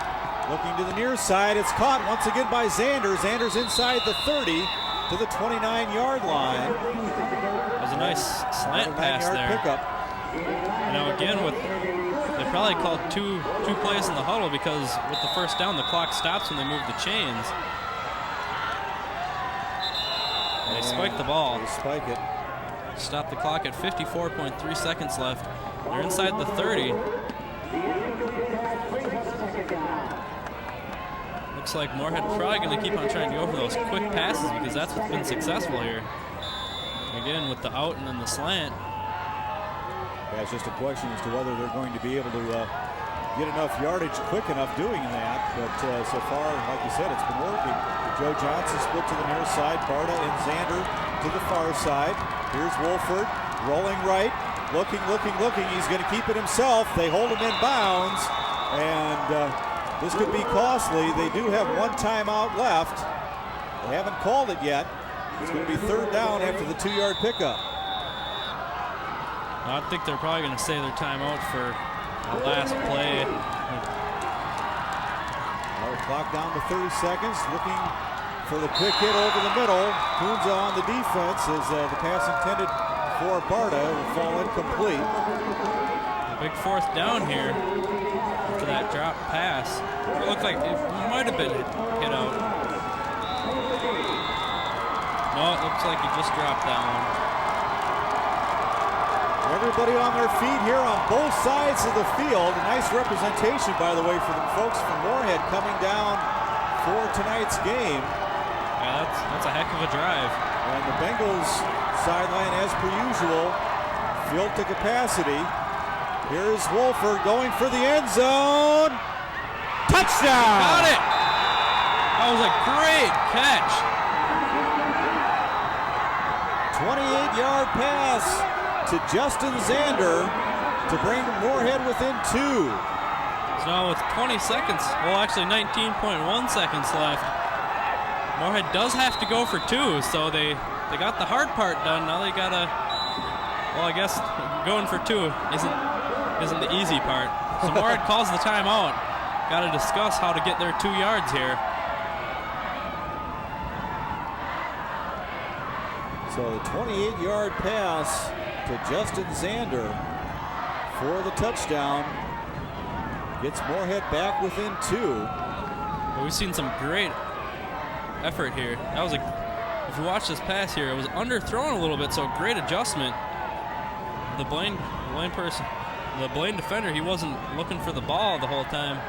looking to the near side. It's caught once again by Xander. Xander's inside the 30 to the 29-yard line. It was a nice slant pass there. Pickup. You know, again, they probably called two plays in the huddle because with the 1st down, the clock stops when they move the chains. They spike the ball. They spike it. Stop the clock at 54.3 seconds left. They're inside the 30. Looks like Moorhead probably going to keep on trying to go for those quick passes because that's what's been successful here. Again, with the out and then the slant. Yeah, it's just a question as to whether they're going to be able to get enough yardage quick enough doing that. But so far, like you said, it's been working. Joe Johnson split to the near side. Barta and Xander to the far side. Here's Wolford rolling right. Looking. He's going to keep it himself. They hold him in bounds. And this could be costly. They do have 1 timeout left. They haven't called it yet. It's going to be 3rd down after the 2-yard pickup. I think they're probably going to say their timeout for the last play. Well, clock down to 30 seconds. Looking for the quick hit over the middle. Kunze on the defense as the pass intended for Barta will fall incomplete. Big fourth down here after that drop pass. It looked like it might have been hit out. No, it looks like he just dropped that one. Everybody on their feet here on both sides of the field. A nice representation, by the way, for the folks from Moorhead coming down for tonight's game. Yeah, that's a heck of a drive. And the Bengals sideline, as per usual, filled to capacity. Here's Wolford going for the end zone. Touchdown! Got it! That was a great catch. 28-yard pass to Justin Zander to bring Moorhead within 2. So now with 20 seconds, well actually 19.1 seconds left, Moorhead does have to go for 2, so they got the hard part done. Now they gotta, well I guess going for 2 isn't the easy part. So Moorhead calls the timeout. Gotta discuss how to get their 2 yards here. So the 28-yard pass to Justin Zander for the touchdown gets Moorhead back within 2. Well, we've seen some great effort here. That was if you watch this pass here, it was underthrown a little bit, so great adjustment. The Blaine defender, he wasn't looking for the ball the whole time.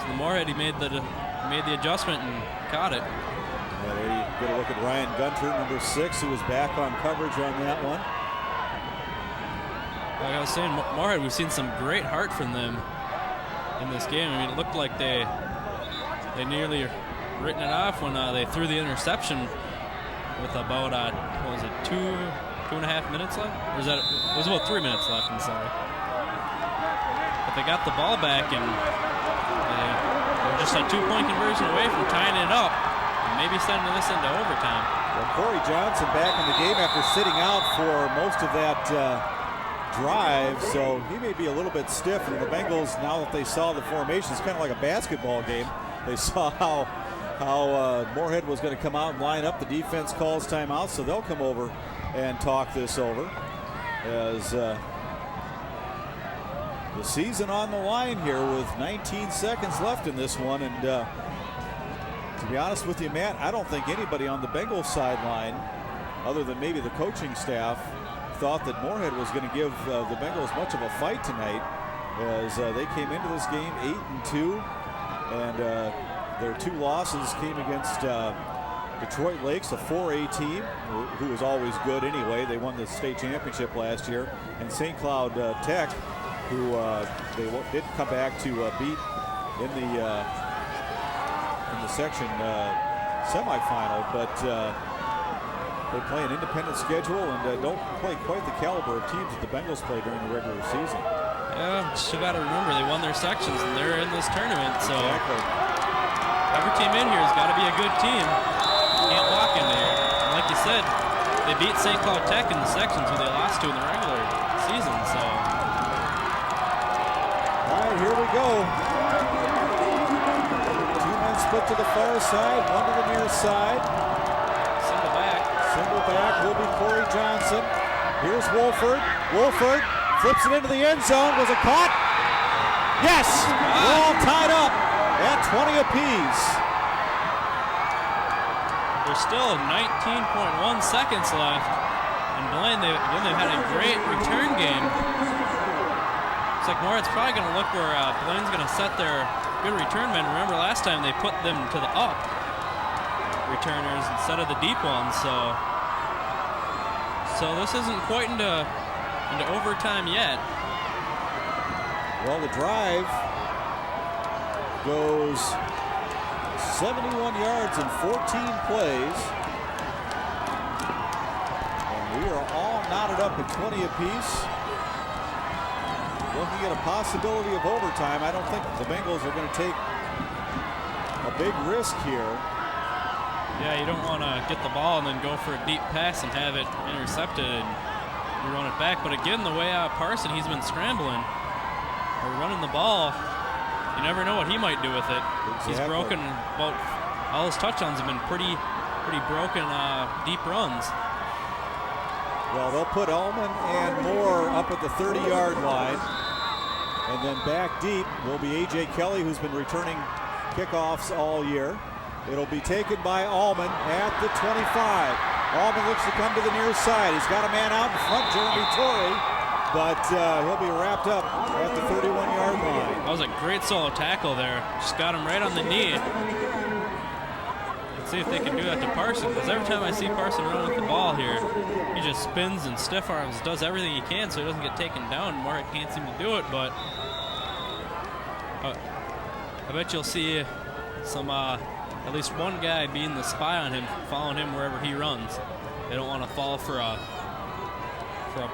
So the Moorhead, he made the adjustment and caught it. Yeah, there you get a look at Ryan Gunter, number 6, who was back on coverage on that one. Like I was saying, Moorhead, we've seen some great heart from them in this game. I mean, it looked like they nearly written it off when they threw the interception with about, what was it, 2.5 minutes left? Or was that, it was about 3 minutes left, I'm sorry. But they got the ball back and they were just a 2-point conversion away from tying it up and maybe sending this into overtime. Well, Corey Johnson back in the game after sitting out for most of that drive, so he may be a little bit stiff. And the Bengals, now that they saw the formation, it's kind of like a basketball game. They saw how Moorhead was going to come out and line up. The defense calls timeout, so they'll come over and talk this over as the season on the line here with 19 seconds left in this one. And to be honest with you, Matt, I don't think anybody on the Bengals sideline, other than maybe the coaching staff, thought that Moorhead was going to give the Bengals much of a fight tonight, as they came into this game 8-2, and their 2 losses came against Detroit Lakes, a 4A team, who was always good anyway. They won the state championship last year, and St. Cloud Tech, who they did come back to beat in the section semifinal, but they play an independent schedule and don't play quite the caliber of teams that the Bengals play during the regular season. Yeah, still got to remember they won their sections and they're in this tournament, so exactly. Every team in here has got to be a good team. Can't walk into here. And like you said, they beat St. Cloud Tech in the sections who they lost to in the regular season, so. All right, here we go. 2 men split to the far side, 1 to the near side. Single back will be Corey Johnson. Here's Wolford. Wolford flips it into the end zone. Was it caught? Yes! We're all tied up at 20 apiece. There's still 19.1 seconds left. And Blaine, they've had a great return game. It's like Moorhead's probably going to look where Blaine's going to set their good return men. Remember last time they put them to the up returners instead of the deep ones, so this isn't quite into overtime yet. Well, the drive goes 71 yards in 14 plays, and we are all knotted up at 20 apiece. Looking at a possibility of overtime. I don't think the Bengals are going to take a big risk here. Yeah, you don't want to get the ball and then go for a deep pass and have it intercepted and you run it back. But again, the way Parson, he's been scrambling or running the ball, you never know what he might do with it. Exactly. He's broken about all his touchdowns have been pretty broken, deep runs. Well, they'll put Ullman and Moore up at the 30-yard line. And then back deep will be A.J. Kelly, who's been returning kickoffs all year. It'll be taken by Ullman at the 25. Ullman looks to come to the near side. He's got a man out in front, Jeremy Torrey, but he'll be wrapped up at the 31-yard line. That was a great solo tackle there. Just got him right on the knee. Let's see if they can do that to Parson, because every time I see Parson run with the ball here, he just spins and stiff arms, does everything he can so he doesn't get taken down. Moorhead can't seem to do it, but I bet you'll see some, at least one guy being the spy on him, following him wherever he runs. They don't want to fall for a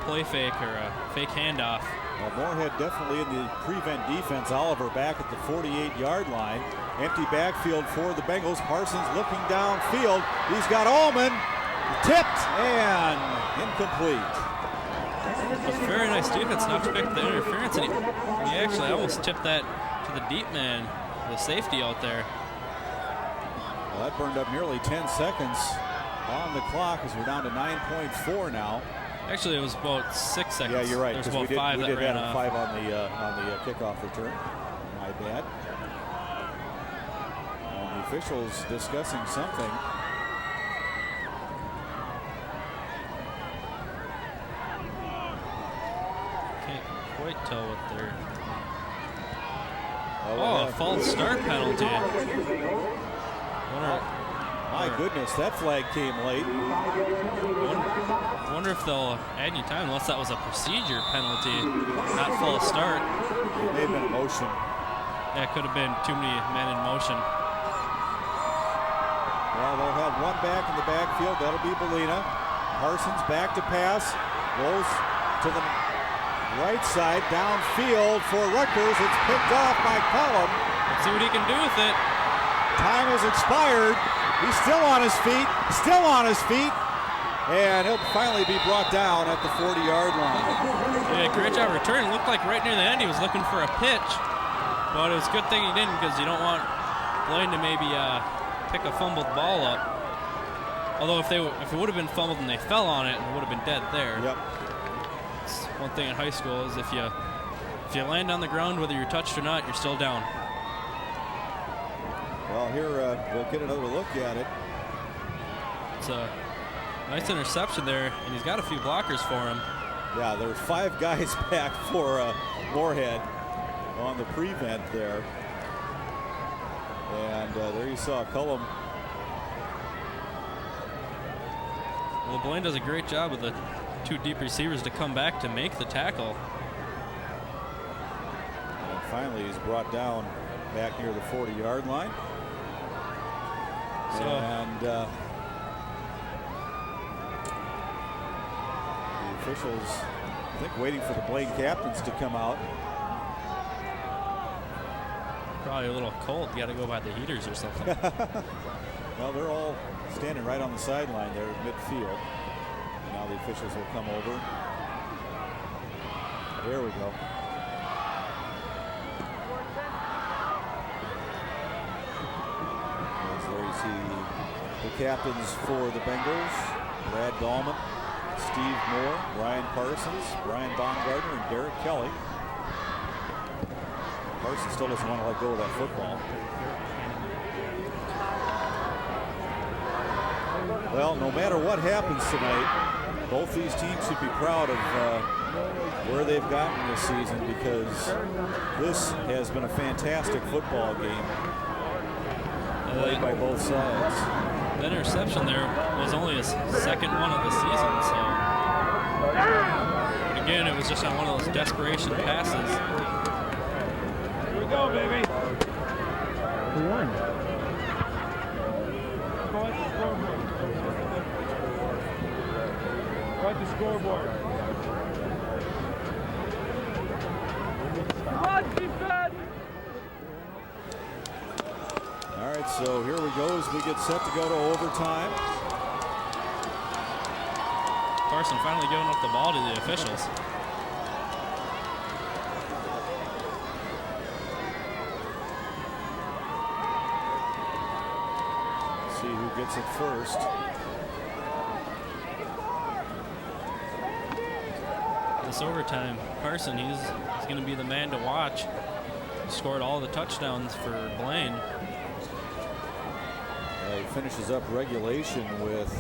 play fake or a fake handoff. Well, Moorhead definitely in the prevent defense. Oliver back at the 48-yard line. Empty backfield for the Bengals. Parsons looking downfield. He's got Ullman. Tipped and incomplete. A very nice defense not to pick the interference, and he actually almost tipped that to the deep man, the safety out there. Well, that burned up nearly 10 seconds on the clock as we're down to 9.4 now. Actually, it was about 6 seconds. Yeah, you're right. There's Because about we five did that ran add off. 5 on the kickoff return. My bad. And the officials discussing something. Can't quite tell what they're. Oh, Oh, a false start penalty. my goodness, that flag came late. Wonder if they'll add any time, unless that was a procedure penalty, not false start. It may have been a motion. Yeah, it could have been too many men in motion. Well, they'll have one back in the backfield. That'll be Belina. Parsons back to pass. Rolls to the right side, downfield for Rutgers. It's picked off by Cullum. Let's see what he can do with it. Time has expired. He's still on his feet. Still on his feet. And he'll finally be brought down at the 40-yard line. Yeah, great job returning. Looked like right near the end he was looking for a pitch. But it was a good thing he didn't, because you don't want Blaine to maybe pick a fumbled ball up. Although if it would have been fumbled and they fell on it, it would have been dead there. Yep. It's one thing in high school is if you land on the ground, whether you're touched or not, you're still down. Well, here we'll get another look at it. It's a nice interception there, and he's got a few blockers for him. Yeah, there's 5 guys back for Moorhead on the prevent there. And there you saw Cullum. Well, Blaine does a great job with the 2 deep receivers to come back to make the tackle. And finally he's brought down back near the 40-yard line. So, and the officials, I think, waiting for the Blaine captains to come out. probably a little cold. You got to go by the heaters or something. Well, they're all standing right on the sideline there at midfield. And now the officials will come over. There we go. As there you see the captains for the Bengals: Brad Dahlman, Steve Moore, Ryan Parsons, Brian Baumgartner, and Derek Kelly. Parsons still doesn't want to let go of that football. Well, no matter what happens tonight, both these teams should be proud of where they've gotten this season, because this has been a fantastic football game played by both sides. The interception there was only his second one of the season, so. But again, it was just on one of those desperation passes. Here we go, baby. Who won? Go at the scoreboard. Go at the scoreboard. Come on, defense! All right, so here we go as we get set to go to overtime. Carson finally giving up the ball to the officials. See who gets it first. This overtime, Carson, he's going to be the man to watch. He scored all the touchdowns for Blaine. He finishes up regulation with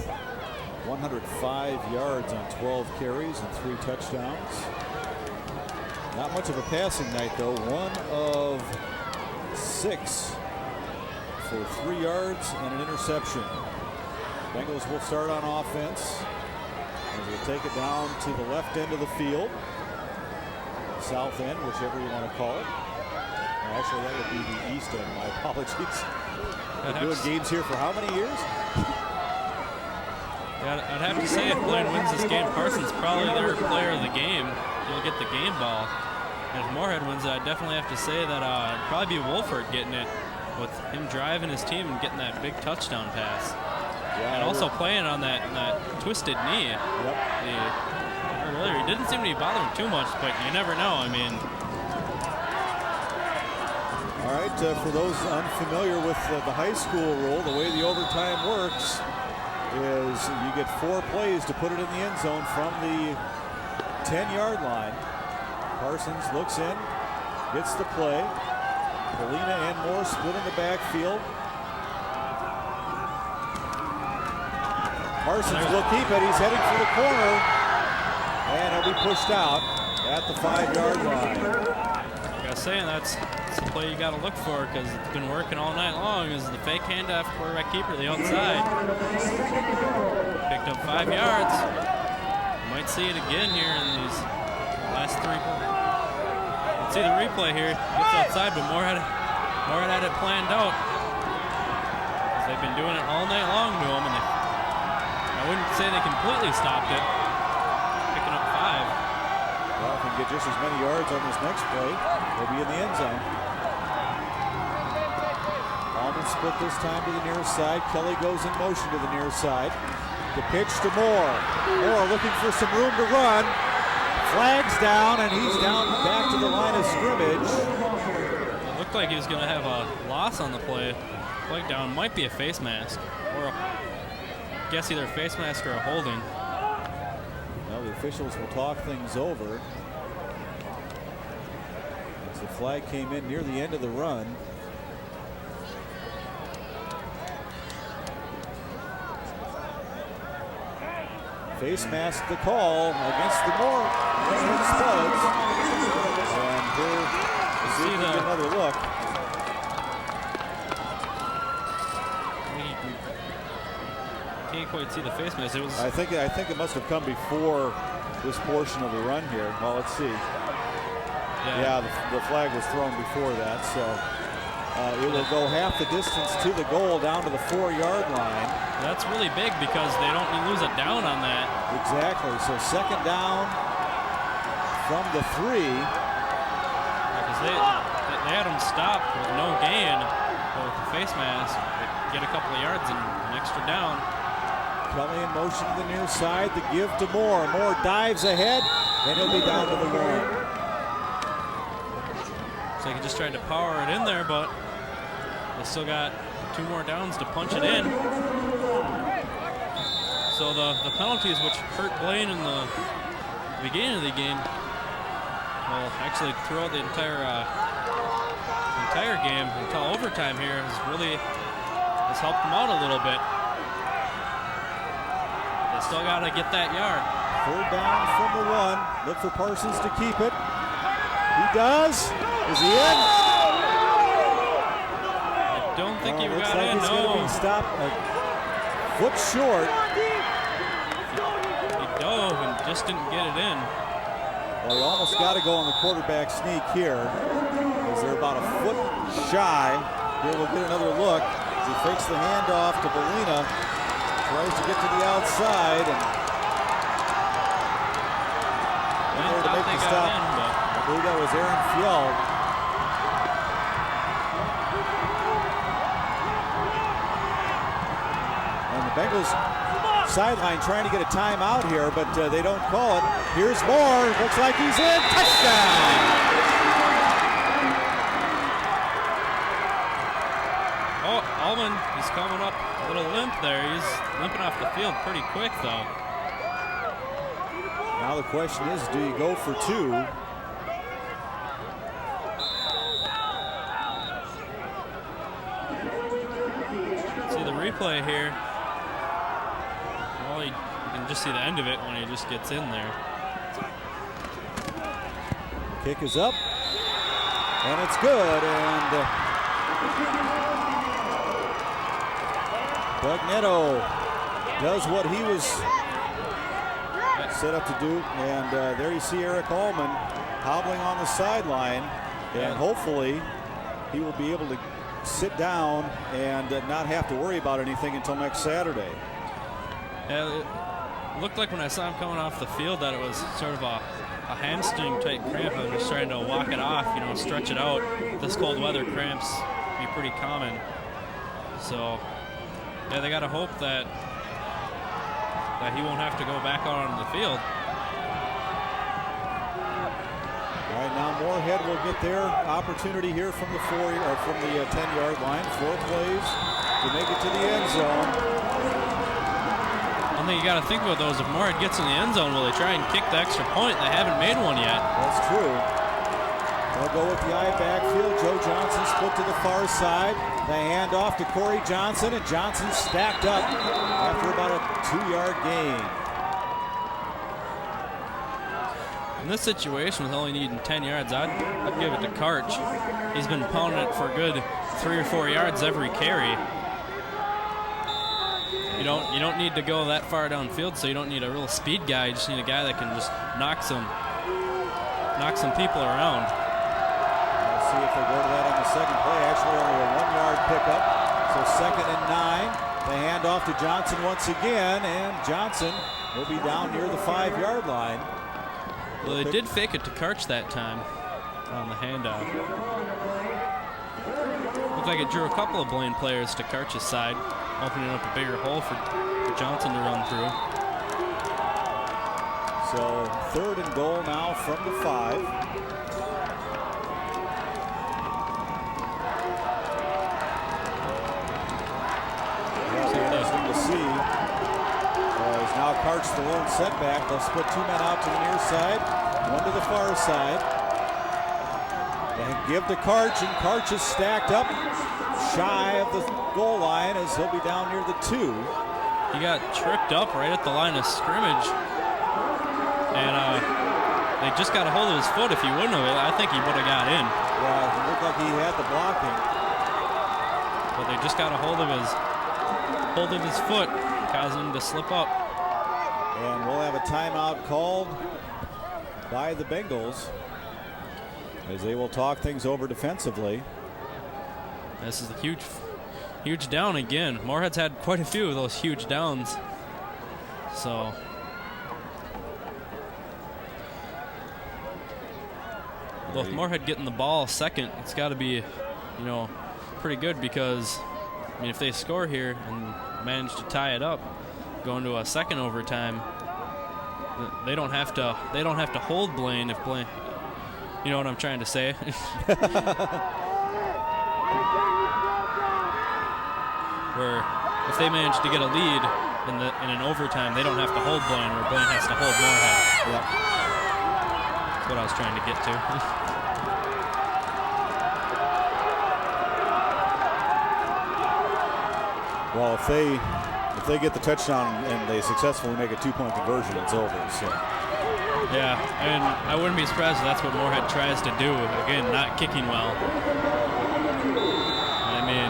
105 yards on 12 carries and 3 touchdowns. Not much of a passing night, though. 1 of 6 for 3 yards and an interception. Bengals will start on offense. And we'll take it down to the left end of the field. South end, whichever you want to call it. Actually, that would be the east end. My apologies. Been doing games here for how many years? I'd have to say if Blaine wins this game, Carson's probably their player of the game. He'll get the game ball. And if Moorhead wins it, I'd definitely have to say that it'd probably be Wolford getting it with him driving his team and getting that big touchdown pass. Yeah, and also playing on that twisted knee. Yep. Earlier, he didn't seem to be bothering too much, but you never know. I mean. All right, for those unfamiliar with the high school rule, the way the overtime works is you get 4 plays to put it in the end zone from the 10-yard line. Parsons looks in, gets the play. Polina and Moore split in the backfield. Parsons will keep it. He's heading for the corner, and he'll be pushed out at the 5-yard line. Like I was saying, that's the play you got to look for because it's been working all night long. Is the fake handoff quarterback keeper, the outside. Picked up 5 yards. Might see it again here in these last 3. Let's see the replay here. Gets outside, but Moorhead had it planned out. They've been doing it all night long to him, and I wouldn't say they completely stopped it. Picking up 5. Well, if he can get just as many yards on this next play, they'll be in the end zone. Allman split this time to the near side. Kelly goes in motion to the near side. The pitch to Moore. Moore looking for some room to run. Flags down, and he's down back to the line of scrimmage. It looked like he was going to have a loss on the play. Flag down might be a face mask, or I guess either a face mask or a holding. Well, the officials will talk things over. As the flag came in near the end of the run. Face mask the call against the Moorhead Spuds. And here we'll see another look. Can't quite see the face mask. It was. I think it must have come before this portion of the run here. Well, let's see. Yeah, the flag was thrown before that, so it will go half the distance to the goal down to the 4-yard line. That's really big because they don't lose a down on that. Exactly. So second down from the 3. Because they had them stopped with no gain, but with the face mask, they get a couple of yards and an extra down. Kelly in motion to the near side. The give to Moore. Moore dives ahead, and he'll be down to the 1. So he just tried to power it in there, but they still got 2 more downs to punch it in. So the penalties which hurt Blaine in the beginning of the game, well, actually throughout the entire game until overtime here has helped them out a little bit. They still got to get that yard. 3rd down from the 1. Look for Parsons to keep it. He does. Is he in? I don't think he looks got like in. He's going to be stopped a foot short. He dove and just didn't get it in. Well, he almost got to go on the quarterback sneak here, as they're about a foot shy. Here we'll get another look as he fakes the handoff to Polina. Tries to get to the outside, and there to make the stop. I believe that was Aaron Fjeld. And the Bengals sideline trying to get a timeout here, but they don't call it. Here's Moore. Looks like he's in. Touchdown! Oh, Allman, he's coming up a little limp there. He's limping off the field pretty quick, though. Now the question is, do you go for 2? See the replay here. Well, you can just see the end of it when he just gets in there. Kick is up, and it's good. And Doug Netto does what he was set up to do. And there you see Eric Allman hobbling on the sideline. And hopefully he will be able to sit down and not have to worry about anything until next Saturday. Yeah, it looked like when I saw him coming off the field that it was sort of a hamstring type cramp. I'm just trying to walk it off, you know, stretch it out. This cold weather cramps be pretty common. So, yeah, they got to hope that he won't have to go back out on the field. All right, now Moorhead will get their opportunity here from the 10-yard line. 4 plays to make it to the end zone. One thing you got to think about those, if Moorhead gets in the end zone, will they try and kick the extra point? They haven't made one yet. That's true. They'll go with the eye backfield. Joe Johnson split to the far side. The handoff to Corey Johnson, and Johnson stacked up after about a 2-yard gain. In this situation, with only needing 10 yards, I'd give it to Karch. He's been pounding it for a good 3 or 4 yards every carry. You don't need to go that far downfield, so you don't need a real speed guy. You just need a guy that can just knock some people around. We'll see if they go to that on the second play. Actually, only a 1-yard pickup. So 2nd and 9. The handoff to Johnson once again, and Johnson will be down near the 5-yard line. Well, they did fake it to Karch that time on the handoff. Looked like it drew a couple of Blaine players to Karch's side, opening up a bigger hole for Johnson to run through. So 3rd and goal now from the 5. That'll be interesting to see. As now Karch the lone setback. They'll split 2 men out to the near side, 1 to the far side. They give to Karch, and Karch is stacked up shy of the goal line as he'll be down near the 2. He got tripped up right at the line of scrimmage, and they just got a hold of his foot. If he wouldn't have, I think he would have got in. Yeah, it looked like he had the blocking. But they just got a hold of his foot, causing him to slip up. And we'll have a timeout called by the Bengals as they will talk things over defensively. This is a huge down again. Moorhead's had quite a few of those huge downs. So with Moorhead getting the ball second, it's got to be, pretty good, because if they score here and manage to tie it up, go into a second overtime, they don't have to hold Blaine if Blaine, you know what I'm trying to say. Where if they manage to get a lead in an overtime, they don't have to hold Blaine, where Blaine has to hold Moorhead. Yep. That's what I was trying to get to. Well, if they get the touchdown and they successfully make a 2-point conversion, it's over. So. Yeah, and I wouldn't be surprised if that's what Moorhead tries to do. Again, not kicking well. I mean,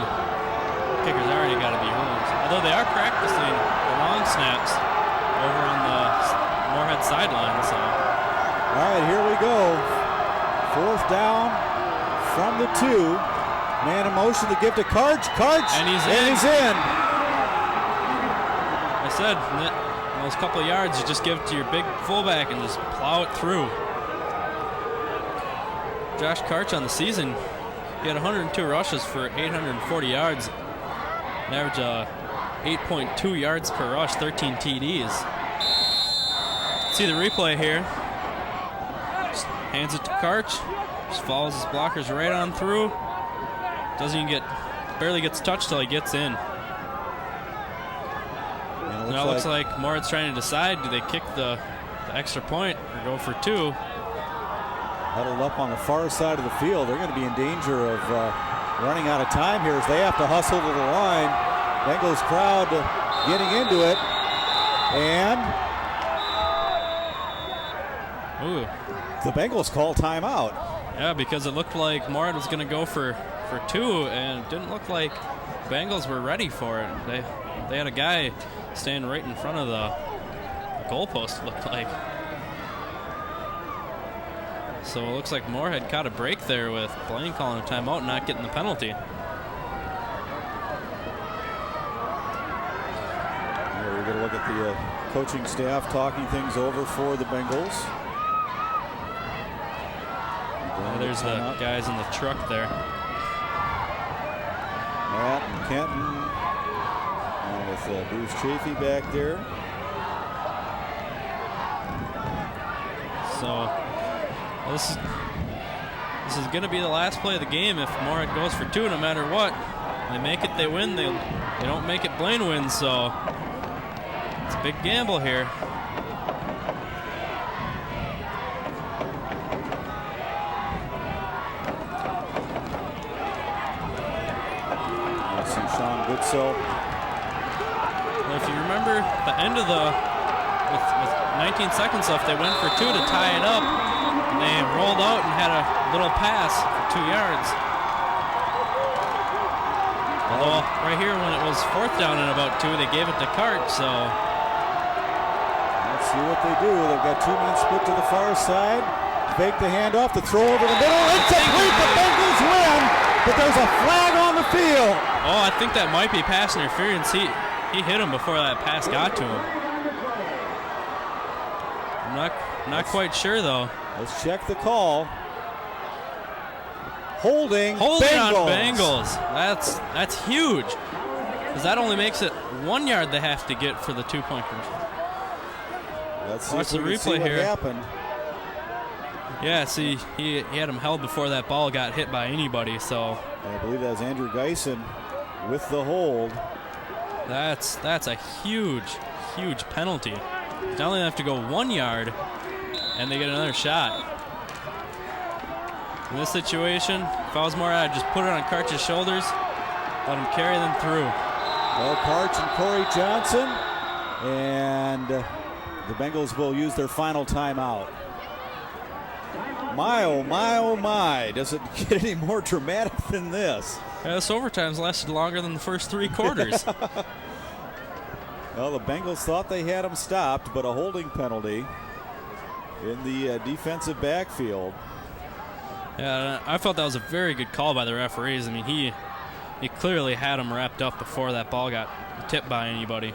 kickers already got to be rules. Although they are practicing the long snaps over on the Moorhead sideline. So. All right, here we go. 4th down from the 2. Man in motion to give to Karch. And he's in. I said, in those couple of yards, you just give it to your big fullback and just plow it through. Josh Karch on the season, he had 102 rushes for 840 yards, an average of 8.2 yards per rush, 13 TDs. See the replay here. Just hands it to Karch, just follows his blockers right on through. Doesn't even get barely gets touched till he gets in. Now it looks like Moorhead's trying to decide, do they kick the extra point or go for 2? Huddled up on the far side of the field. They're going to be in danger of running out of time here as they have to hustle to the line. Bengals crowd getting into it. And the Bengals call timeout. Yeah, because it looked like Moorhead was going to go for 2, and it didn't look like Bengals were ready for it. They had a guy standing right in front of the goalpost, it looked like. So it looks like Moorhead caught a break there with Blaine calling a timeout and not getting the penalty. Here we're going to look at the coaching staff talking things over for the Bengals. There's the guys in the truck there. Matt and Kenton, and with Bruce Chafee back there. So this is going to be the last play of the game. If Moorhead goes for 2, no matter what, they make it, they win. They don't make it, Blaine wins. So it's a big gamble here. So if you remember the end of with 19 seconds left, they went for 2 to tie it up. And they rolled out and had a little pass for 2 yards. Although right here when it was 4th down and about 2, they gave it to Cart. So let's see what they do. They've got 2 men split to the far side. Fake the handoff, the throw over the middle. It's complete. The Bengals win, but there's a flag on the field. Oh, I think that might be pass interference. He hit him before that pass got to him. I'm not quite sure though. Let's check the call. Holding Bengals. On Bengals. That's huge. Because that only makes it 1 yard they have to get for the 2-point conversion. Let's see Watch the replay what here. Happened. Yeah, see, he had him held before that ball got hit by anybody. So I believe that was Andrew Geisen with the hold. That's a huge penalty. Not only have to go 1 yard, and they get another shot. In this situation, if I was Moorhead, I'd just put it on Karch's shoulders, let him carry them through. Well, Karch and Corey Johnson, and the Bengals will use their final timeout. My, oh my, oh my. Does it get any more dramatic than this? Yeah, this overtime's lasted longer than the first 3 quarters. Well, the Bengals thought they had him stopped, but a holding penalty in the defensive backfield. Yeah, I felt that was a very good call by the referees. I mean, he clearly had him wrapped up before that ball got tipped by anybody,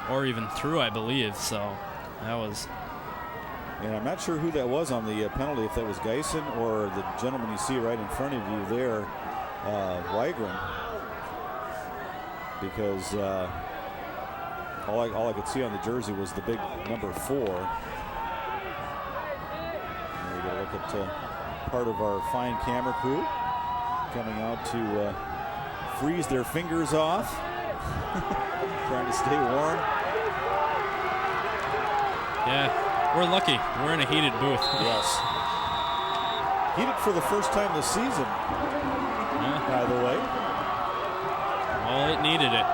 or even through, I believe. So that was. And I'm not sure who that was on the penalty, if that was Geisen or the gentleman you see right in front of you there, Wygren. Because all I could see on the jersey was the big number 4. And we're going to look at part of our fine camera crew coming out to freeze their fingers off, trying to stay warm. Yeah. We're lucky. We're in a heated booth. Yes. Heated for the first time this season, by the way. Well, it needed it.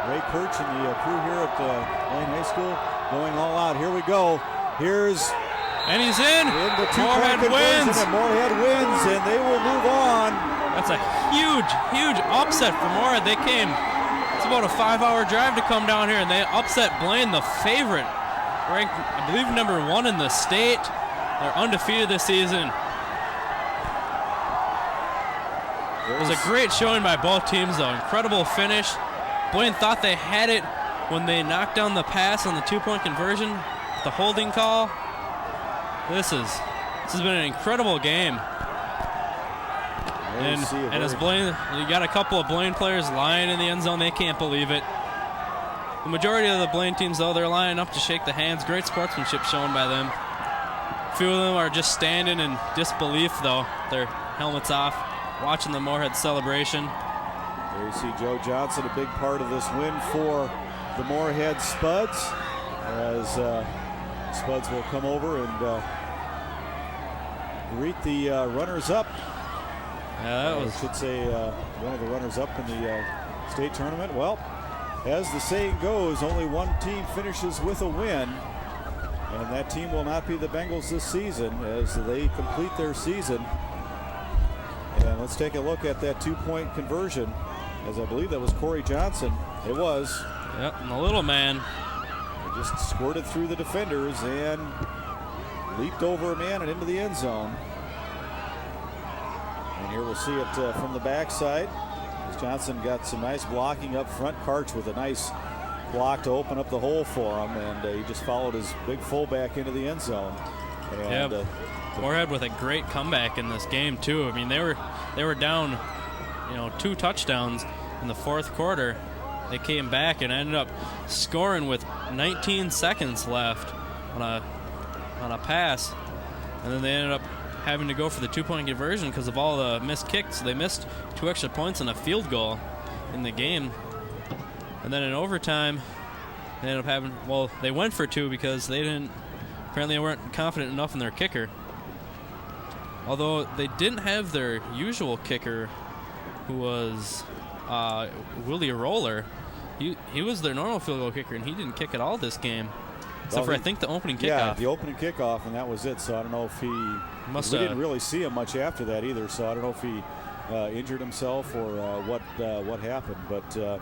Ray Kirch and the crew here at Blaine High School going all out. Here we go. And he's in. The Moorhead wins. And Moorhead wins, and they will move on. That's a huge upset for Moorhead. They came. It's about a 5-hour drive to come down here, and they upset Blaine, the favorite. Ranked, I believe, number 1 in the state. They're undefeated this season. It was a great showing by both teams, though. Incredible finish. Blaine thought they had it when they knocked down the pass on the 2-point conversion. The holding call. This has been an incredible game. And as Blaine, you got a couple of Blaine players lying in the end zone. They can't believe it. The majority of the Blaine teams, though, they're lining up to shake the hands. Great sportsmanship shown by them. A few of them are just standing in disbelief, though, their helmets off, watching the Moorhead celebration. There you see Joe Johnson, a big part of this win for the Moorhead Spuds, as Spuds will come over and greet the runners-up. Yeah, that was. I should say one of the runners-up in the state tournament. Well, as the saying goes, only one team finishes with a win, and that team will not be the Bengals this season as they complete their season. And let's take a look at that two-point conversion, as I believe that was Corey Johnson. It was. Yep, and the little man. He just squirted through the defenders and leaped over a man and into the end zone. And here we'll see it from the backside. As Johnson got some nice blocking up front. Karch with a nice block to open up the hole for him, and he just followed his big fullback into the end zone. And, yep. Moorhead with a great comeback in this game too. I mean, they were down, 2 touchdowns in the fourth quarter. They came back and ended up scoring with 19 seconds left on a pass, and then they ended up having to go for the 2-point conversion because of all the missed kicks. They missed 2 extra points and a field goal in the game. And then in overtime, they ended up having, they went for 2 because apparently they weren't confident enough in their kicker. Although they didn't have their usual kicker, who was Willie Roller. He was their normal field goal kicker, and he didn't kick at all this game. Except for, I think, the opening kickoff. Yeah, the opening kickoff, and that was it. So I don't know if we didn't really see him much after that either. So I don't know if he injured himself or what happened. But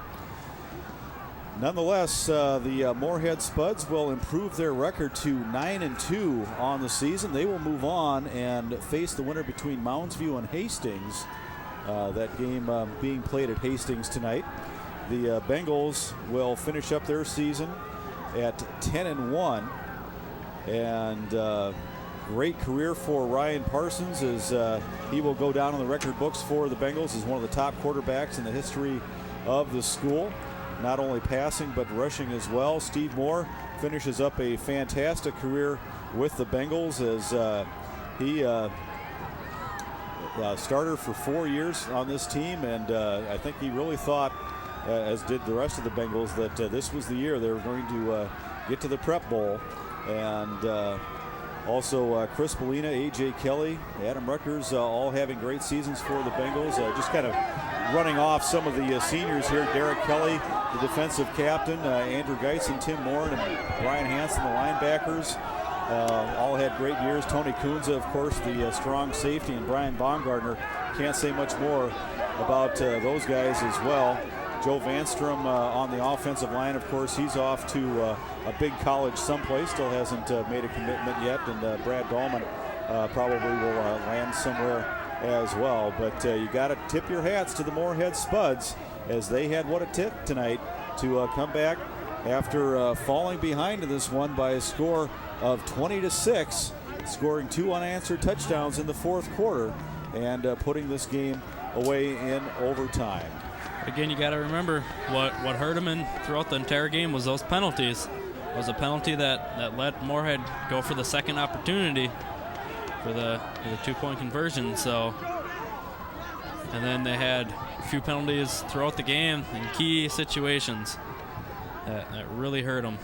nonetheless, the Moorhead Spuds will improve their record to 9-2 on the season. They will move on and face the winner between Moundsview and Hastings. That game being played at Hastings tonight. The Bengals will finish up their season at 10-1, and great career for Ryan Parsons, as he will go down in the record books for the Bengals as one of the top quarterbacks in the history of the school, not only passing but rushing as well. Steve Moore finishes up a fantastic career with the Bengals, as he starter for 4 years on this team, and I think he really thought, as did the rest of the Bengals, that this was the year they were going to get to the Prep Bowl. And also Chris Bellina, A.J. Kelly, Adam Ruckers, all having great seasons for the Bengals. Just kind of running off some of the seniors here. Derek Kelly, the defensive captain, Andrew Geisen, Tim Morin, and Brian Hansen, the linebackers. All had great years. Tony Kunza, of course, the strong safety, and Brian Baumgartner. Can't say much more about those guys as well. Joe Vanstrom on the offensive line, of course, he's off to a big college someplace, still hasn't made a commitment yet, and Brad Dahlman probably will land somewhere as well. But you got to tip your hats to the Moorhead Spuds, as they had what it took tonight to come back after falling behind in this one by a score of 20-6, scoring 2 unanswered touchdowns in the fourth quarter, and putting this game away in overtime. Again, you got to remember what hurt them throughout the entire game was those penalties. It was a penalty that let Moorhead go for the second opportunity for the 2-point conversion. So, and then they had a few penalties throughout the game in key situations that really hurt them.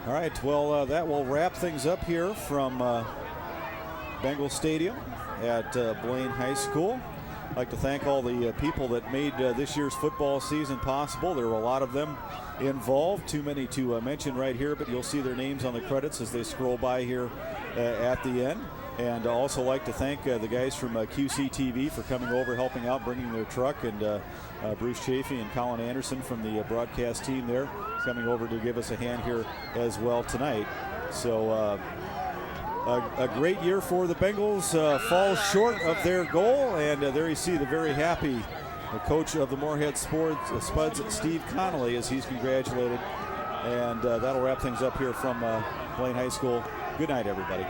All right, well, that will wrap things up here from Bengal Stadium at Blaine High School. I'd like to thank all the people that made this year's football season possible. There were a lot of them involved, too many to mention right here, but you'll see their names on the credits as they scroll by here at the end. And also like to thank the guys from QC TV for coming over, helping out, bringing their truck, and Bruce Chafee and Colin Anderson from the broadcast team there coming over to give us a hand here as well tonight. So a great year for the Bengals, falls short of their goal, and there you see the very happy coach of the Moorhead Spuds, Steve Connolly, as he's congratulated. And that'll wrap things up here from Blaine High School. Good night, everybody.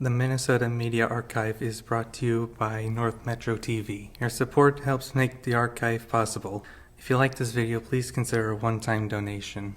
The Minnesota Media Archive is brought to you by North Metro TV. Your support helps make the archive possible. If you like this video, please consider a one-time donation.